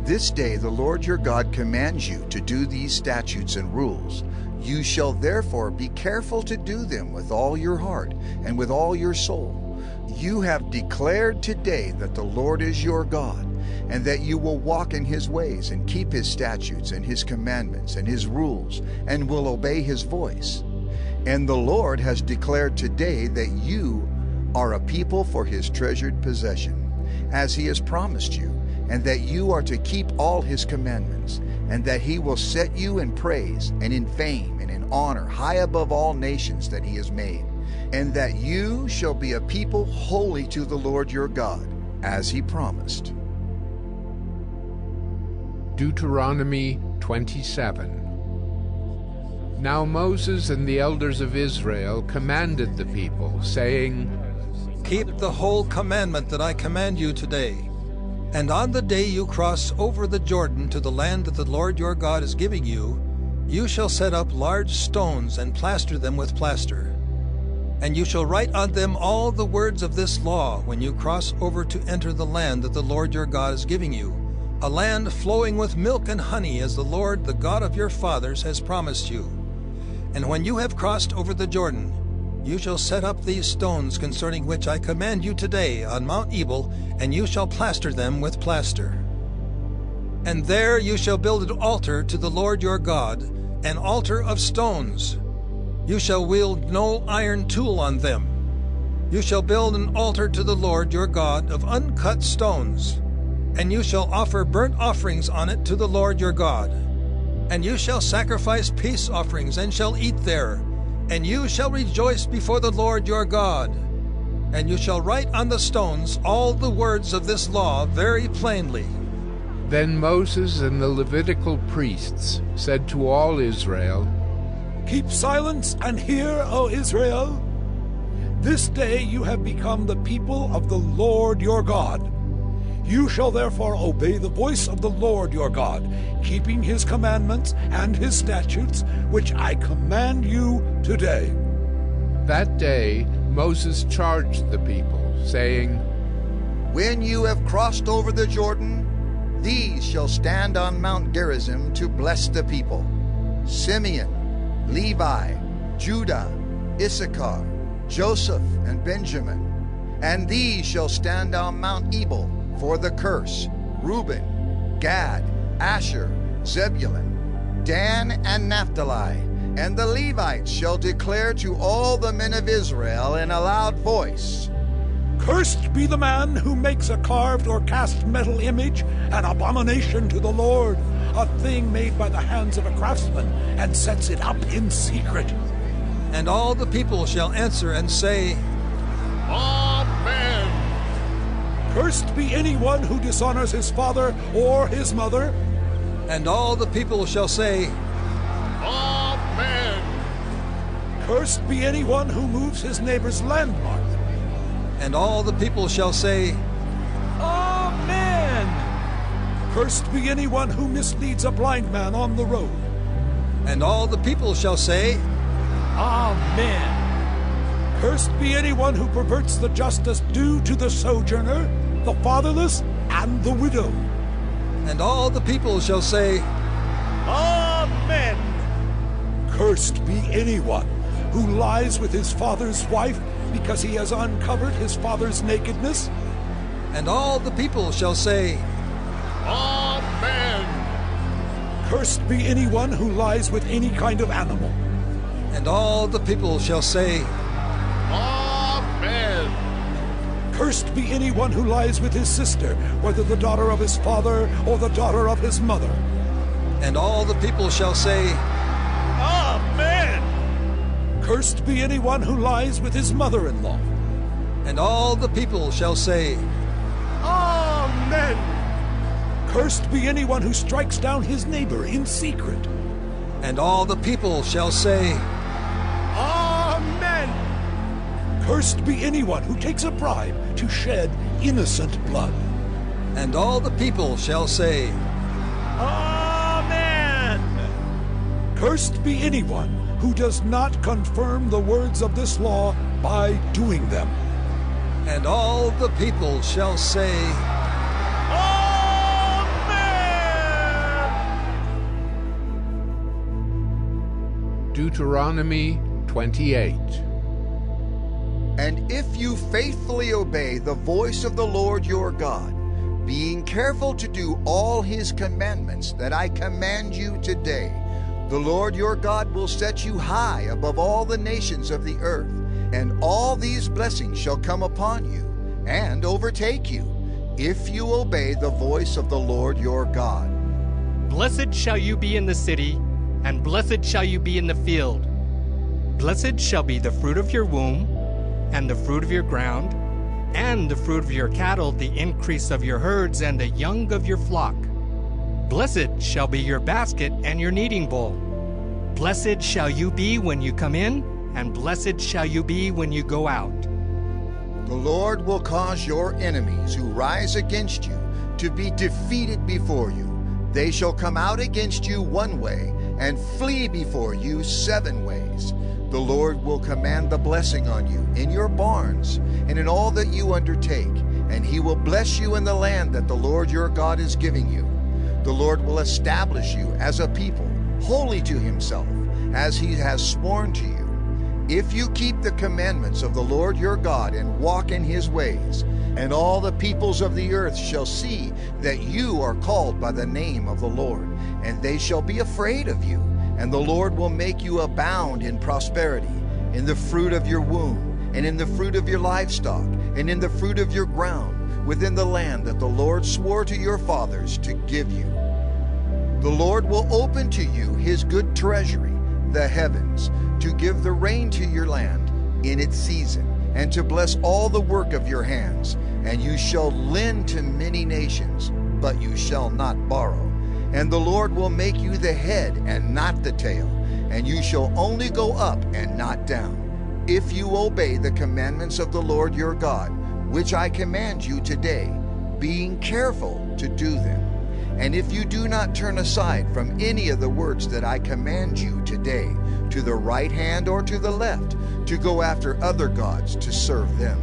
This day the Lord your God commands you to do these statutes and rules. You shall therefore be careful to do them with all your heart and with all your soul. You have declared today that the Lord is your God, and that you will walk in his ways and keep his statutes and his commandments and his rules, and will obey his voice. And the Lord has declared today that you are a people for his treasured possession, as he has promised you, and that you are to keep all his commandments, and that he will set you in praise and in fame and in honor high above all nations that he has made, and that you shall be a people holy to the Lord your God, as he promised. Deuteronomy 27. Now Moses and the elders of Israel commanded the people, saying, Keep the whole commandment that I command you today. And on the day you cross over the Jordan to the land that the Lord your God is giving you, you shall set up large stones and plaster them with plaster. And you shall write on them all the words of this law when you cross over to enter the land that the Lord your God is giving you, a land flowing with milk and honey, as the Lord, the God of your fathers, has promised you. And when you have crossed over the Jordan, you shall set up these stones concerning which I command you today on Mount Ebal, and you shall plaster them with plaster. And there you shall build an altar to the Lord your God, an altar of stones. You shall wield no iron tool on them. You shall build an altar to the Lord your God of uncut stones, and you shall offer burnt offerings on it to the Lord your God. And you shall sacrifice peace offerings, and shall eat there. And you shall rejoice before the Lord your God. And you shall write on the stones all the words of this law very plainly. Then Moses and the Levitical priests said to all Israel, Keep silence and hear, O Israel. This day you have become the people of the Lord your God. You shall therefore obey the voice of the Lord your God, keeping his commandments and his statutes, which I command you today. That day Moses charged the people, saying, When you have crossed over the Jordan, these shall stand on Mount Gerizim to bless the people: Simeon, Levi, Judah, Issachar, Joseph, and Benjamin. And these shall stand on Mount Ebal for the curse: Reuben, Gad, Asher, Zebulun, Dan, and Naphtali. And the Levites shall declare to all the men of Israel in a loud voice, Cursed be the man who makes a carved or cast metal image, an abomination to the Lord, a thing made by the hands of a craftsman, and sets it up in secret. And all the people shall answer and say, Amen. Cursed be anyone who dishonors his father or his mother. And all the people shall say, Amen. Cursed be anyone who moves his neighbor's landmark. And all the people shall say, Amen. Cursed be anyone who misleads a blind man on the road. And all the people shall say, Amen. Cursed be anyone who perverts the justice due to the sojourner, the fatherless, and the widow. And all the people shall say, Amen. Cursed be anyone who lies with his father's wife because he has uncovered his father's nakedness. And all the people shall say, Amen. Cursed be anyone who lies with any kind of animal. And all the people shall say, Amen. Cursed be anyone who lies with his sister, whether the daughter of his father or the daughter of his mother. And all the people shall say, Amen. Cursed be anyone who lies with his mother-in-law. And all the people shall say, Amen. Cursed be anyone who strikes down his neighbor in secret. And all the people shall say, Amen. Cursed be anyone who takes a bribe to shed innocent blood. And all the people shall say, Amen. Cursed be anyone who does not confirm the words of this law by doing them. And all the people shall say, Deuteronomy 28. And if you faithfully obey the voice of the Lord your God, being careful to do all his commandments that I command you today, the Lord your God will set you high above all the nations of the earth, and all these blessings shall come upon you and overtake you, if you obey the voice of the Lord your God. Blessed shall you be in the city, and blessed shall you be in the field. Blessed shall be the fruit of your womb, and the fruit of your ground, and the fruit of your cattle, the increase of your herds, and the young of your flock. Blessed shall be your basket and your kneading bowl. Blessed shall you be when you come in, and blessed shall you be when you go out. The Lord will cause your enemies who rise against you to be defeated before you. They shall come out against you one way, and flee before you 7 ways. The Lord will command the blessing on you in your barns and in all that you undertake, and he will bless you in the land that the Lord your God is giving you. The Lord will establish you as a people, holy to himself, as he has sworn to you. If you keep the commandments of the Lord your God and walk in his ways, and all the peoples of the earth shall see that you are called by the name of the Lord, and they shall be afraid of you. And the Lord will make you abound in prosperity, in the fruit of your womb, and in the fruit of your livestock, and in the fruit of your ground, within the land that the Lord swore to your fathers to give you. The Lord will open to you his good treasury, the heavens, to give the rain to your land in its season, and to bless all the work of your hands. And you shall lend to many nations, but you shall not borrow. And the Lord will make you the head and not the tail, and you shall only go up and not down, if you obey the commandments of the Lord your God, which I command you today, being careful to do them. And if you do not turn aside from any of the words that I command you today, to the right hand or to the left, to go after other gods to serve them.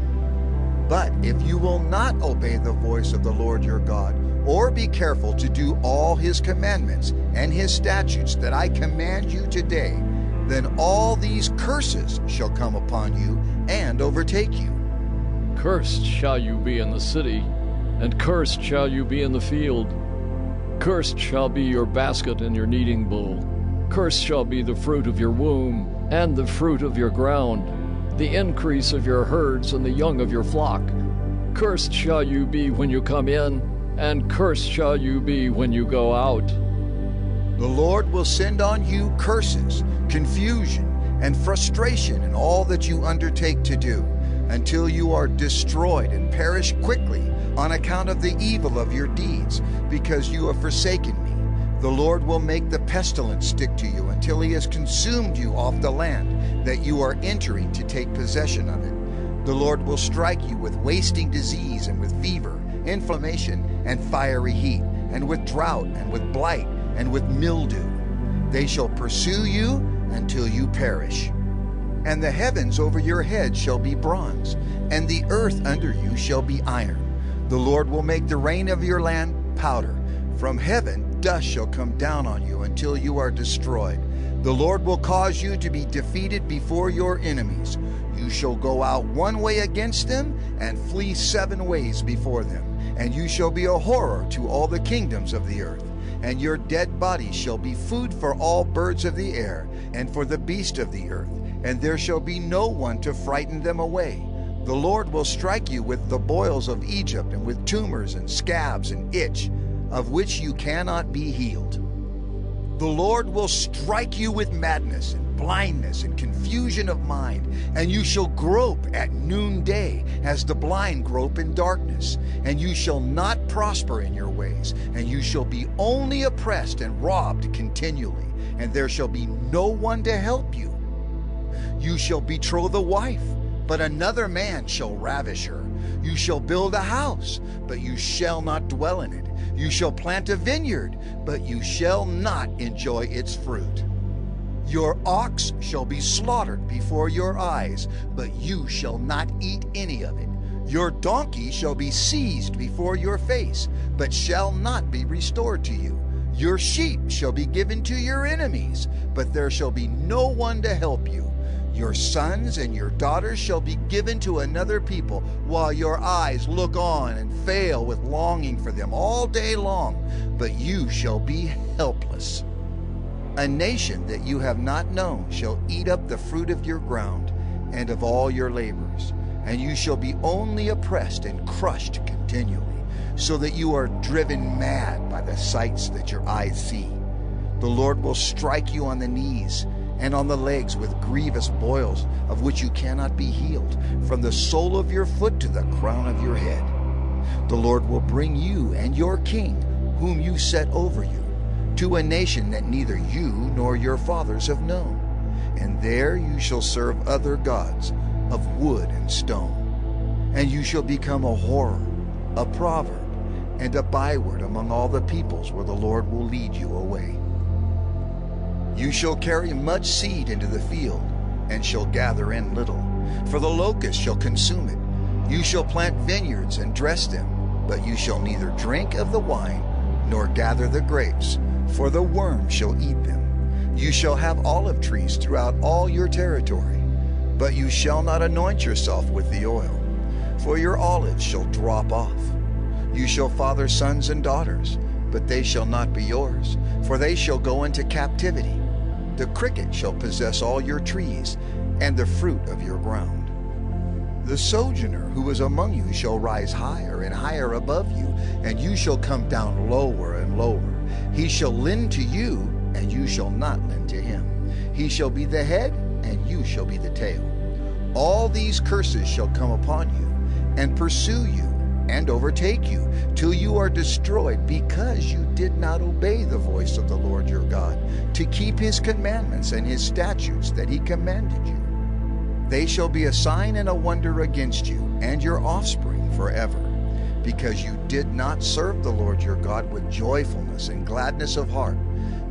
But if you will not obey the voice of the Lord your God, or be careful to do all his commandments and his statutes that I command you today, then all these curses shall come upon you and overtake you. Cursed shall you be in the city, and cursed shall you be in the field. Cursed shall be your basket and your kneading bowl. Cursed shall be the fruit of your womb, and the fruit of your ground, the increase of your herds and the young of your flock. Cursed shall you be when you come in, and cursed shall you be when you go out. The Lord will send on you curses, confusion, and frustration in all that you undertake to do, until you are destroyed and perish quickly on account of the evil of your deeds, because you have forsaken me. The Lord will make the pestilence stick to you until he has consumed you off the land that you are entering to take possession of it. The Lord will strike you with wasting disease and with fever, inflammation, and fiery heat, and with drought, and with blight, and with mildew. They shall pursue you until you perish. And the heavens over your head shall be bronze, and the earth under you shall be iron. The Lord will make the rain of your land powder. From heaven dust shall come down on you until you are destroyed. The Lord will cause you to be defeated before your enemies. You shall go out one way against them, and flee 7 ways before them. And you shall be a horror to all the kingdoms of the earth. And your dead bodies shall be food for all birds of the air, and for the beasts of the earth. And there shall be no one to frighten them away. The Lord will strike you with the boils of Egypt, and with tumors and scabs and itch, of which you cannot be healed. The Lord will strike you with madness and blindness and confusion of mind, and you shall grope at noonday as the blind grope in darkness. And you shall not prosper in your ways, and you shall be only oppressed and robbed continually, and there shall be no one to help you. You shall betroth a wife, but another man shall ravish her. You shall build a house, but you shall not dwell in it. You shall plant a vineyard, but you shall not enjoy its fruit. Your ox shall be slaughtered before your eyes, but you shall not eat any of it. Your donkey shall be seized before your face, but shall not be restored to you. Your sheep shall be given to your enemies, but there shall be no one to help you. Your sons and your daughters shall be given to another people, while your eyes look on and fail with longing for them all day long, but you shall be helpless. A nation that you have not known shall eat up the fruit of your ground and of all your labors, and you shall be only oppressed and crushed continually, so that you are driven mad by the sights that your eyes see. The Lord will strike you on the knees and on the legs with grievous boils, of which you cannot be healed, from the sole of your foot to the crown of your head. The Lord will bring you and your king, whom you set over you, to a nation that neither you nor your fathers have known. And there you shall serve other gods of wood and stone. And you shall become a horror, a proverb, and a byword among all the peoples where the Lord will lead you away. You shall carry much seed into the field, and shall gather in little, for the locust shall consume it. You shall plant vineyards and dress them, but you shall neither drink of the wine, nor gather the grapes, for the worm shall eat them. You shall have olive trees throughout all your territory, but you shall not anoint yourself with the oil, for your olives shall drop off. You shall father sons and daughters, but they shall not be yours, for they shall go into captivity. The cricket shall possess all your trees, and the fruit of your ground. The sojourner who is among you shall rise higher and higher above you, and you shall come down lower and lower. He shall lend to you, and you shall not lend to him. He shall be the head, and you shall be the tail. All these curses shall come upon you, and pursue you, and overtake you, till you are destroyed, because you did not obey the voice of the Lord your God, to keep his commandments and his statutes that he commanded you. They shall be a sign and a wonder against you and your offspring forever, because you did not serve the Lord your God with joyfulness and gladness of heart,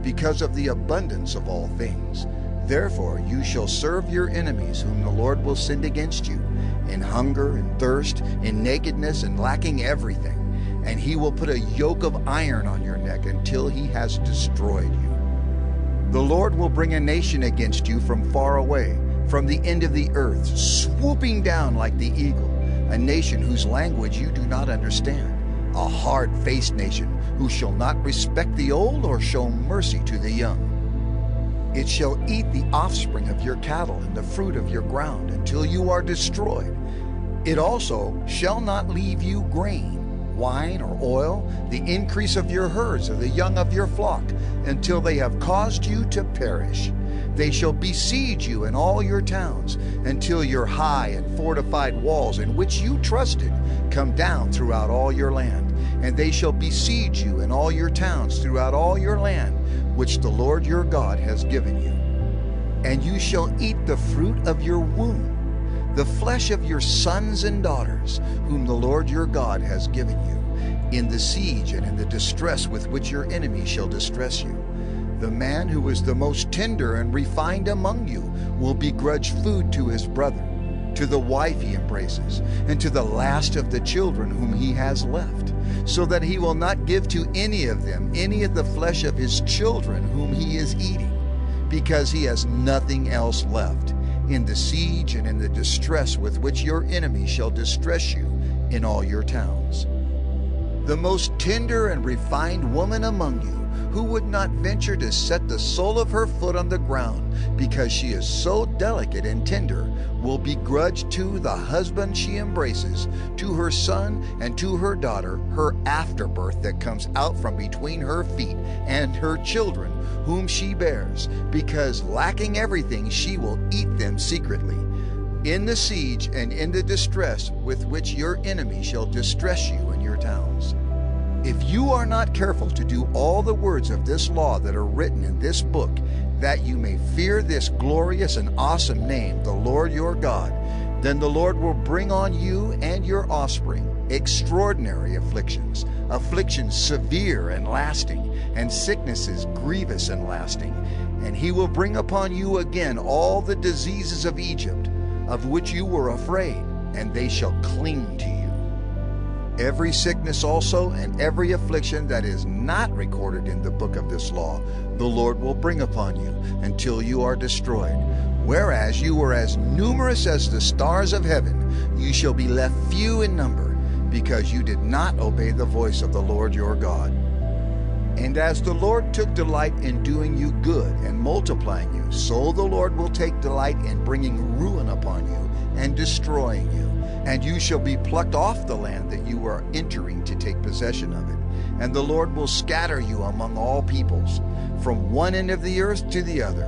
because of the abundance of all things. Therefore you shall serve your enemies, whom the Lord will send against you, in hunger and thirst, in nakedness and lacking everything. And he will put a yoke of iron on your neck until he has destroyed you. The Lord will bring a nation against you from far away, from the end of the earth, swooping down like the eagle, a nation whose language you do not understand, a hard-faced nation who shall not respect the old or show mercy to the young. It shall eat the offspring of your cattle and the fruit of your ground until you are destroyed. It also shall not leave you grain, wine, or oil, the increase of your herds or the young of your flock, until they have caused you to perish. They shall besiege you in all your towns, until your high and fortified walls in which you trusted come down throughout all your land. And they shall besiege you in all your towns throughout all your land, which the Lord your God has given you. And you shall eat the fruit of your womb, the flesh of your sons and daughters, whom the Lord your God has given you, in the siege and in the distress with which your enemies shall distress you. The man who is the most tender and refined among you will begrudge food to his brother, to the wife he embraces, and to the last of the children whom he has left, so that he will not give to any of them any of the flesh of his children whom he is eating, because he has nothing else left, in the siege and in the distress with which your enemy shall distress you in all your towns. The most tender and refined woman among you, who would not venture to set the sole of her foot on the ground because she is so delicate and tender, will begrudge to the husband she embraces, to her son and to her daughter, her afterbirth that comes out from between her feet, and her children whom she bears, because lacking everything she will eat them secretly, in the siege and in the distress with which your enemy shall distress you in your towns. If you are not careful to do all the words of this law that are written in this book, that you may fear this glorious and awesome name, the Lord your God, then the Lord will bring on you and your offspring extraordinary afflictions, afflictions severe and lasting, and sicknesses grievous and lasting. And he will bring upon you again all the diseases of Egypt, of which you were afraid, and they shall cling to you. Every sickness also and every affliction that is not recorded in the book of this law, the Lord will bring upon you until you are destroyed. Whereas you were as numerous as the stars of heaven, you shall be left few in number, because you did not obey the voice of the Lord your God. And as the Lord took delight in doing you good and multiplying you, so the Lord will take delight in bringing ruin upon you and destroying you. And you shall be plucked off the land that you are entering to take possession of it. And the Lord will scatter you among all peoples, from one end of the earth to the other.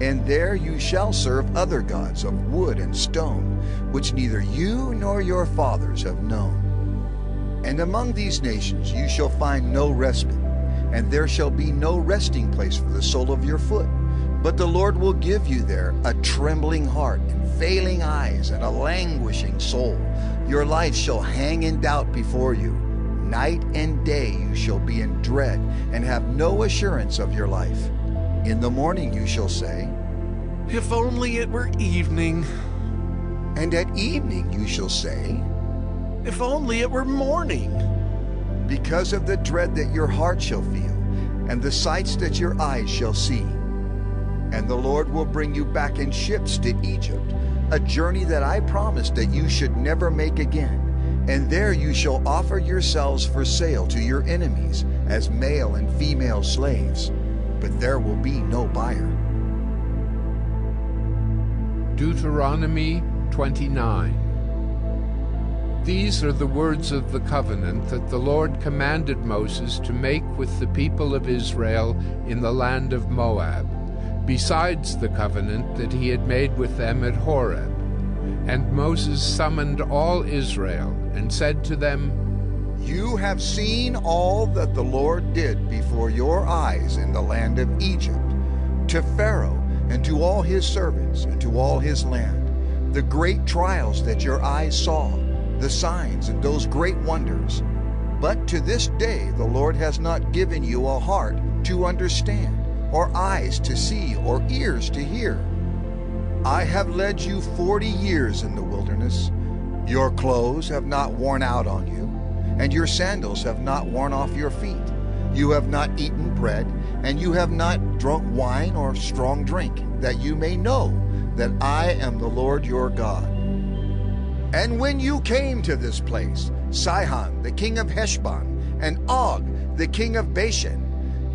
And there you shall serve other gods of wood and stone, which neither you nor your fathers have known. And among these nations you shall find no respite, and there shall be no resting place for the sole of your foot. But the Lord will give you there a trembling heart, and failing eyes, and a languishing soul. Your life shall hang in doubt before you. Night and day you shall be in dread, and have no assurance of your life. In the morning you shall say, "If only it were evening." And at evening you shall say, "If only it were morning." Because of the dread that your heart shall feel, and the sights that your eyes shall see. And the Lord will bring you back in ships to Egypt, a journey that I promised that you should never make again. And there you shall offer yourselves for sale to your enemies as male and female slaves, but there will be no buyer. Deuteronomy 29. These are the words of the covenant that the Lord commanded Moses to make with the people of Israel in the land of Moab, besides the covenant that he had made with them at Horeb. And Moses summoned all Israel and said to them, You have seen all that the Lord did before your eyes in the land of Egypt, to Pharaoh and to all his servants and to all his land, the great trials that your eyes saw, the signs and those great wonders. But to this day the Lord has not given you a heart to understand, or eyes to see, or ears to hear. I have led you 40 years in the wilderness. Your clothes have not worn out on you, and your sandals have not worn off your feet. You have not eaten bread, and you have not drunk wine or strong drink, that you may know that I am the Lord your God. And when you came to this place, Sihon, the king of Heshbon, and Og, the king of Bashan,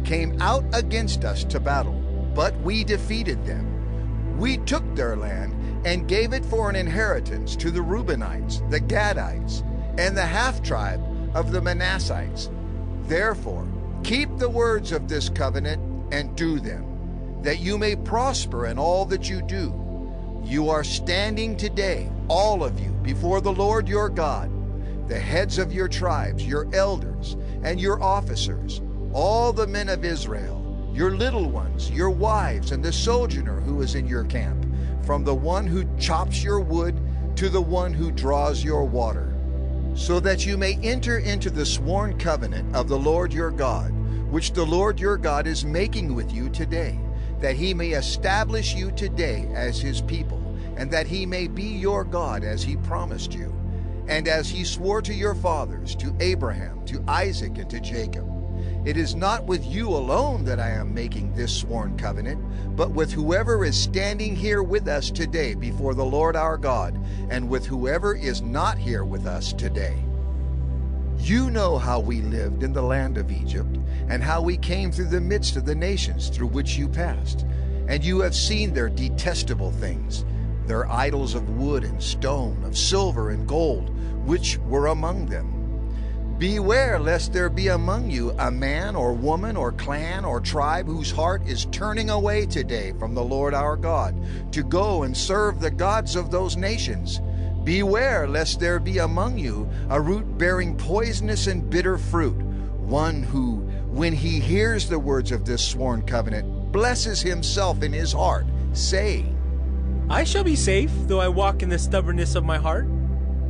came out against us to battle, but we defeated them. We took their land and gave it for an inheritance to the Reubenites, the Gadites, and the half-tribe of the Manassites. Therefore, keep the words of this covenant and do them, that you may prosper in all that you do. You are standing today, all of you, before the Lord your God, the heads of your tribes, your elders, and your officers, all the men of Israel, your little ones, your wives, and the sojourner who is in your camp, from the one who chops your wood to the one who draws your water, so that you may enter into the sworn covenant of the Lord your God, which the Lord your God is making with you today, that he may establish you today as his people, and that he may be your God as he promised you, and as he swore to your fathers, to Abraham, to Isaac, and to Jacob. It is not with you alone that I am making this sworn covenant, but with whoever is standing here with us today before the Lord our God, and with whoever is not here with us today. You know how we lived in the land of Egypt, and how we came through the midst of the nations through which you passed. And you have seen their detestable things, their idols of wood and stone, of silver and gold, which were among them. Beware lest there be among you a man or woman or clan or tribe whose heart is turning away today from the Lord our God, to go and serve the gods of those nations. Beware lest there be among you a root bearing poisonous and bitter fruit, one who, when he hears the words of this sworn covenant, blesses himself in his heart, saying, I shall be safe, though I walk in the stubbornness of my heart.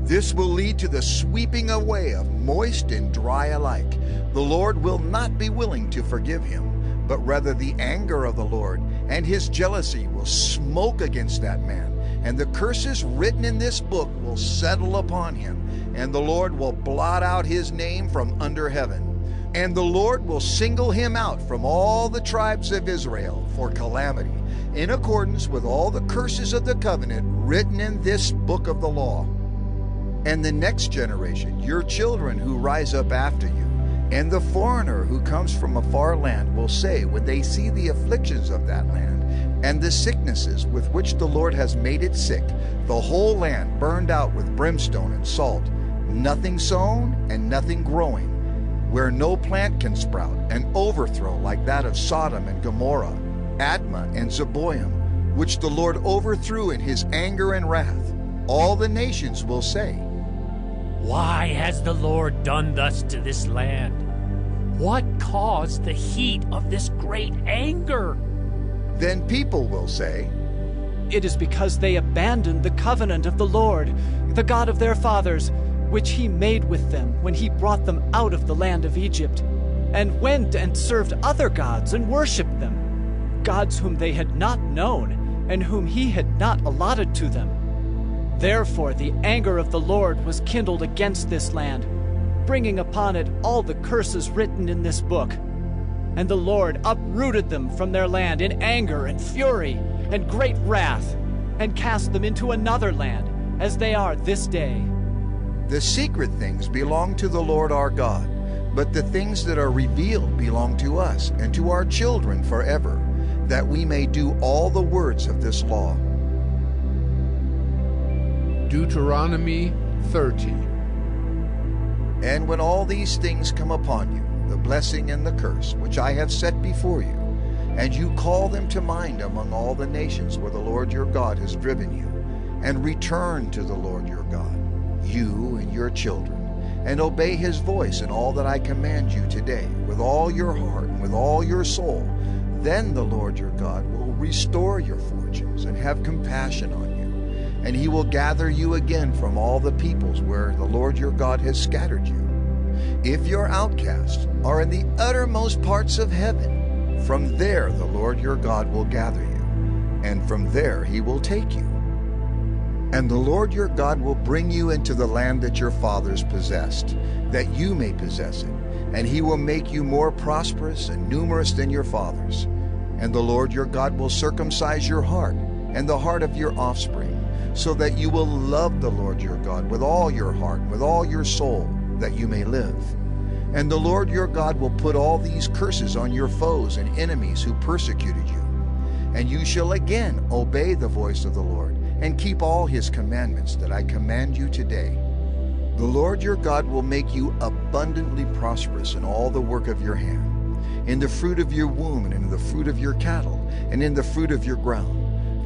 This will lead to the sweeping away of moist and dry alike. The Lord will not be willing to forgive him, but rather the anger of the Lord and his jealousy will smoke against that man, and the curses written in this book will settle upon him, and the Lord will blot out his name from under heaven. And the Lord will single him out from all the tribes of Israel for calamity, in accordance with all the curses of the covenant written in this book of the law. And the next generation, your children who rise up after you, and the foreigner who comes from a far land will say, when they see the afflictions of that land, and the sicknesses with which the Lord has made it sick, the whole land burned out with brimstone and salt, nothing sown and nothing growing, where no plant can sprout, an overthrow like that of Sodom and Gomorrah, Admah and Zeboim, which the Lord overthrew in his anger and wrath. All the nations will say, Why has the Lord done thus to this land? What caused the heat of this great anger? Then people will say, It is because they abandoned the covenant of the Lord, the God of their fathers, which he made with them when he brought them out of the land of Egypt, and went and served other gods and worshipped them, gods whom they had not known, and whom he had not allotted to them. Therefore the anger of the Lord was kindled against this land, bringing upon it all the curses written in this book. And the Lord uprooted them from their land in anger and fury and great wrath, and cast them into another land, as they are this day. The secret things belong to the Lord our God, but the things that are revealed belong to us and to our children forever, that we may do all the words of this law. Deuteronomy 30. And when all these things come upon you, the blessing and the curse, which I have set before you, and you call them to mind among all the nations where the Lord your God has driven you, and return to the Lord your God, you and your children, and obey his voice in all that I command you today, with all your heart and with all your soul, then the Lord your God will restore your fortunes and have compassion on you, and he will gather you again from all the peoples where the Lord your God has scattered you. If your outcasts are in the uttermost parts of heaven, from there the Lord your God will gather you, and from there he will take you. And the Lord your God will bring you into the land that your fathers possessed, that you may possess it, and he will make you more prosperous and numerous than your fathers. And the Lord your God will circumcise your heart and the heart of your offspring, so that you will love the Lord your God with all your heart and with all your soul, that you may live. And the Lord your God will put all these curses on your foes and enemies who persecuted you. And you shall again obey the voice of the Lord, and keep all his commandments that I command you today. The Lord your God will make you abundantly prosperous in all the work of your hand, in the fruit of your womb, and in the fruit of your cattle, and in the fruit of your ground.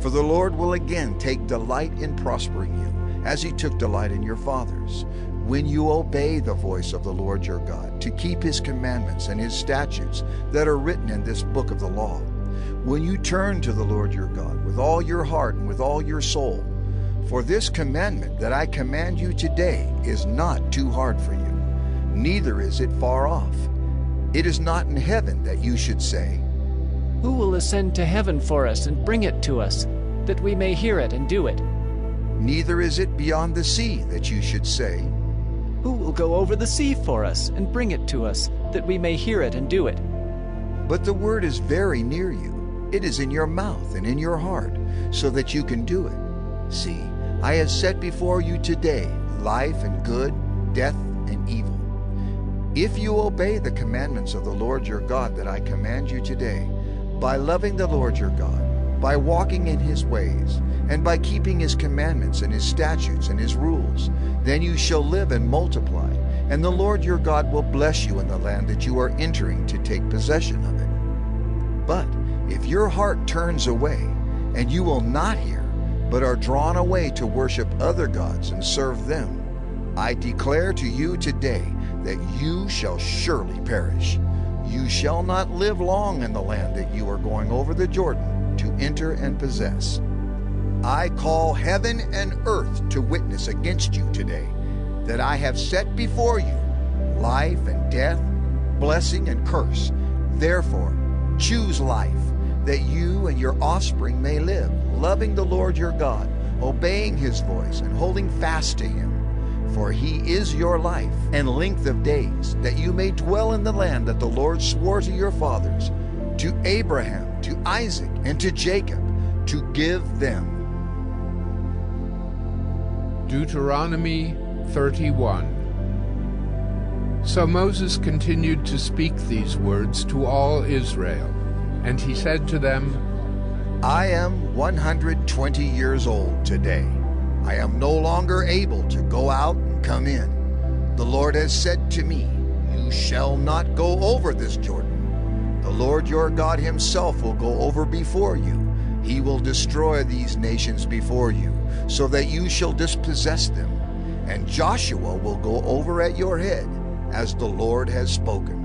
For the Lord will again take delight in prospering you, as he took delight in your fathers, when you obey the voice of the Lord your God, to keep his commandments and his statutes that are written in this book of the law. When you turn to the Lord your God with all your heart and with all your soul. For this commandment that I command you today is not too hard for you, neither is it far off. It is not in heaven that you should say, Who will ascend to heaven for us and bring it to us, that we may hear it and do it? Neither is it beyond the sea that you should say, Who will go over the sea for us and bring it to us, that we may hear it and do it? But the word is very near you. It is in your mouth and in your heart, so that you can do it. See, I have set before you today life and good, death and evil. If you obey the commandments of the Lord your God that I command you today, by loving the Lord your God, by walking in his ways, and by keeping his commandments and his statutes and his rules, then you shall live and multiply, and the Lord your God will bless you in the land that you are entering to take possession of it. But if your heart turns away, and you will not hear, but are drawn away to worship other gods and serve them, I declare to you today that you shall surely perish. You shall not live long in the land that you are going over the Jordan to enter and possess. I call heaven and earth to witness against you today, that I have set before you life and death, blessing and curse. Therefore, choose life, that you and your offspring may live, loving the Lord your God, obeying his voice, and holding fast to him. For he is your life and length of days, that you may dwell in the land that the Lord swore to your fathers, to Abraham, to Isaac, and to Jacob, to give them. Deuteronomy 31. So Moses continued to speak these words to all Israel, and he said to them, I am 120 years old today. I am no longer able to go out and come in. The Lord has said to me, You shall not go over this Jordan. The Lord your God himself will go over before you. He will destroy these nations before you, so that you shall dispossess them. And Joshua will go over at your head, as the Lord has spoken.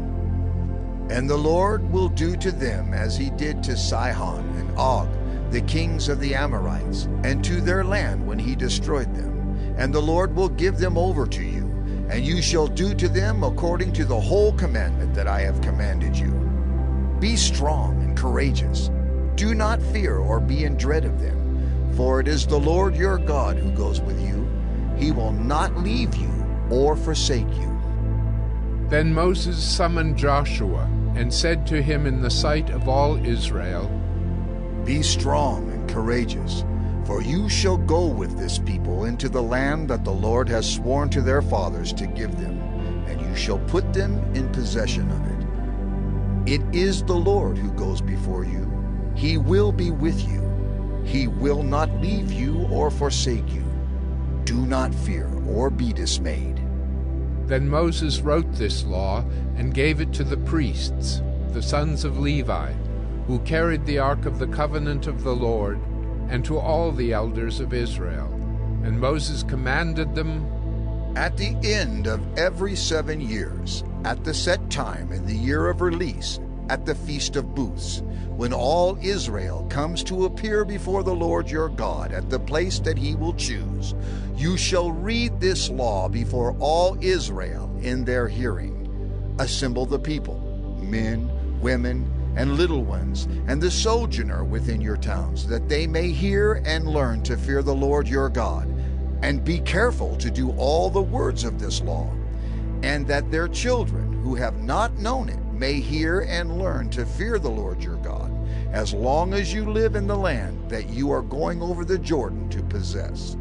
And the Lord will do to them as he did to Sihon and Og, the kings of the Amorites, and to their land when he destroyed them. And the Lord will give them over to you, and you shall do to them according to the whole commandment that I have commanded you. Be strong and courageous. Do not fear or be in dread of them, for it is the Lord your God who goes with you. He will not leave you or forsake you. Then Moses summoned Joshua and said to him in the sight of all Israel, Be strong and courageous, for you shall go with this people into the land that the Lord has sworn to their fathers to give them, and you shall put them in possession of it. It is the Lord who goes before you. He will be with you. He will not leave you or forsake you. Do not fear or be dismayed. Then Moses wrote this law and gave it to the priests, the sons of Levi, who carried the ark of the covenant of the Lord, and to all the elders of Israel. And Moses commanded them, At the end of every 7 years, at the set time in the year of release, at the Feast of Booths, when all Israel comes to appear before the Lord your God at the place that he will choose, you shall read this law before all Israel in their hearing. Assemble the people, men, women, and little ones, and the sojourner within your towns, that they may hear and learn to fear the Lord your God, and be careful to do all the words of this law, and that their children who have not known it may hear and learn to fear the Lord your God, as long as you live in the land that you are going over the Jordan to possess.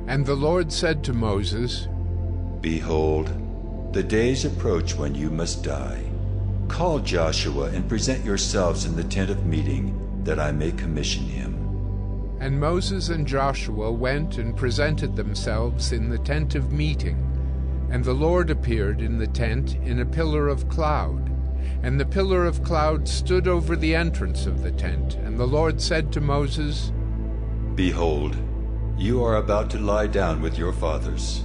And the Lord said to Moses, Behold, the days approach when you must die. Call Joshua and present yourselves in the tent of meeting, that I may commission him. And Moses and Joshua went and presented themselves in the tent of meeting. And the Lord appeared in the tent in a pillar of cloud. And the pillar of cloud stood over the entrance of the tent. And the Lord said to Moses, Behold, you are about to lie down with your fathers.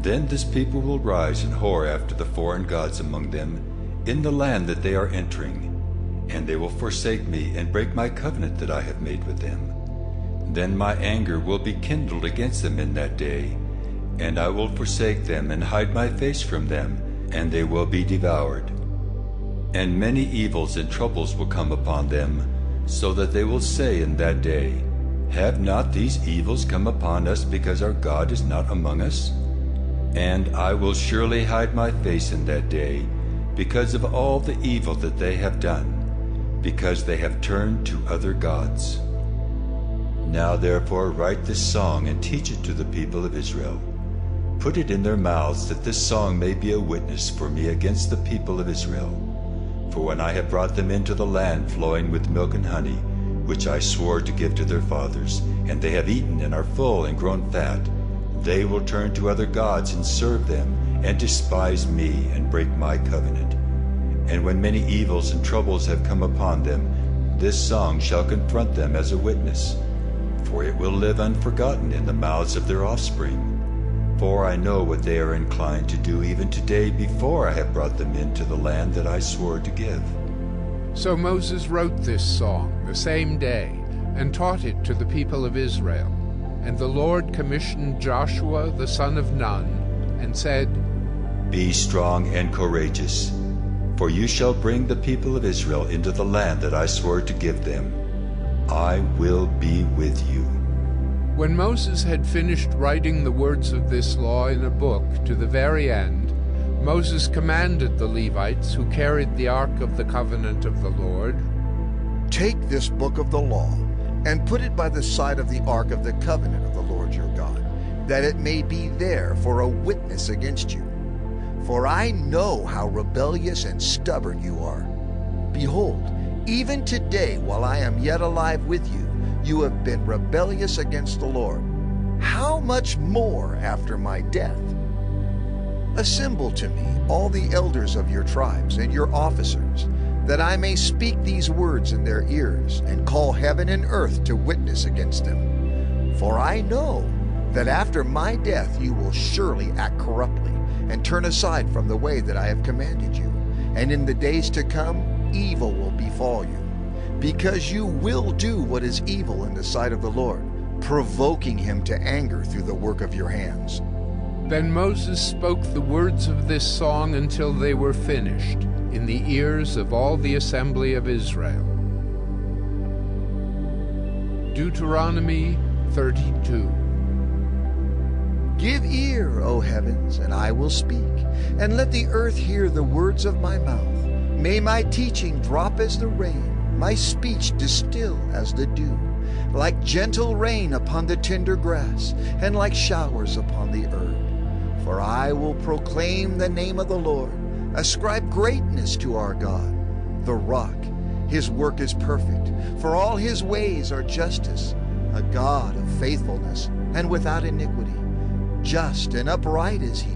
Then this people will rise and whore after the foreign gods among them in the land that they are entering, and they will forsake me and break my covenant that I have made with them. Then my anger will be kindled against them in that day, and I will forsake them and hide my face from them, and they will be devoured. And many evils and troubles will come upon them, so that they will say in that day, Have not these evils come upon us because our God is not among us? And I will surely hide my face in that day, because of all the evil that they have done, because they have turned to other gods. Now therefore write this song and teach it to the people of Israel. Put it in their mouths, that this song may be a witness for me against the people of Israel. For when I have brought them into the land flowing with milk and honey, which I swore to give to their fathers, and they have eaten and are full and grown fat, they will turn to other gods and serve them, and despise me and break my covenant. And when many evils and troubles have come upon them, this song shall confront them as a witness, for it will live unforgotten in the mouths of their offspring. For I know what they are inclined to do even today, before I have brought them into the land that I swore to give. So Moses wrote this song the same day, and taught it to the people of Israel. And the Lord commissioned Joshua the son of Nun, and said, Be strong and courageous, for you shall bring the people of Israel into the land that I swore to give them. I will be with you. When Moses had finished writing the words of this law in a book to the very end, Moses commanded the Levites who carried the ark of the covenant of the Lord, Take this book of the law, and put it by the side of the ark of the covenant of the Lord your God, that it may be there for a witness against you. For I know how rebellious and stubborn you are. Behold, even today, while I am yet alive with you, you have been rebellious against the Lord. How much more after my death? Assemble to me all the elders of your tribes and your officers, that I may speak these words in their ears, and call heaven and earth to witness against them. For I know that after my death you will surely act corruptly, and turn aside from the way that I have commanded you. And in the days to come, evil will befall you, because you will do what is evil in the sight of the Lord, provoking him to anger through the work of your hands. Then Moses spoke the words of this song until they were finished, in the ears of all the assembly of Israel. Deuteronomy 32. Give ear, O heavens, and I will speak, and let the earth hear the words of my mouth. May my teaching drop as the rain, my speech distill as the dew, like gentle rain upon the tender grass, and like showers upon the herb. For I will proclaim the name of the Lord, ascribe greatness to our God, the rock. His work is perfect, for all his ways are justice, a God of faithfulness and without iniquity. Just and upright is he.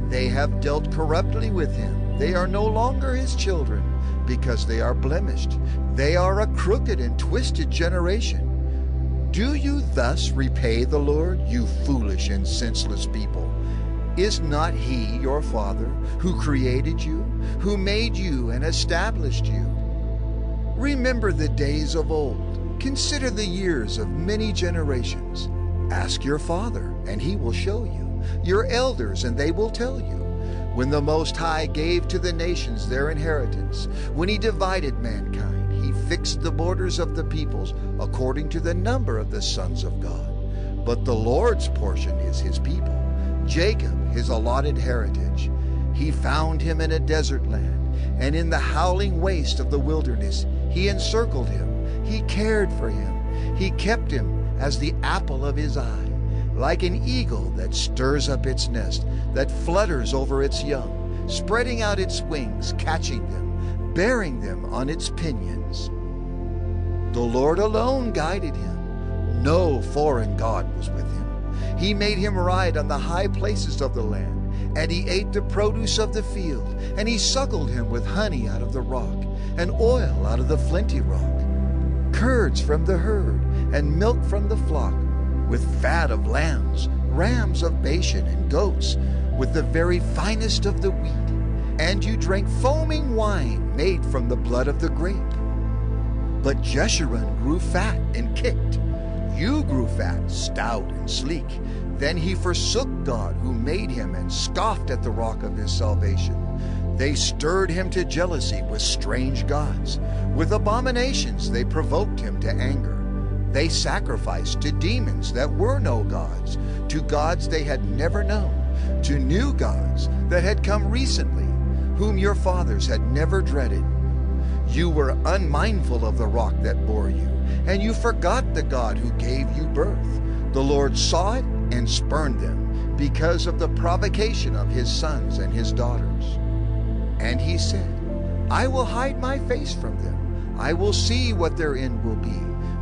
They have dealt corruptly with him. They are no longer his children, because they are blemished. They are a crooked and twisted generation. Do you thus repay the Lord, you foolish and senseless people? Is not he your father, who created you, who made you and established you? Remember the days of old. Consider the years of many generations. Ask your father, and he will show you, your elders, and they will tell you. When the Most High gave to the nations their inheritance, when he divided mankind, he fixed the borders of the peoples according to the number of the sons of God. But the Lord's portion is his people, Jacob his allotted heritage. He found him in a desert land, and in the howling waste of the wilderness he encircled him. He cared for him. He kept him as the apple of his eye, like an eagle that stirs up its nest, that flutters over its young, spreading out its wings, catching them, bearing them on its pinions. The Lord alone guided him. No foreign god was with him. He made him ride on the high places of the land, and he ate the produce of the field, and he suckled him with honey out of the rock, and oil out of the flinty rock, curds from the herd, and milk from the flock, with fat of lambs, rams of Bashan, and goats, with the very finest of the wheat. And you drank foaming wine made from the blood of the grape. But Jeshurun grew fat and kicked. You grew fat, stout, and sleek. Then he forsook God who made him, and scoffed at the rock of his salvation. They stirred him to jealousy with strange gods. With abominations they provoked him to anger. They sacrificed to demons that were no gods, to gods they had never known, to new gods that had come recently, whom your fathers had never dreaded. You were unmindful of the rock that bore you, and you forgot the God who gave you birth. The Lord saw it and spurned them, because of the provocation of his sons and his daughters. And he said, I will hide my face from them. I will see what their end will be,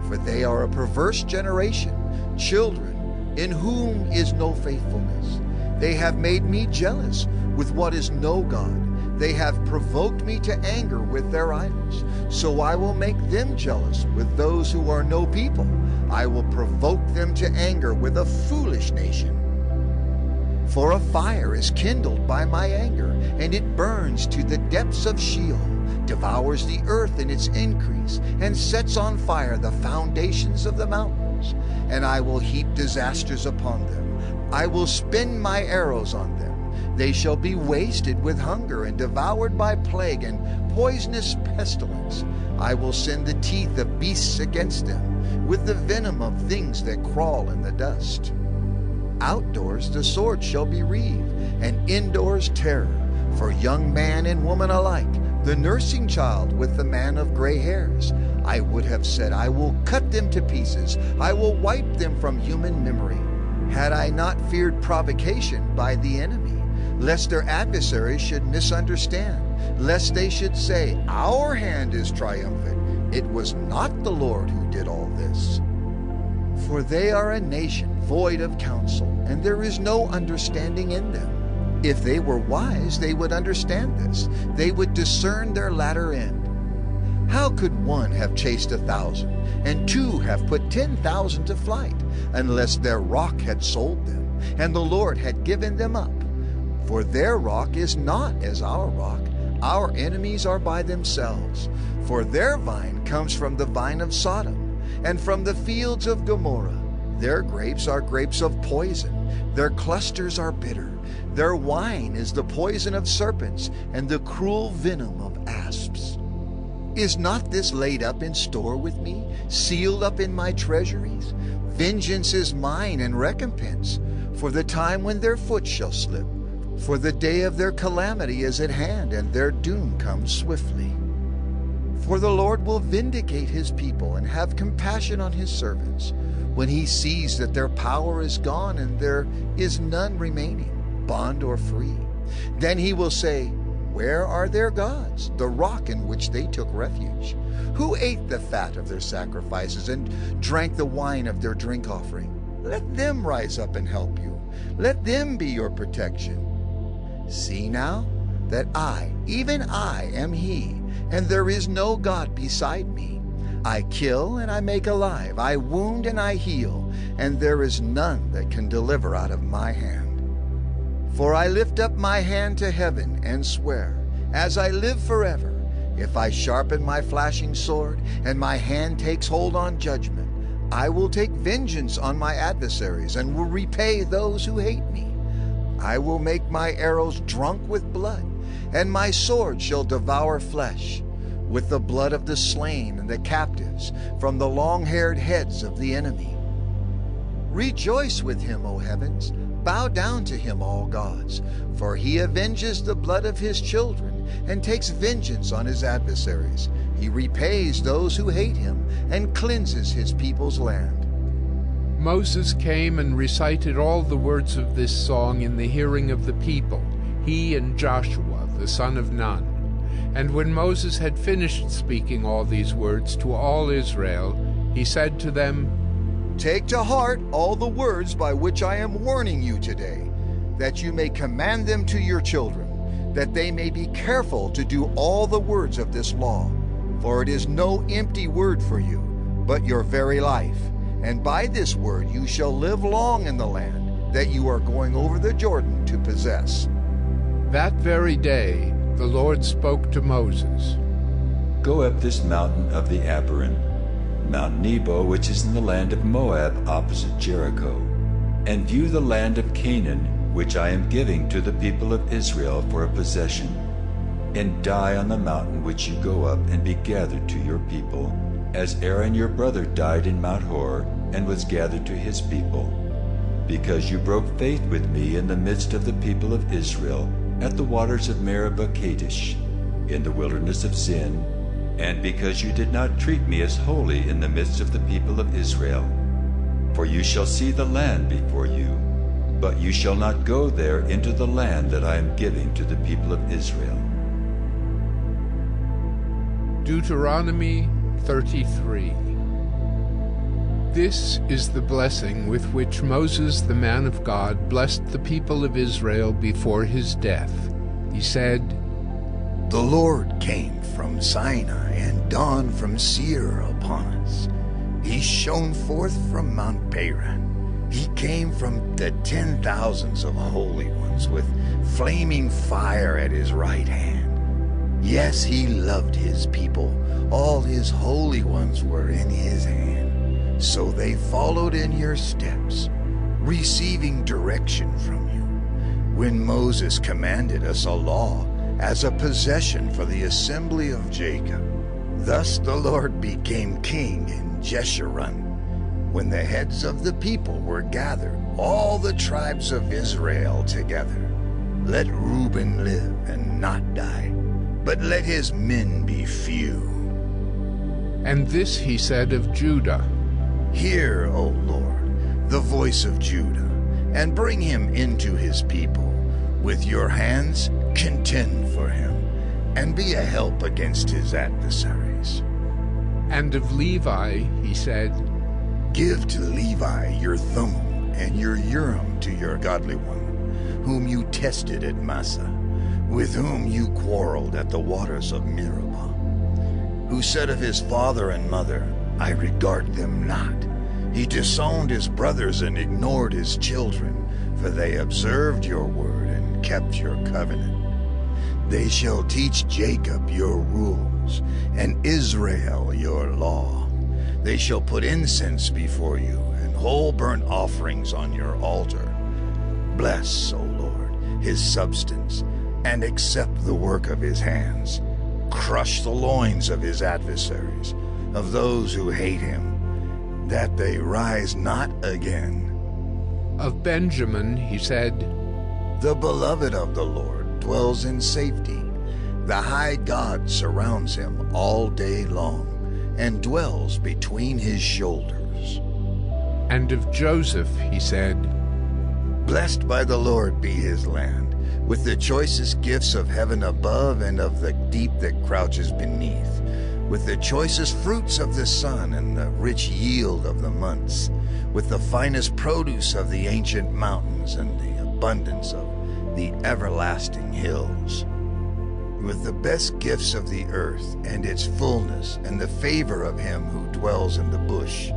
for they are a perverse generation, children in whom is no faithfulness. They have made me jealous with what is no God. They have provoked me to anger with their idols. So I will make them jealous with those who are no people. I will provoke them to anger with a foolish nation. For a fire is kindled by my anger, and it burns to the depths of Sheol, devours the earth in its increase, and sets on fire the foundations of the mountains. And I will heap disasters upon them. I will spin my arrows on them. They shall be wasted with hunger and devoured by plague and poisonous pestilence. I will send the teeth of beasts against them, with the venom of things that crawl in the dust. Outdoors the sword shall be reaved, and indoors terror, for young man and woman alike, the nursing child with the man of gray hairs. I would have said, I will cut them to pieces, I will wipe them from human memory, had I not feared provocation by the enemy, lest their adversaries should misunderstand, lest they should say, our hand is triumphant. It was not the Lord who did all this. For they are a nation void of counsel, and there is no understanding in them. If they were wise, they would understand this. They would discern their latter end. How could one have chased 1,000, and two have put 10,000 to flight, unless their rock had sold them, and the Lord had given them up? For their rock is not as our rock. Our enemies are by themselves. For their vine comes from the vine of Sodom, and from the fields of Gomorrah. Their grapes are grapes of poison. Their clusters are bitter. Their wine is the poison of serpents, and the cruel venom of asps. Is not this laid up in store with me, sealed up in my treasuries? Vengeance is mine and recompense, for the time when their foot shall slip. For the day of their calamity is at hand, and their doom comes swiftly. For the Lord will vindicate his people and have compassion on his servants, when he sees that their power is gone and there is none remaining, bond or free. Then he will say, where are their gods, the rock in which they took refuge? Who ate the fat of their sacrifices and drank the wine of their drink offering? Let them rise up and help you. Let them be your protection. See now that I, even I, am he, and there is no God beside me. I kill and I make alive, I wound and I heal, and there is none that can deliver out of my hand. For I lift up my hand to heaven and swear, as I live forever, if I sharpen my flashing sword, and my hand takes hold on judgment, I will take vengeance on my adversaries, and will repay those who hate me. I will make my arrows drunk with blood, and my sword shall devour flesh, with the blood of the slain and the captives, from the long-haired heads of the enemy. Rejoice with him, O heavens, bow down to him, all gods, for he avenges the blood of his children, and takes vengeance on his adversaries. He repays those who hate him, and cleanses his people's land. Moses came and recited all the words of this song in the hearing of the people, he and Joshua, the son of Nun. And when Moses had finished speaking all these words to all Israel, he said to them, Take to heart all the words by which I am warning you today, that you may command them to your children, that they may be careful to do all the words of this law. For it is no empty word for you, but your very life. And by this word you shall live long in the land that you are going over the Jordan to possess. That very day the Lord spoke to Moses. Go up this mountain of the Abiram, Mount Nebo, which is in the land of Moab opposite Jericho, and view the land of Canaan, which I am giving to the people of Israel for a possession. and die on the mountain which you go up and be gathered to your people, as Aaron your brother died in Mount Hor and was gathered to his people. Because you broke faith with me in the midst of the people of Israel at the waters of Meribah Kadesh, in the wilderness of Zin, and because you did not treat me as holy in the midst of the people of Israel. For you shall see the land before you, but you shall not go there into the land that I am giving to the people of Israel. Deuteronomy 33. This is the blessing with which Moses, the man of God, blessed the people of Israel before his death. He said, The Lord came from Sinai and dawned from Seir upon us. He shone forth from Mount Paran. He came from the 10,000s of holy ones with flaming fire at his right hand. Yes, he loved his people. All his holy ones were in his hand. So they followed in your steps, receiving direction from you. When Moses commanded us a law as a possession for the assembly of Jacob, thus the Lord became king in Jeshurun. When the heads of the people were gathered, all the tribes of Israel together. Let Reuben live and not die, but let his men be few. And this he said of Judah, Hear, O Lord, the voice of Judah, and bring him into his people. With your hands contend for him, and be a help against his adversaries. And of Levi he said, Give to Levi your Thummim and your Urim to your godly one, whom you tested at Massah, with whom you quarreled at the waters of Meribah, who said of his father and mother, I regard them not. He disowned his brothers and ignored his children, for they observed your word and kept your covenant. They shall teach Jacob your rules, and Israel your law. They shall put incense before you, and whole burnt offerings on your altar. Bless, O Lord, his substance, and accept the work of his hands. Crush the loins of his adversaries, of those who hate him, that they rise not again. Of Benjamin he said, The beloved of the Lord dwells in safety. The high God surrounds him all day long, and dwells between his shoulders. And of Joseph he said, Blessed by the Lord be his land, with the choicest gifts of heaven above and of the deep that crouches beneath, with the choicest fruits of the sun and the rich yield of the months, with the finest produce of the ancient mountains and the abundance of the everlasting hills, with the best gifts of the earth and its fullness and the favor of him who dwells in the bush.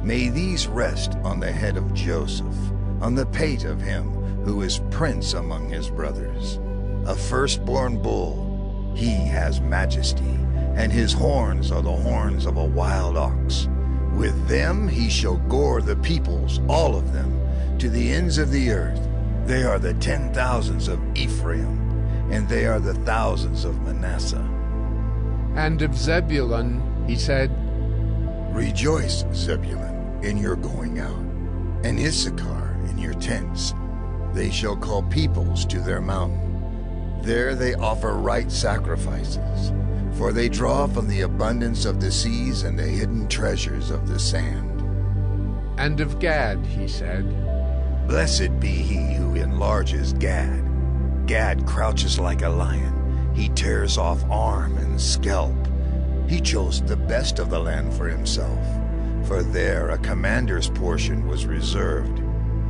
May these rest on the head of Joseph, on the pate of him who is prince among his brothers. A firstborn bull, he has majesty, and his horns are the horns of a wild ox. With them he shall gore the peoples, all of them, to the ends of the earth. They are the 10,000s of Ephraim, and they are the thousands of Manasseh. And of Zebulun he said, Rejoice, Zebulun, in your going out, and Issachar in your tents. They shall call peoples to their mountain. There they offer right sacrifices, for they draw from the abundance of the seas and the hidden treasures of the sand. And of Gad he said, Blessed be he who enlarges Gad. Gad crouches like a lion. He tears off arm and scalp. He chose the best of the land for himself, for there a commander's portion was reserved,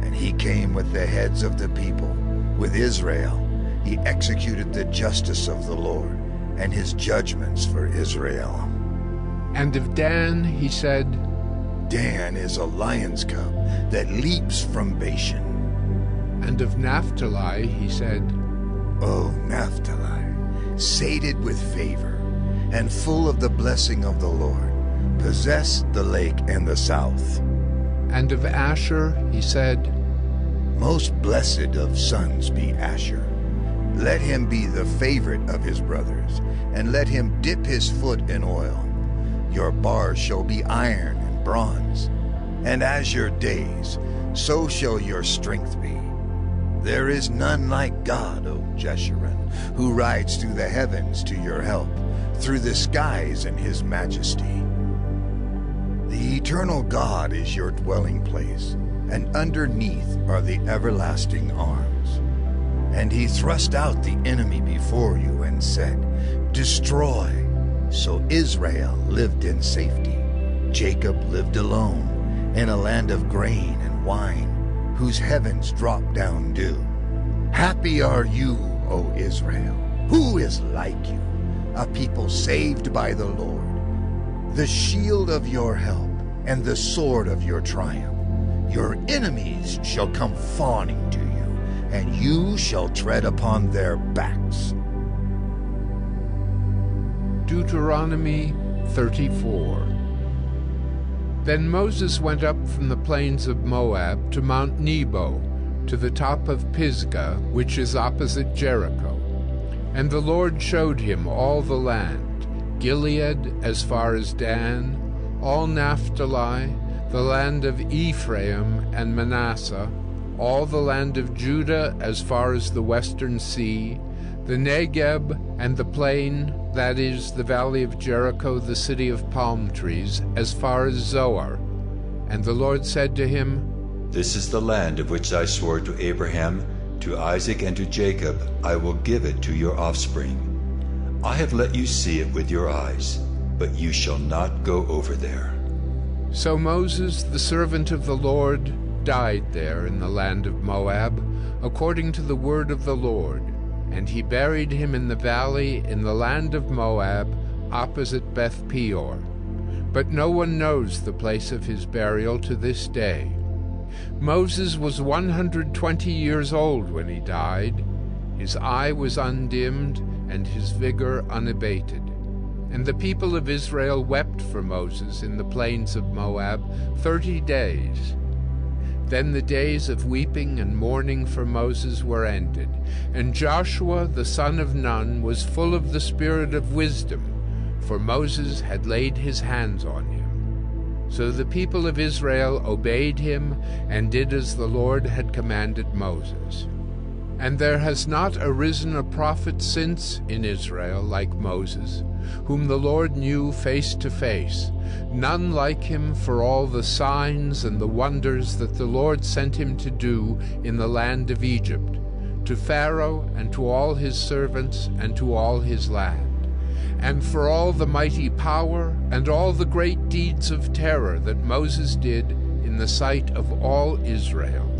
and he came with the heads of the people. With Israel he executed the justice of the Lord, and his judgments for Israel. And of Dan he said, Dan is a lion's cub that leaps from Bashan. And of Naphtali he said, O Naphtali, sated with favor, and full of the blessing of the Lord, possess the lake and the south. And of Asher he said, Most blessed of sons be Asher. Let him be the favorite of his brothers, and let him dip his foot in oil. Your bars shall be iron and bronze, and as your days, so shall your strength be. There is none like God, O Jeshurun, who rides through the heavens to your help, through the skies in his majesty. The eternal God is your dwelling place, and underneath are the everlasting arms. And he thrust out the enemy before you and said, Destroy. So Israel lived in safety. Jacob lived alone in a land of grain and wine, whose heavens drop down dew. Happy are you, O Israel. Who is like you? A people saved by the Lord. The shield of your help and the sword of your triumph. Your enemies shall come fawning to you, and you shall tread upon their backs. Deuteronomy 34. Then Moses went up from the plains of Moab to Mount Nebo, to the top of Pisgah, which is opposite Jericho. And the Lord showed him all the land, Gilead as far as Dan, all Naphtali, the land of Ephraim and Manasseh, all the land of Judah as far as the western sea, the Negeb and the plain, that is, the valley of Jericho, the city of palm trees, as far as Zoar. And the Lord said to him, This is the land of which I swore to Abraham, to Isaac, and to Jacob. I will give it to your offspring. I have let you see it with your eyes, but you shall not go over there. So Moses, the servant of the Lord, died there in the land of Moab, according to the word of the Lord. And he buried him in the valley in the land of Moab, opposite Beth Peor. But no one knows the place of his burial to this day. Moses was 120 years old when he died. His eye was undimmed, and his vigor unabated. And the people of Israel wept for Moses in the plains of Moab 30 days. Then the days of weeping and mourning for Moses were ended, and Joshua the son of Nun was full of the spirit of wisdom, for Moses had laid his hands on him. So the people of Israel obeyed him and did as the Lord had commanded Moses. And there has not arisen a prophet since in Israel like Moses, whom the Lord knew face to face, none like him for all the signs and the wonders that the Lord sent him to do in the land of Egypt, to Pharaoh and to all his servants and to all his land, and for all the mighty power and all the great deeds of terror that Moses did in the sight of all Israel.